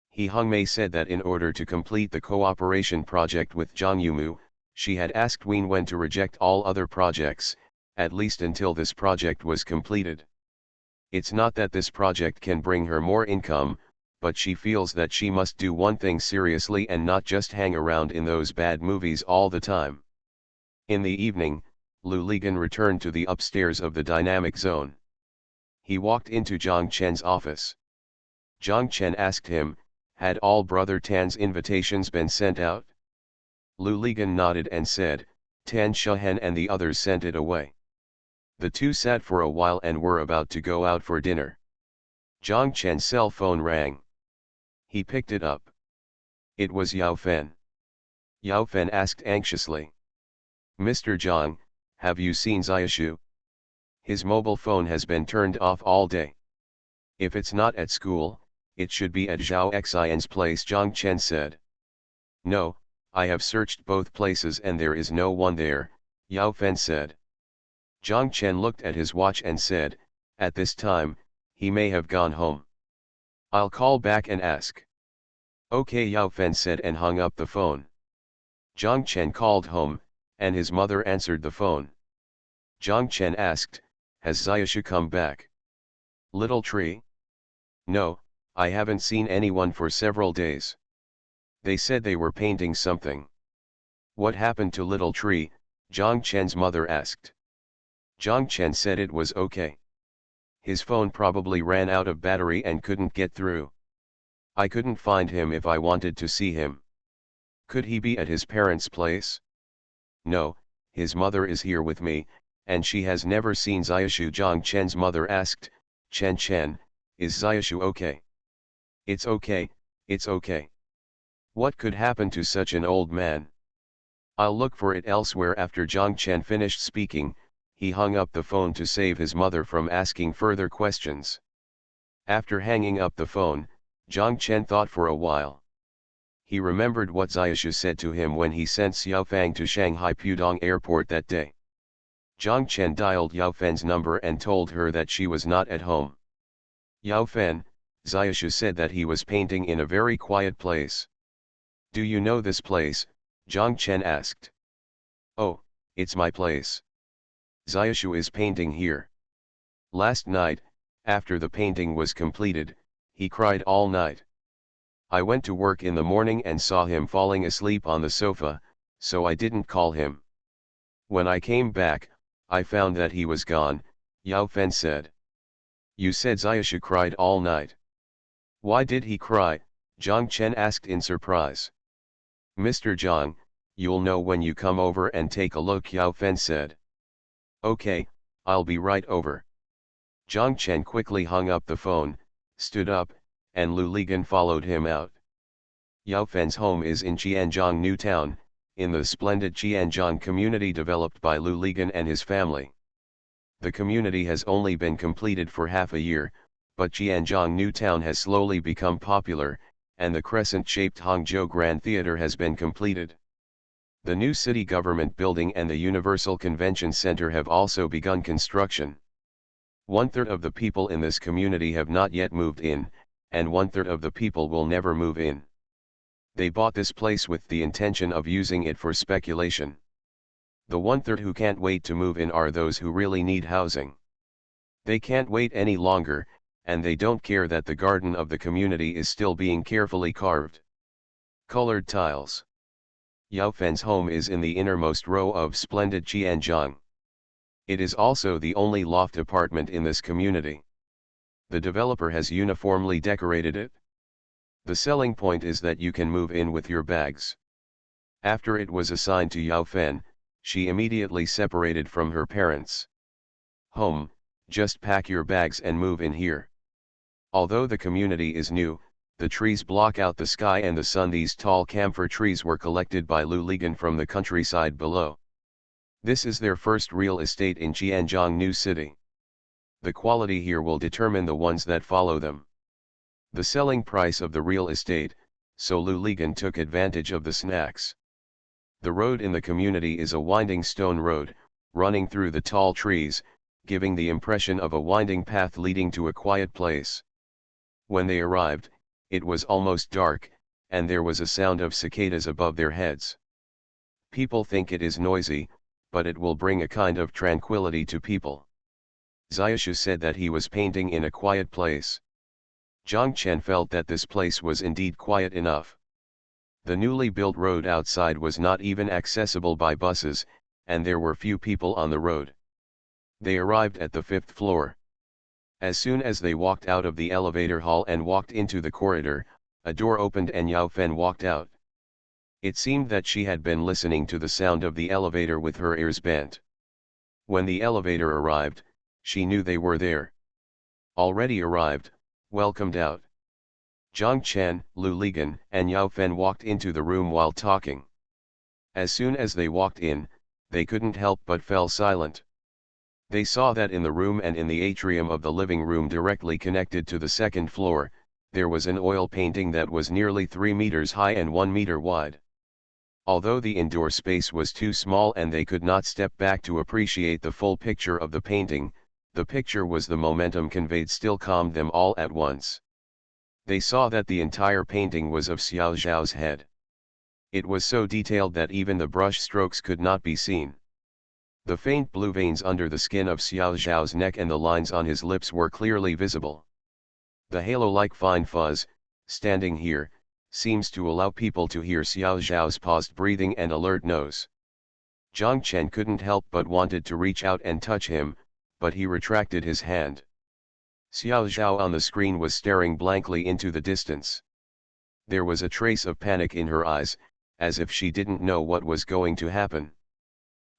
He Hongmei said that in order to complete the cooperation project with Zhang Yumu, she had asked Wen Wen to reject all other projects, at least until this project was completed. It's not that this project can bring her more income, but she feels that she must do one thing seriously and not just hang around in those bad movies all the time. In the evening, Lu Ligan returned to the upstairs of the dynamic zone. He walked into Zhang Chen's office. Zhang Chen asked him, had all Brother Tan's invitations been sent out? Lu Ligan nodded and said, Tan Shuhen and the others sent it away. The two sat for a while and were about to go out for dinner. Zhang Chen's cell phone rang. He picked it up. It was Yao Fen. Yao Fen asked anxiously. Mr. Zhang, have you seen Xiaoshu? His mobile phone has been turned off all day. If it's not at school, it should be at Zhao Xian's place, Zhang Chen said. No, I have searched both places and there is no one there, Yao Fen said. Zhang Chen looked at his watch and said, at this time, he may have gone home. I'll call back and ask. Okay, Yao Fen said and hung up the phone. Zhang Chen called home, and his mother answered the phone. Zhang Chen asked, has Xiaoshu come back? Little tree? No, I haven't seen anyone for several days. They said they were painting something. What happened to little tree? Zhang Chen's mother asked. Zhang Chen said it was okay. His phone probably ran out of battery and couldn't get through. I couldn't find him if I wanted to see him. Could he be at his parents' place? No, his mother is here with me, and she has never seen Xiaoshu. Zhang Chen's mother asked, Chen, is Xiaoshu okay? It's okay, it's okay. What could happen to such an old man? I'll look for it elsewhere. After Zhang Chen finished speaking, he hung up the phone to save his mother from asking further questions. After hanging up the phone, Zhang Chen thought for a while. He remembered what Xiaoshu said to him when he sent Xiao Fang to Shanghai Pudong Airport that day. Zhang Chen dialed Yao Fen's number and told her that she was not at home. Yao Fen, Xiaoshu said that he was painting in a very quiet place. Do you know this place? Zhang Chen asked. Oh, it's my place. Xiaoshu is painting here. Last night, after the painting was completed, he cried all night. I went to work in the morning and saw him falling asleep on the sofa, so I didn't call him. When I came back, I found that he was gone, Yao Fen said. You said Xiaoshu cried all night. Why did he cry? Zhang Chen asked in surprise. Mr. Zhang, you'll know when you come over and take a look, Yao Fen said. Okay, I'll be right over. Zhang Chen quickly hung up the phone, stood up, and Lu Ligan followed him out. Yao Fen's home is in Qianzhong New Town, in the splendid Qianzhong community developed by Lu Ligan and his family. The community has only been completed for half a year, but Qianzhong New Town has slowly become popular, and the crescent-shaped Hangzhou Grand Theater has been completed. The new city government building and the Universal Convention Center have also begun construction. 1/3 of the people in this community have not yet moved in, and 1/3 of the people will never move in. They bought this place with the intention of using it for speculation. The 1/3 who can't wait to move in are those who really need housing. They can't wait any longer, and they don't care that the garden of the community is still being carefully carved. Colored tiles. Yao Fen's home is in the innermost row of splendid Qianzhong. It is also the only loft apartment in this community. The developer has uniformly decorated it. The selling point is that you can move in with your bags. After it was assigned to Yao Fen, she immediately separated from her parents. Home, just pack your bags and move in here. Although the community is new, the trees block out the sky and the sun. These tall camphor trees were collected by Lu Ligan from the countryside below. This is their first real estate in Qianzhong New City. The quality here will determine the ones that follow them. The selling price of the real estate, so Lu Ligan took advantage of the snacks. The road in the community is a winding stone road, running through the tall trees, giving the impression of a winding path leading to a quiet place. When they arrived, it was almost dark, and there was a sound of cicadas above their heads. People think it is noisy, but it will bring a kind of tranquility to people. Xiaoshu said that he was painting in a quiet place. Zhang Chen felt that this place was indeed quiet enough. The newly built road outside was not even accessible by buses, and there were few people on the road. They arrived at the 5th floor. As soon as they walked out of the elevator hall and walked into the corridor, a door opened and Yao Fen walked out. It seemed that she had been listening to the sound of the elevator with her ears bent. When the elevator arrived, she knew they were there. Already arrived, welcomed out. Zhang Chen, Lu Ligan, and Yao Fen walked into the room while talking. As soon as they walked in, they couldn't help but fell silent. They saw that in the room and in the atrium of the living room directly connected to the 2nd floor, there was an oil painting that was nearly 3 meters high and 1 meter wide. Although the indoor space was too small and they could not step back to appreciate the full picture of the painting, the picture was the momentum conveyed still calmed them all at once. They saw that the entire painting was of Xiao Zhao's head. It was so detailed that even the brush strokes could not be seen. The faint blue veins under the skin of Xiao Zhao's neck and the lines on his lips were clearly visible. The halo-like fine fuzz, standing here, seems to allow people to hear Xiao Zhao's paused breathing and alert nose. Zhang Chen couldn't help but wanted to reach out and touch him, but he retracted his hand. Xiao Zhao on the screen was staring blankly into the distance. There was a trace of panic in her eyes, as if she didn't know what was going to happen.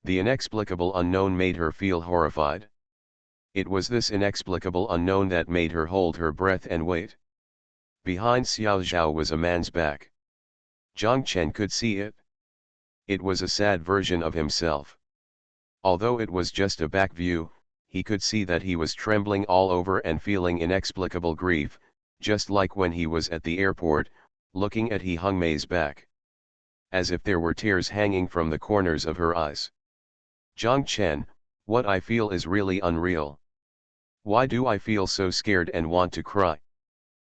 The inexplicable unknown made her feel horrified. It was this inexplicable unknown that made her hold her breath and wait. Behind Xiao Zhao was a man's back. Zhang Chen could see it. It was a sad version of himself. Although it was just a back view, he could see that he was trembling all over and feeling inexplicable grief, just like when he was at the airport, looking at He Hongmei's back. As if there were tears hanging from the corners of her eyes. Zhang Chen, what I feel is really unreal. Why do I feel so scared and want to cry?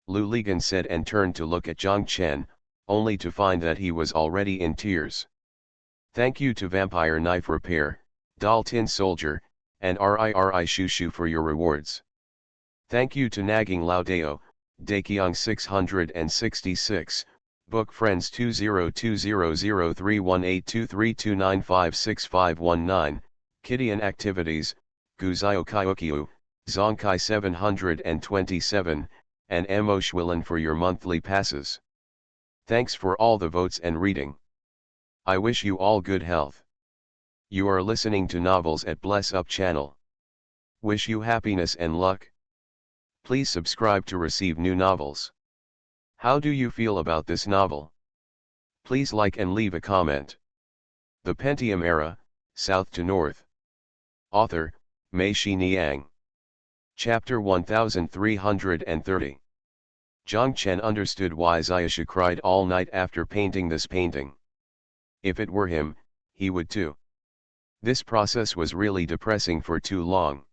Lu Ligan said and turned to look at Zhang Chen, only to find that he was already in tears. Thank you to Vampire Knife Repair, Dal Tin Soldier, and RIRI Shushu for your rewards. Thank you to Nagging Laodeo, Daekyong 666, Book Friends 202003182329565519, Kidian Activities, Guzio Kaiokyu, Zonkai 727, and Mo Schwillen for your monthly passes. Thanks for all the votes and reading. I wish you all good health. You are listening to Novels at Bless Up channel. Wish you happiness and luck. Please subscribe to receive new novels. How do you feel about this novel? Please like and leave a comment. The Pentium Era, South to North. Author, Mei Shi Niang. Chapter 1330. Zhang Chen understood why Xiaoshu cried all night after painting this painting. If it were him, he would too. This process was really depressing for too long.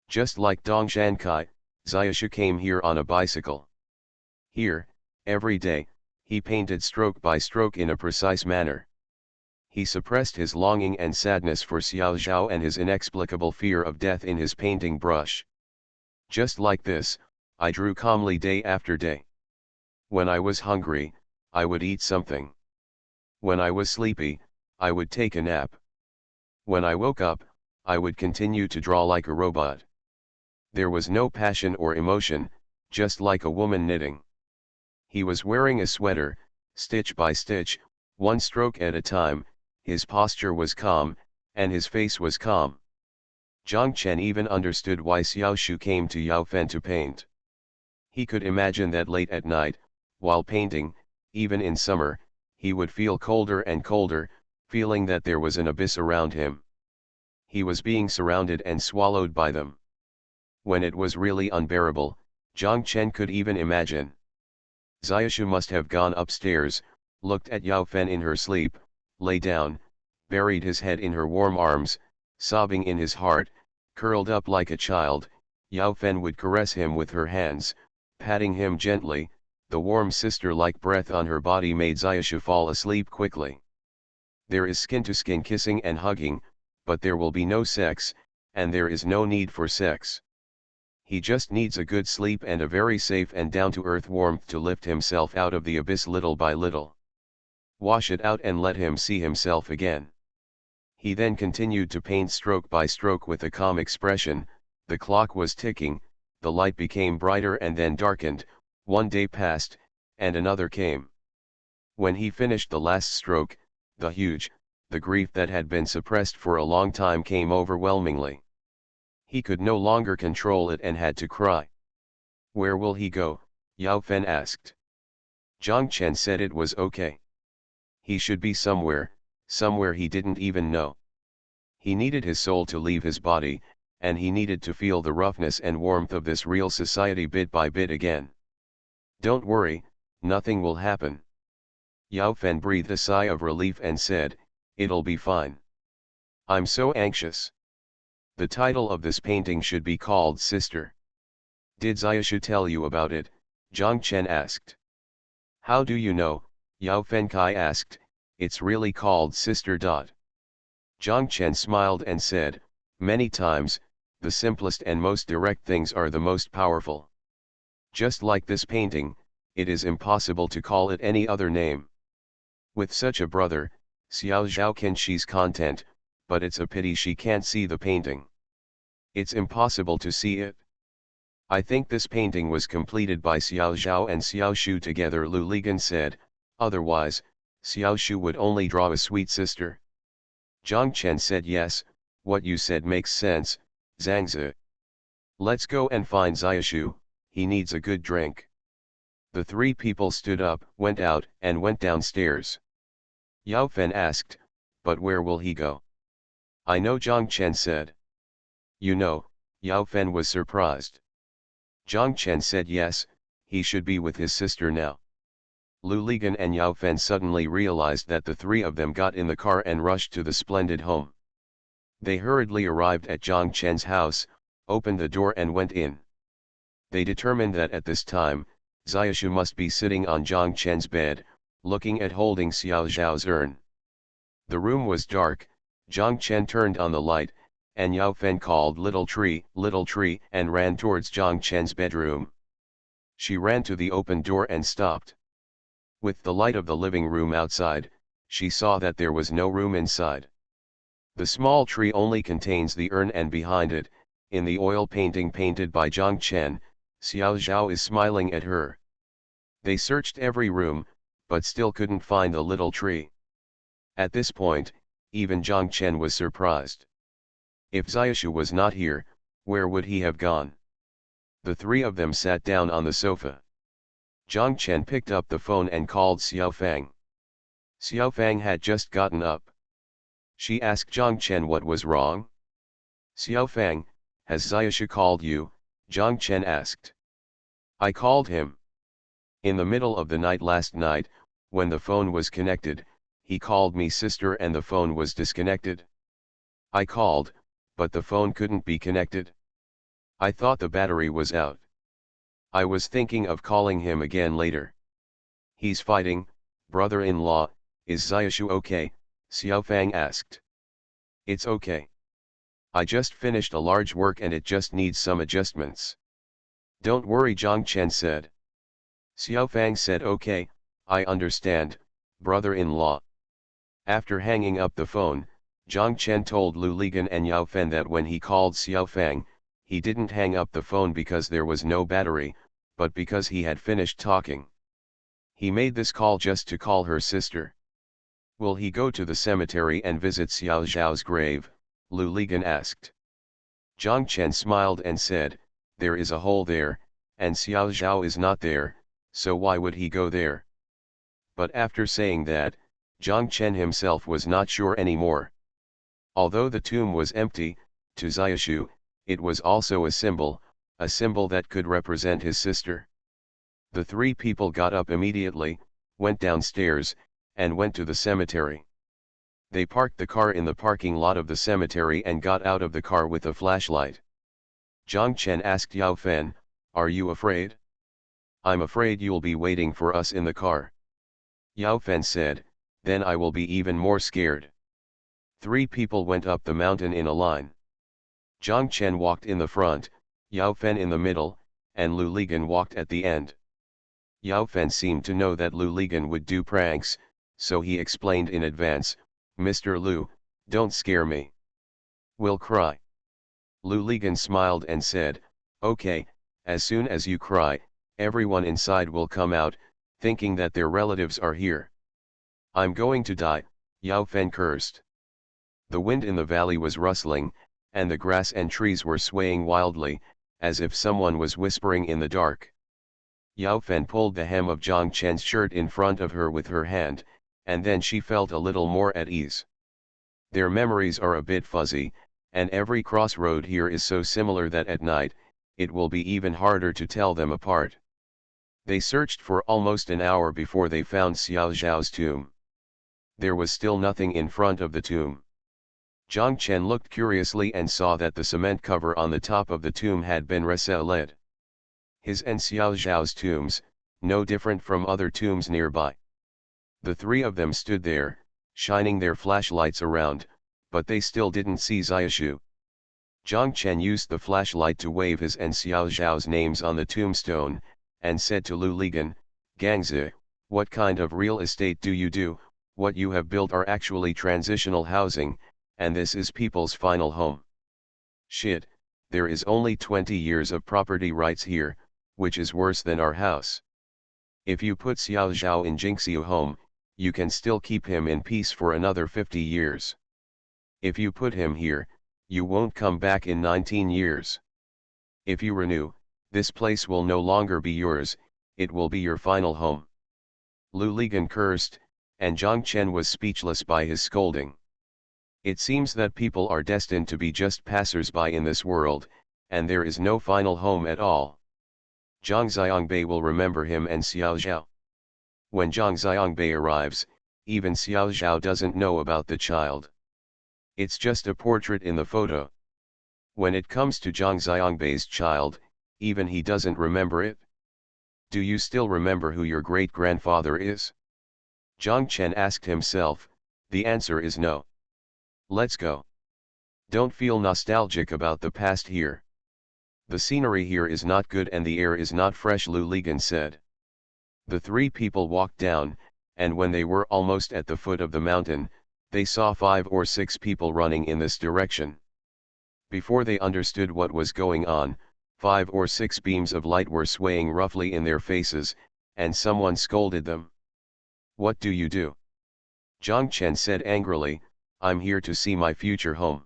Just like Dong Shankai, Xiaoshu came here on a bicycle. Here, every day, he painted stroke by stroke in a precise manner. He suppressed his longing and sadness for Xiao Zhao and his inexplicable fear of death in his painting brush. Just like this, I drew calmly day after day. When I was hungry, I would eat something. When I was sleepy, I would take a nap. When I woke up, I would continue to draw like a robot. There was no passion or emotion, just like a woman knitting. He was wearing a sweater, stitch by stitch, one stroke at a time, his posture was calm, and his face was calm. Zhang Chen even understood why Xiaoshu came to Yaofen to paint. He could imagine that late at night, while painting, even in summer, he would feel colder and colder, feeling that there was an abyss around him. He was being surrounded and swallowed by them. When it was really unbearable, Zhang Chen could even imagine. Xiaoshu must have gone upstairs, looked at Yaofen in her sleep, lay down, buried his head in her warm arms, sobbing in his heart, curled up like a child. Yaofen would caress him with her hands, patting him gently. The warm sister-like breath on her body made Xiaoshu fall asleep quickly. There is skin-to-skin kissing and hugging, but there will be no sex, and there is no need for sex. He just needs a good sleep and a very safe and down-to-earth warmth to lift himself out of the abyss little by little. Wash it out and let him see himself again. He then continued to paint stroke by stroke with a calm expression. The clock was ticking, the light became brighter and then darkened. One day passed, and another came. When he finished the last stroke, the grief that had been suppressed for a long time came overwhelmingly. He could no longer control it and had to cry. Where will he go? Yaofen asked. Zhang Chen said it was okay. He should be somewhere he didn't even know. He needed his soul to leave his body, and he needed to feel the roughness and warmth of this real society bit by bit again. Don't worry, nothing will happen. Yaofen breathed a sigh of relief and said, it'll be fine. I'm so anxious. The title of this painting should be called Sister. Did Xiaoshu tell you about it? Zhang Chen asked. How do you know? Yao Fengkai asked. It's really called sister. Zhang Chen smiled and said, many times, the simplest and most direct things are the most powerful. Just like this painting, it is impossible to call it any other name. With such a brother, Xiao Zhao can she's content, but it's a pity she can't see the painting. It's impossible to see it. I think this painting was completed by Xiao Zhao and Xiao Shu together, Lu Ligan said, otherwise, Xiao Shu would only draw a sweet sister. Zhang Chen said yes, what you said makes sense, Zhangzi. Let's go and find Xiaoshu, he needs a good drink. The three people stood up, went out, and went downstairs. Yao Fen asked, but where will he go? I know, Zhang Chen said. You know, Yao Fen was surprised. Zhang Chen said yes, he should be with his sister now. Lu Ligan and Yao Fen suddenly realized that the three of them got in the car and rushed to the splendid home. They hurriedly arrived at Zhang Chen's house, opened the door and went in. They determined that at this time, Xiaoshu must be sitting on Zhang Chen's bed, looking at holding Xiao Zhao's urn. The room was dark. Zhang Chen turned on the light, and Yao Fen called little tree, and ran towards Zhang Chen's bedroom. She ran to the open door and stopped. With the light of the living room outside, she saw that there was no room inside. The small tree only contains the urn, and behind it, in the oil painting painted by Zhang Chen, Xiao Zhao is smiling at her. They searched every room, but still couldn't find the little tree. At this point, even Zhang Chen was surprised. If Xiaoshu was not here, where would he have gone? The three of them sat down on the sofa. Zhang Chen picked up the phone and called Xiao Fang. Xiao Fang had just gotten up. She asked Zhang Chen what was wrong. Xiao Fang, has Xiaoshu called you? Zhang Chen asked. I called him. In the middle of the night last night, when the phone was connected, he called me sister and the phone was disconnected. I called, but the phone couldn't be connected. I thought the battery was out. I was thinking of calling him again later. He's fighting, brother-in-law, is Xiaoshu okay? Xiao Fang asked. It's okay. I just finished a large work and it just needs some adjustments. Don't worry, Zhang Chen said. Xiao Fang said okay, I understand, brother-in-law. After hanging up the phone, Zhang Chen told Lu Ligan and Yao Fen that when he called Xiao Fang, he didn't hang up the phone because there was no battery, but because he had finished talking. He made this call just to call her sister. Will he go to the cemetery and visit Xiao Zhao's grave? Lu Ligan asked. Zhang Chen smiled and said, there is a hole there, and Xiao Zhao is not there, so why would he go there? But after saying that, Zhang Chen himself was not sure anymore. Although the tomb was empty, to Xiaoshu, it was also a symbol that could represent his sister. The three people got up immediately, went downstairs, and went to the cemetery. They parked the car in the parking lot of the cemetery and got out of the car with a flashlight. Zhang Chen asked Yao Fen, are you afraid? I'm afraid you'll be waiting for us in the car. Yao Fen said, then I will be even more scared. Three people went up the mountain in a line. Zhang Chen walked in the front, Yao Fen in the middle, and Lu Ligan walked at the end. Yao Fen seemed to know that Lu Ligan would do pranks, so he explained in advance, Mr. Lu, don't scare me. We'll cry. Lu Ligan smiled and said, okay, as soon as you cry, everyone inside will come out, thinking that their relatives are here. I'm going to die, Yao Fen cursed. The wind in the valley was rustling, and the grass and trees were swaying wildly, as if someone was whispering in the dark. Yao Fen pulled the hem of Zhang Chen's shirt in front of her with her hand, and then she felt a little more at ease. Their memories are a bit fuzzy, and every crossroad here is so similar that at night, it will be even harder to tell them apart. They searched for almost an hour before they found Xiao Zhao's tomb. There was still nothing in front of the tomb. Zhang Chen looked curiously and saw that the cement cover on the top of the tomb had been reset. His and Xiao Zhao's tombs, no different from other tombs nearby. The three of them stood there, shining their flashlights around, but they still didn't see Xiaoshu. Zhang Chen used the flashlight to wave his and Xiao Zhao's names on the tombstone, and said to Lu Ligan, "Gangzi, what kind of real estate do you do? What you have built are actually transitional housing, and this is people's final home. Shit, there is only 20 years of property rights here, which is worse than our house. If you put Xiao Zhao in Jingxiu home, you can still keep him in peace for another 50 years. If you put him here, you won't come back in 19 years. If you renew, this place will no longer be yours, it will be your final home." Lu Ligan cursed, and Zhang Chen was speechless by his scolding. It seems that people are destined to be just passers-by in this world, and there is no final home at all. Zhang Xiangbei will remember him and Xiao Zhao. When Zhang Xiangbei arrives, even Xiao Zhao doesn't know about the child. It's just a portrait in the photo. When it comes to Zhang Xiangbei's child, even he doesn't remember it. Do you still remember who your great-grandfather is? Zhang Chen asked himself. The answer is no. Let's go. Don't feel nostalgic about the past here. The scenery here is not good and the air is not fresh, Lu Ligan said. The three people walked down, and when they were almost at the foot of the mountain, they saw 5 or 6 people running in this direction. Before they understood what was going on, 5 or 6 beams of light were swaying roughly in their faces, and someone scolded them. "What do you do?" Zhang Chen said angrily, "I'm here to see my future home."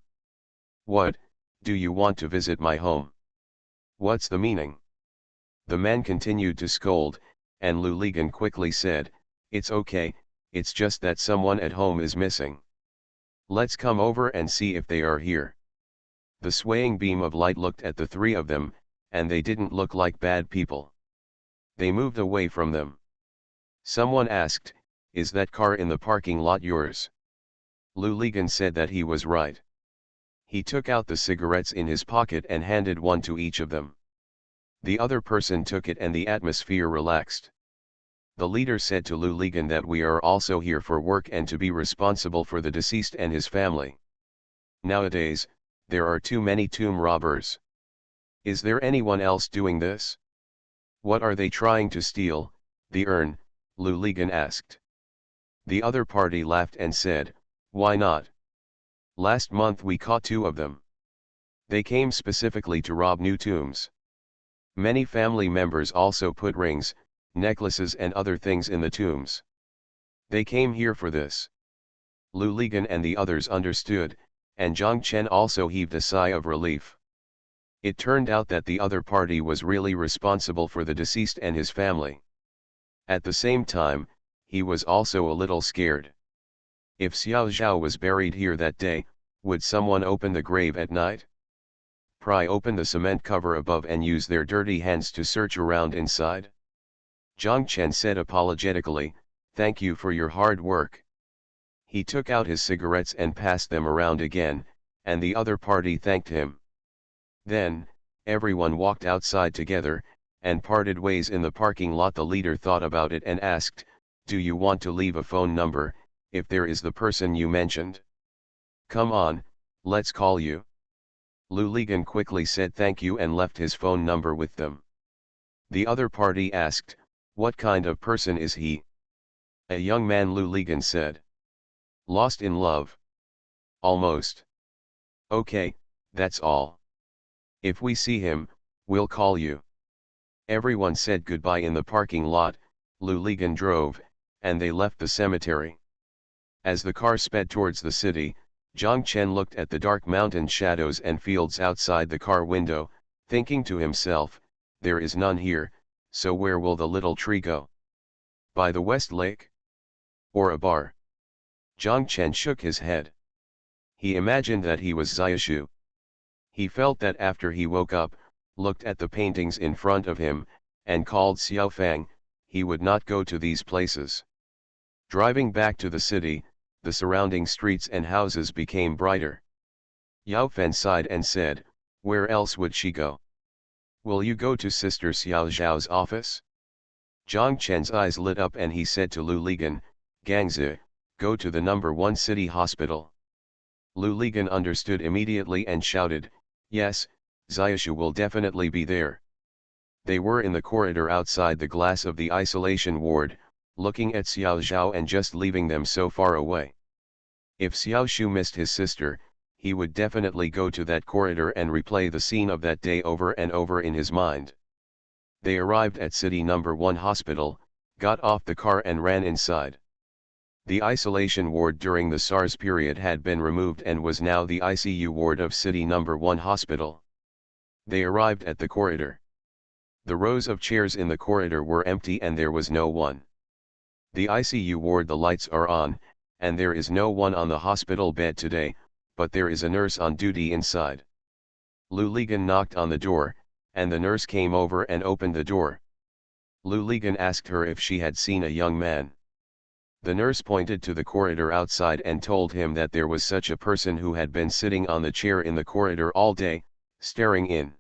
"What, do you want to visit my home? What's the meaning?" The man continued to scold, and Lu Ligan quickly said, "It's okay, it's just that someone at home is missing. Let's come over and see if they are here." The swaying beam of light looked at the three of them, and they didn't look like bad people. They moved away from them. Someone asked, "Is that car in the parking lot yours?" Lu Ligan said that he was right. He took out the cigarettes in his pocket and handed one to each of them. The other person took it and the atmosphere relaxed. The leader said to Lu Ligan that we are also here for work and to be responsible for the deceased and his family. Nowadays, there are too many tomb robbers. Is there anyone else doing this? What are they trying to steal? The urn, Lu Ligan asked. The other party laughed and said, "Why not? Last month we caught 2 of them. They came specifically to rob new tombs. Many family members also put rings, necklaces and other things in the tombs. They came here for this." Lu Ligan and the others understood, and Zhang Chen also heaved a sigh of relief. It turned out that the other party was really responsible for the deceased and his family. At the same time, he was also a little scared. If Xiao Zhao was buried here that day, would someone open the grave at night? Pry open the cement cover above and use their dirty hands to search around inside? Zhang Chen said apologetically, "Thank you for your hard work." He took out his cigarettes and passed them around again, and the other party thanked him. Then, everyone walked outside together, and parted ways in the parking lot. The leader thought about it and asked, "Do you want to leave a phone number, if there is the person you mentioned? Come on, let's call you." Lu Ligan quickly said thank you and left his phone number with them. The other party asked, "What kind of person is he?" "A young man," Lu Ligan said. "Lost in love?" "Almost." "Okay, that's all. If we see him, we'll call you." Everyone said goodbye in the parking lot. Lu Ligan drove, and they left the cemetery. As the car sped towards the city, Zhang Chen looked at the dark mountain shadows and fields outside the car window, thinking to himself, "There is none here, so where will the little tree go? By the West Lake? Or a bar?" Zhang Chen shook his head. He imagined that he was Xiaoshu. He felt that after he woke up, looked at the paintings in front of him, and called Xiao Fang, he would not go to these places. Driving back to the city, the surrounding streets and houses became brighter. Yao Fen sighed and said, "Where else would she go? Will you go to Sister Xiao Zhao's office? Zhang Chen's eyes lit up and he said to Lu Ligan, Gangzi, go to the number 1 city hospital. Lu Ligan understood immediately and shouted, yes, Xiaoshu will definitely be there. They were in the corridor outside the glass of the isolation ward, looking at Xiao Zhao and just leaving them so far away. If Xiaoshu missed his sister, he would definitely go to that corridor and replay the scene of that day over and over in his mind. They arrived at City Number 1 hospital, got off the car and ran inside. The isolation ward during the SARS period had been removed and was now the ICU ward of City Number 1 hospital. They arrived at the corridor. The rows of chairs in the corridor were empty and there was no one. The ICU ward, the lights are on, and there is no one on the hospital bed today, but there is a nurse on duty inside. Lu Ligan knocked on the door, and the nurse came over and opened the door. Lu Ligan asked her if she had seen a young man. The nurse pointed to the corridor outside and told him that there was such a person who had been sitting on the chair in the corridor all day, staring in.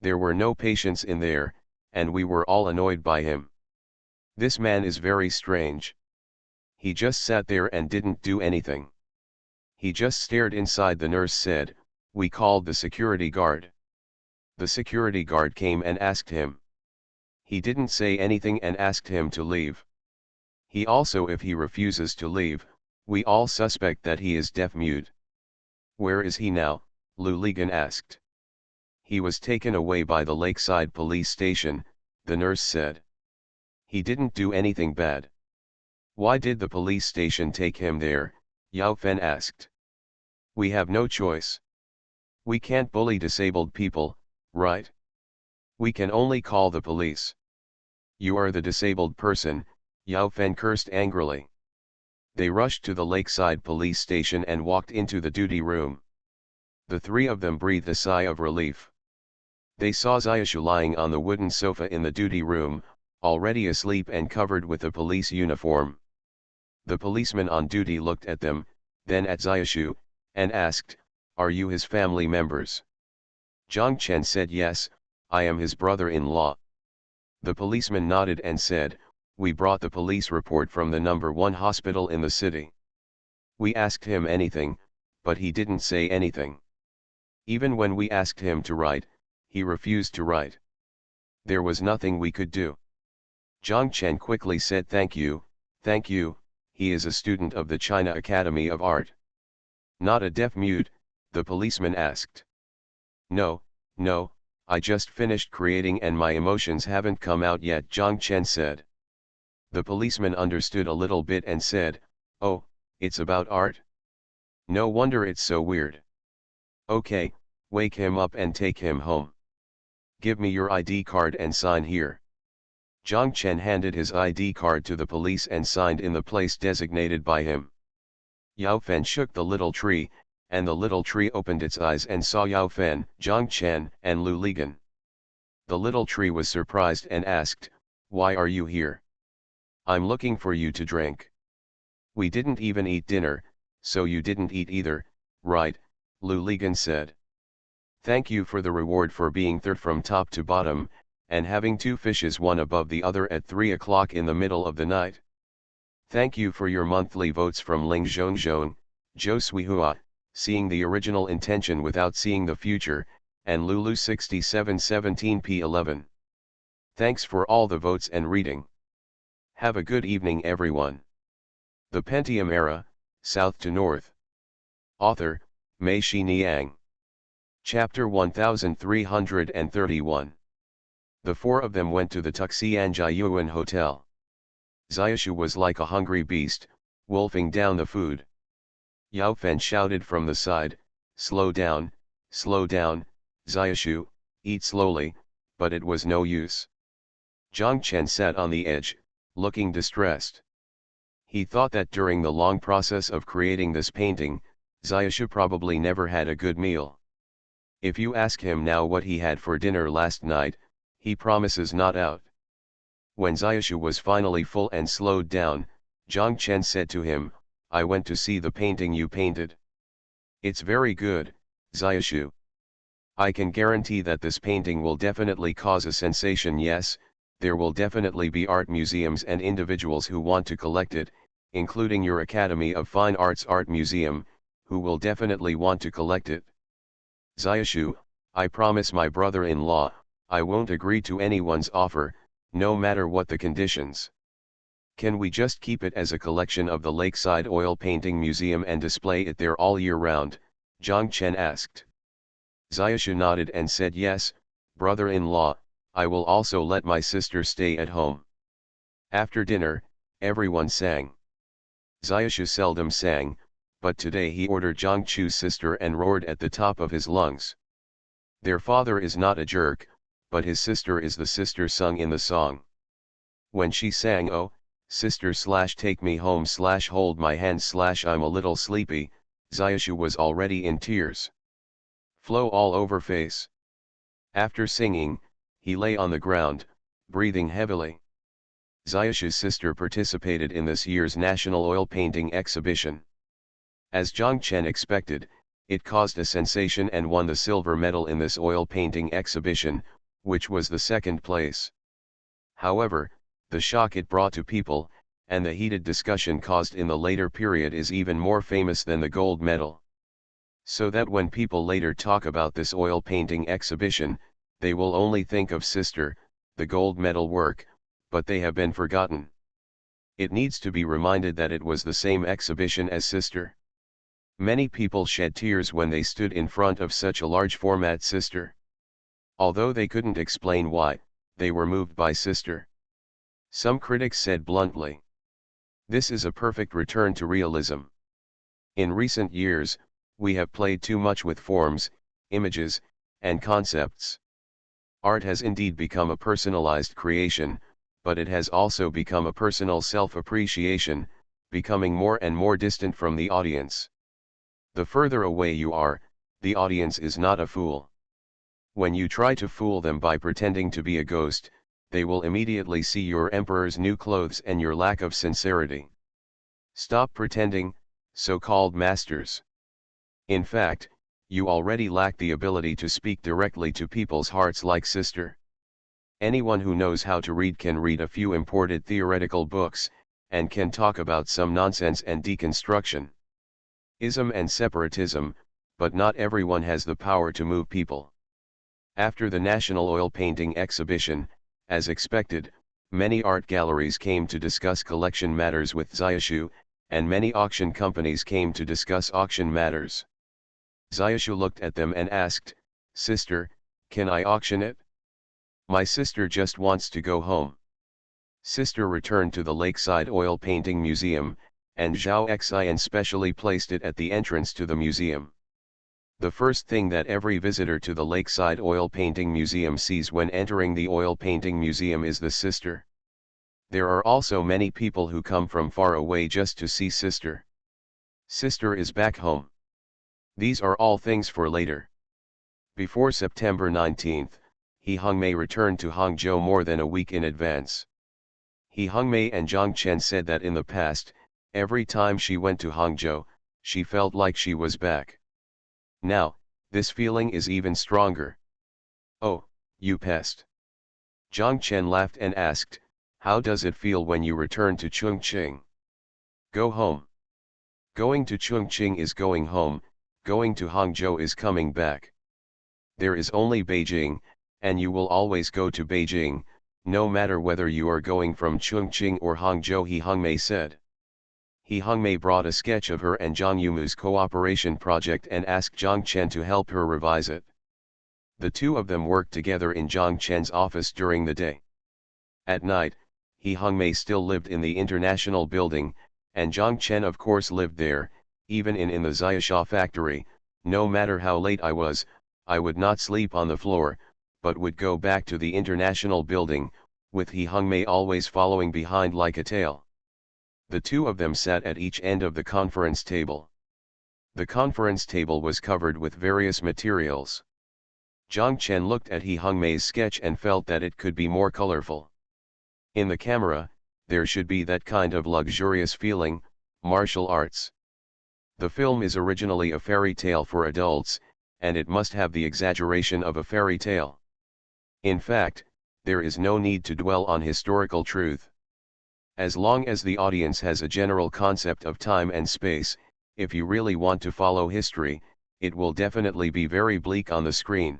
There were no patients in there, and we were all annoyed by him. This man is very strange. He just sat there and didn't do anything. He just stared inside. The nurse said, we called the security guard. The security guard came and asked him. He didn't say anything and asked him to leave. He also, if he refuses to leave, we all suspect that he is deaf-mute. Where is he now? Lu Ligan asked. He was taken away by the Lakeside police station, the nurse said. He didn't do anything bad. Why did the police station take him there? Yao Fen asked. We have no choice. We can't bully disabled people, right? We can only call the police. You are the disabled person, Yao Fen cursed angrily. They rushed to the Lakeside police station and walked into the duty room. The three of them breathed a sigh of relief. They saw Xiaoshu lying on the wooden sofa in the duty room, already asleep and covered with a police uniform. The policeman on duty looked at them, then at Xiaoshu, and asked, are you his family members? Zhang Chen said yes, I am his brother-in-law. The policeman nodded and said, we brought the police report from the number 1 hospital in the city. We asked him anything, but he didn't say anything. Even when we asked him to write, he refused to write. There was nothing we could do. Zhang Chen quickly said thank you, he is a student of the China Academy of Art. Not a deaf-mute, the policeman asked. No, I just finished creating and my emotions haven't come out yet, Zhang Chen said. The policeman understood a little bit and said, oh, it's about art? No wonder it's so weird. Okay, wake him up and take him home. Give me your ID card and sign here. Zhang Chen handed his ID card to the police and signed in the place designated by him. Yao Fen shook the little tree, and the little tree opened its eyes and saw Yao Fen, Zhang Chen, and Lu Ligan. The little tree was surprised and asked, why are you here? I'm looking for you to drink. We didn't even eat dinner, so you didn't eat either, right? Lu Ligan said. Thank you for the reward for being third from top to bottom, and having 2 fishes one above the other at 3 o'clock in the middle of the night. Thank you for your monthly votes from Ling Zhongzhong, Zhou Suihua, seeing the original intention without seeing the future, and Lulu 6717p11. Thanks for all the votes and reading. Have a good evening everyone. The Pentium Era, South to North. Author, Mei Shi Niang. Chapter 1331. The 4 of them went to the Tuxianjiayuan Hotel. Xiaoshu was like a hungry beast, wolfing down the food. Yao Fen shouted from the side, slow down, Xiaoshu, eat slowly, but it was no use. Zhang Chen sat on the edge, looking distressed. He thought that during the long process of creating this painting, Xiaoshu probably never had a good meal. If you ask him now what he had for dinner last night, he promises not out. When Xiaoshu was finally full and slowed down, Zhang Chen said to him, I went to see the painting you painted. It's very good, Xiaoshu. I can guarantee that this painting will definitely cause a sensation. Yes, there will definitely be art museums and individuals who want to collect it, including your Academy of Fine Arts Art Museum, who will definitely want to collect it. Xiaoshu, I promise my brother-in-law, I won't agree to anyone's offer, no matter what the conditions. Can we just keep it as a collection of the Lakeside Oil Painting Museum and display it there all year round? Zhang Chen asked. Xiaoshu nodded and said, yes, brother-in-law, I will also let my sister stay at home. After dinner, everyone sang. Xiaoshu seldom sang, but today he ordered Zhang Chu's sister and roared at the top of his lungs. Their father is not a jerk, but his sister is the sister sung in the song. When she sang, oh, sister / take me home / hold my hand / I'm a little sleepy, Xiaoshu was already in tears. Flow all over face. After singing, he lay on the ground, breathing heavily. Xiaoshu's sister participated in this year's National Oil Painting Exhibition. As Zhang Chen expected, it caused a sensation and won the silver medal in this oil painting exhibition, which was the second place. However, the shock it brought to people, and the heated discussion caused in the later period is even more famous than the gold medal. So that when people later talk about this oil painting exhibition, they will only think of Sister, the gold medal work, but they have been forgotten. It needs to be reminded that it was the same exhibition as Sister. Many people shed tears when they stood in front of such a large format Sister. Although they couldn't explain why, they were moved by Sister. Some critics said bluntly, this is a perfect return to realism. In recent years, we have played too much with forms, images, and concepts. Art has indeed become a personalized creation, but it has also become a personal self-appreciation, becoming more and more distant from the audience. The further away you are, the audience is not a fool. When you try to fool them by pretending to be a ghost, they will immediately see your emperor's new clothes and your lack of sincerity. Stop pretending, so-called masters. In fact, you already lack the ability to speak directly to people's hearts like Sister. Anyone who knows how to read can read a few imported theoretical books, and can talk about some nonsense and deconstruction. Ism and separatism, but not everyone has the power to move people. After the National Oil Painting Exhibition, as expected, many art galleries came to discuss collection matters with Xiaoshu, and many auction companies came to discuss auction matters. Xiaoshu looked at them and asked, Sister, can I auction it? My sister just wants to go home. Sister returned to the Lakeside Oil Painting Museum, and Zhao Xian specially placed it at the entrance to the museum. The first thing that every visitor to the Lakeside Oil Painting Museum sees when entering the Oil Painting Museum is the Sister. There are also many people who come from far away just to see Sister. Sister is back home. These are all things for later. Before September 19th, He Hongmei returned to Hangzhou more than a week in advance. He Hongmei and Zhang Chen said that in the past, every time she went to Hangzhou, she felt like she was back. Now, this feeling is even stronger. Oh, you pest. Zhang Chen laughed and asked, how does it feel when you return to Chongqing? Go home. Going to Chongqing is going home, going to Hangzhou is coming back. There is only Beijing, and you will always go to Beijing, no matter whether you are going from Chongqing or Hangzhou, He Hongmei said. He Hongmei brought a sketch of her and Zhang Yumu's cooperation project and asked Zhang Chen to help her revise it. The two of them worked together in Zhang Chen's office during the day. At night, He Hongmei still lived in the International Building, and Zhang Chen of course lived there, even in the Xiaosha factory. No matter how late I was, I would not sleep on the floor, but would go back to the International Building, with He Hongmei always following behind like a tail. The two of them sat at each end of the conference table. The conference table was covered with various materials. Zhang Chen looked at He Hongmei's sketch and felt that it could be more colorful. In the camera, there should be that kind of luxurious feeling, martial arts. The film is originally a fairy tale for adults, and it must have the exaggeration of a fairy tale. In fact, there is no need to dwell on historical truth. As long as the audience has a general concept of time and space, if you really want to follow history, it will definitely be very bleak on the screen.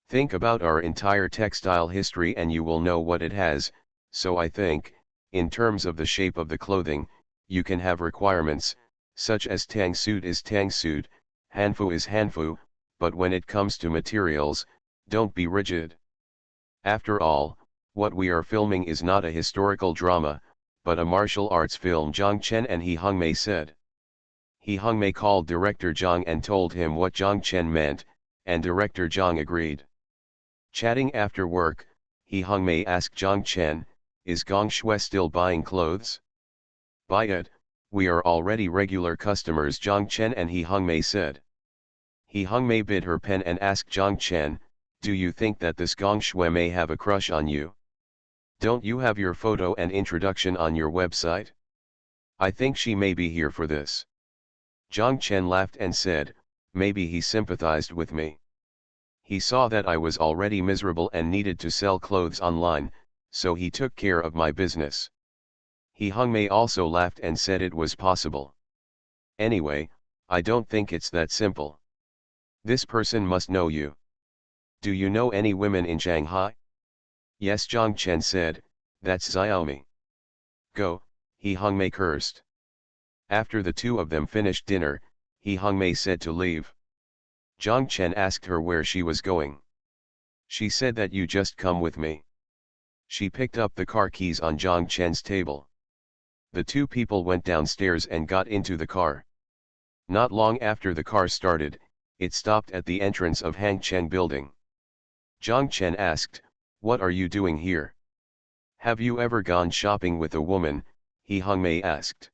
Think about our entire textile history and you will know what it has. So I think, in terms of the shape of the clothing, you can have requirements, such as tang suit is tang suit, hanfu is hanfu, but when it comes to materials, don't be rigid. After all, what we are filming is not a historical drama, but a martial arts film, Zhang Chen and He Hongmei said. He Hongmei called director Zhang and told him what Zhang Chen meant, and director Zhang agreed. Chatting after work, He Hongmei asked Zhang Chen, "Is Gong Shui still buying clothes?" "Buy it, we are already regular customers," Zhang Chen and He Hongmei said. He Hongmei bit her pen and asked Zhang Chen, "Do you think that this Gong Shui may have a crush on you? Don't you have your photo and introduction on your website? I think she may be here for this." Zhang Chen laughed and said, "Maybe he sympathized with me. He saw that I was already miserable and needed to sell clothes online, so he took care of my business." He Hongmei also laughed and said it was possible. "Anyway, I don't think it's that simple. This person must know you. Do you know any women in Shanghai?" "Yes," Zhang Chen said, "that's Xiaomi." "Go," He Hongmei cursed. After the two of them finished dinner, He Hongmei said to leave. Zhang Chen asked her where she was going. She said that you just come with me. She picked up the car keys on Zhang Chen's table. The two people went downstairs and got into the car. Not long after the car started, it stopped at the entrance of Hangcheng building. Zhang Chen asked, "What are you doing here?" "Have you ever gone shopping with a woman?" He Hongmei asked.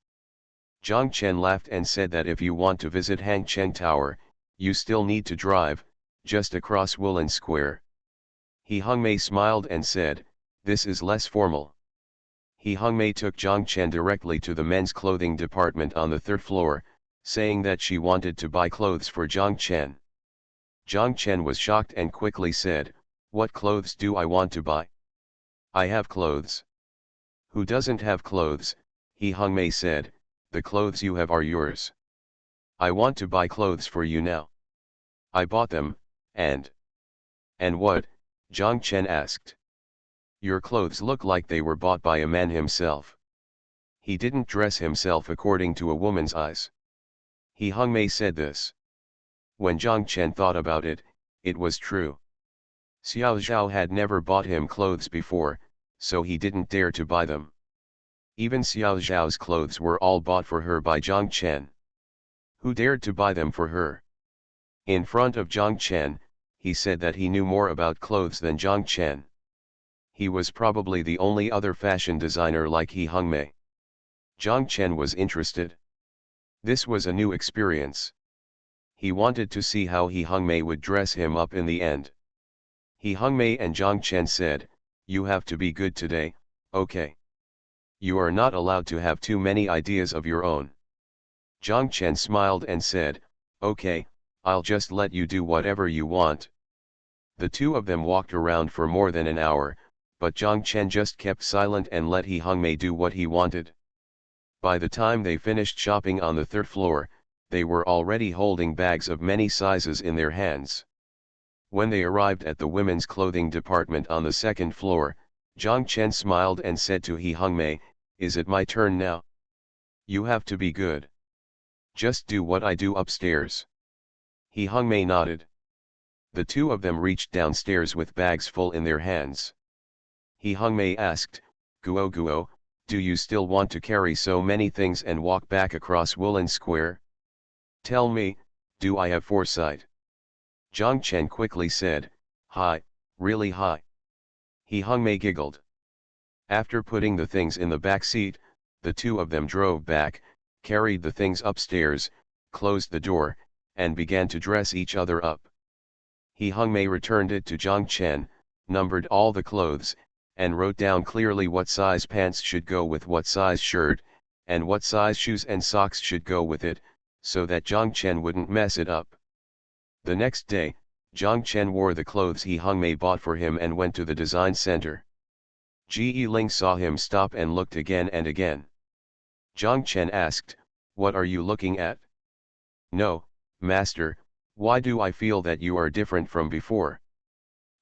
Zhang Chen laughed and said that if you want to visit Hangcheng Tower, you still need to drive, just across Woolen Square. He Hongmei smiled and said, "This is less formal." He Hongmei took Zhang Chen directly to the men's clothing department on the third floor, saying that she wanted to buy clothes for Zhang Chen. Zhang Chen was shocked and quickly said, "What clothes do I want to buy? I have clothes." "Who doesn't have clothes?" He Hongmei said, "The clothes you have are yours. I want to buy clothes for you now. I bought them, and..." "And what?" Zhang Chen asked. "Your clothes look like they were bought by a man himself. He didn't dress himself according to a woman's eyes." He Hongmei said this. When Zhang Chen thought about it, it was true. Xiao Zhao had never bought him clothes before, so he didn't dare to buy them. Even Xiao Zhao's clothes were all bought for her by Zhang Chen. Who dared to buy them for her? In front of Zhang Chen, he said that he knew more about clothes than Zhang Chen. He was probably the only other fashion designer like He Hongmei. Zhang Chen was interested. This was a new experience. He wanted to see how He Hongmei would dress him up in the end. He Hongmei and Zhang Chen said, "You have to be good today, okay? You are not allowed to have too many ideas of your own." Zhang Chen smiled and said, "Okay, I'll just let you do whatever you want." The two of them walked around for more than an hour, but Zhang Chen just kept silent and let He Hongmei do what he wanted. By the time they finished shopping on the third floor, they were already holding bags of many sizes in their hands. When they arrived at the women's clothing department on the second floor, Zhang Chen smiled and said to He Hongmei, "Is it my turn now? You have to be good. Just do what I do upstairs." He Hongmei nodded. The two of them reached downstairs with bags full in their hands. He Hongmei asked, "Guo Guo, do you still want to carry so many things and walk back across Woolen Square? Tell me, do I have foresight?" Zhang Chen quickly said, "Hi, really hi." He Hongmei giggled. After putting the things in the back seat, the two of them drove back, carried the things upstairs, closed the door, and began to dress each other up. He Hongmei returned it to Zhang Chen, numbered all the clothes, and wrote down clearly what size pants should go with what size shirt, and what size shoes and socks should go with it, so that Zhang Chen wouldn't mess it up. The next day, Jiang Chen wore the clothes He Hongmei bought for him and went to the design center. Ji Ling saw him stop and looked again and again. Jiang Chen asked, "What are you looking at?" "No, master, why do I feel that you are different from before?"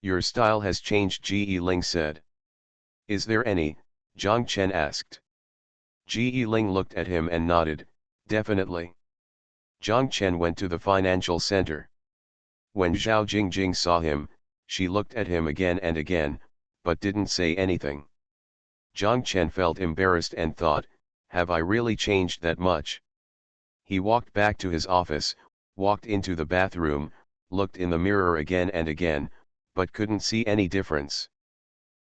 "Your style has changed," Ji Ling said. "Is there any?" Jiang Chen asked. Ji Ling looked at him and nodded, "Definitely." Jiang Chen went to the financial center. When Zhao Jingjing saw him, she looked at him again and again, but didn't say anything. Jiang Chen felt embarrassed and thought, "Have I really changed that much?" He walked back to his office, walked into the bathroom, looked in the mirror again and again, but couldn't see any difference.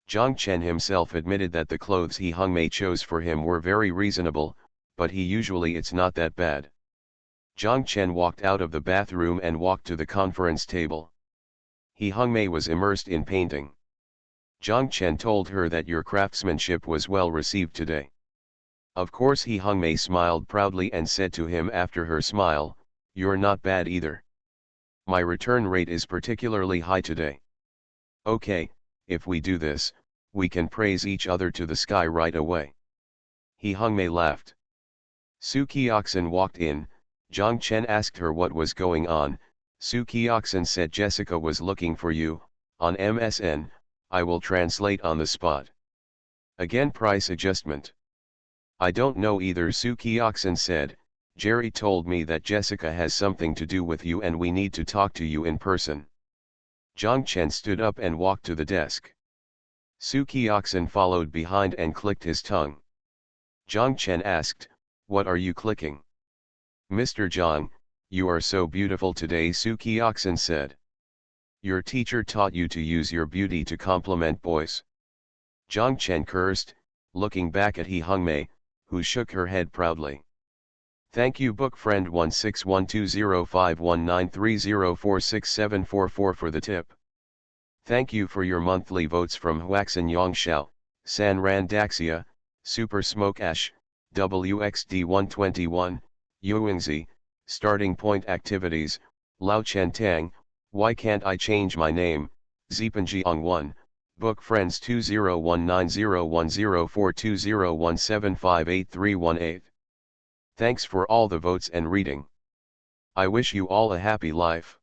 Jiang Chen himself admitted that the clothes He Hongmei chose for him were very reasonable, but it's not that bad. Jiang Chen walked out of the bathroom and walked to the conference table. He Hongmei was immersed in painting. Jiang Chen told her that your craftsmanship was well received today. Of course He Hongmei smiled proudly and said to him after her smile, "You're not bad either. My return rate is particularly high today. Okay, if we do this, we can praise each other to the sky right away." He Hongmei laughed. Su Kioxin walked in. Jiang Chen asked her what was going on. Su Kioxin said Jessica was looking for you, on MSN, I will translate on the spot. Again price adjustment. I don't know either, Su Kioxin said. Jerry told me that Jessica has something to do with you and we need to talk to you in person. Jiang Chen stood up and walked to the desk. Su Kioxin followed behind and clicked his tongue. Jiang Chen asked, "What are you clicking?" "Mr. Jiang, you are so beautiful today," Su Kioxin said. "Your teacher taught you to use your beauty to compliment boys." Jiang Chen cursed, looking back at He Hongmei, who shook her head proudly. Thank you book friend 1612051930467444 for the tip. Thank you for your monthly votes from Huaxin Yongxiao, San Ran Daxia, Super Smoke Ash, WXD121, Yuingzi, Starting Point Activities, Lao Chen Tang, Why Can't I Change My Name, Zipanjiang 1, Book Friends 201901042017583118. Thanks for all the votes and reading. I wish you all a happy life.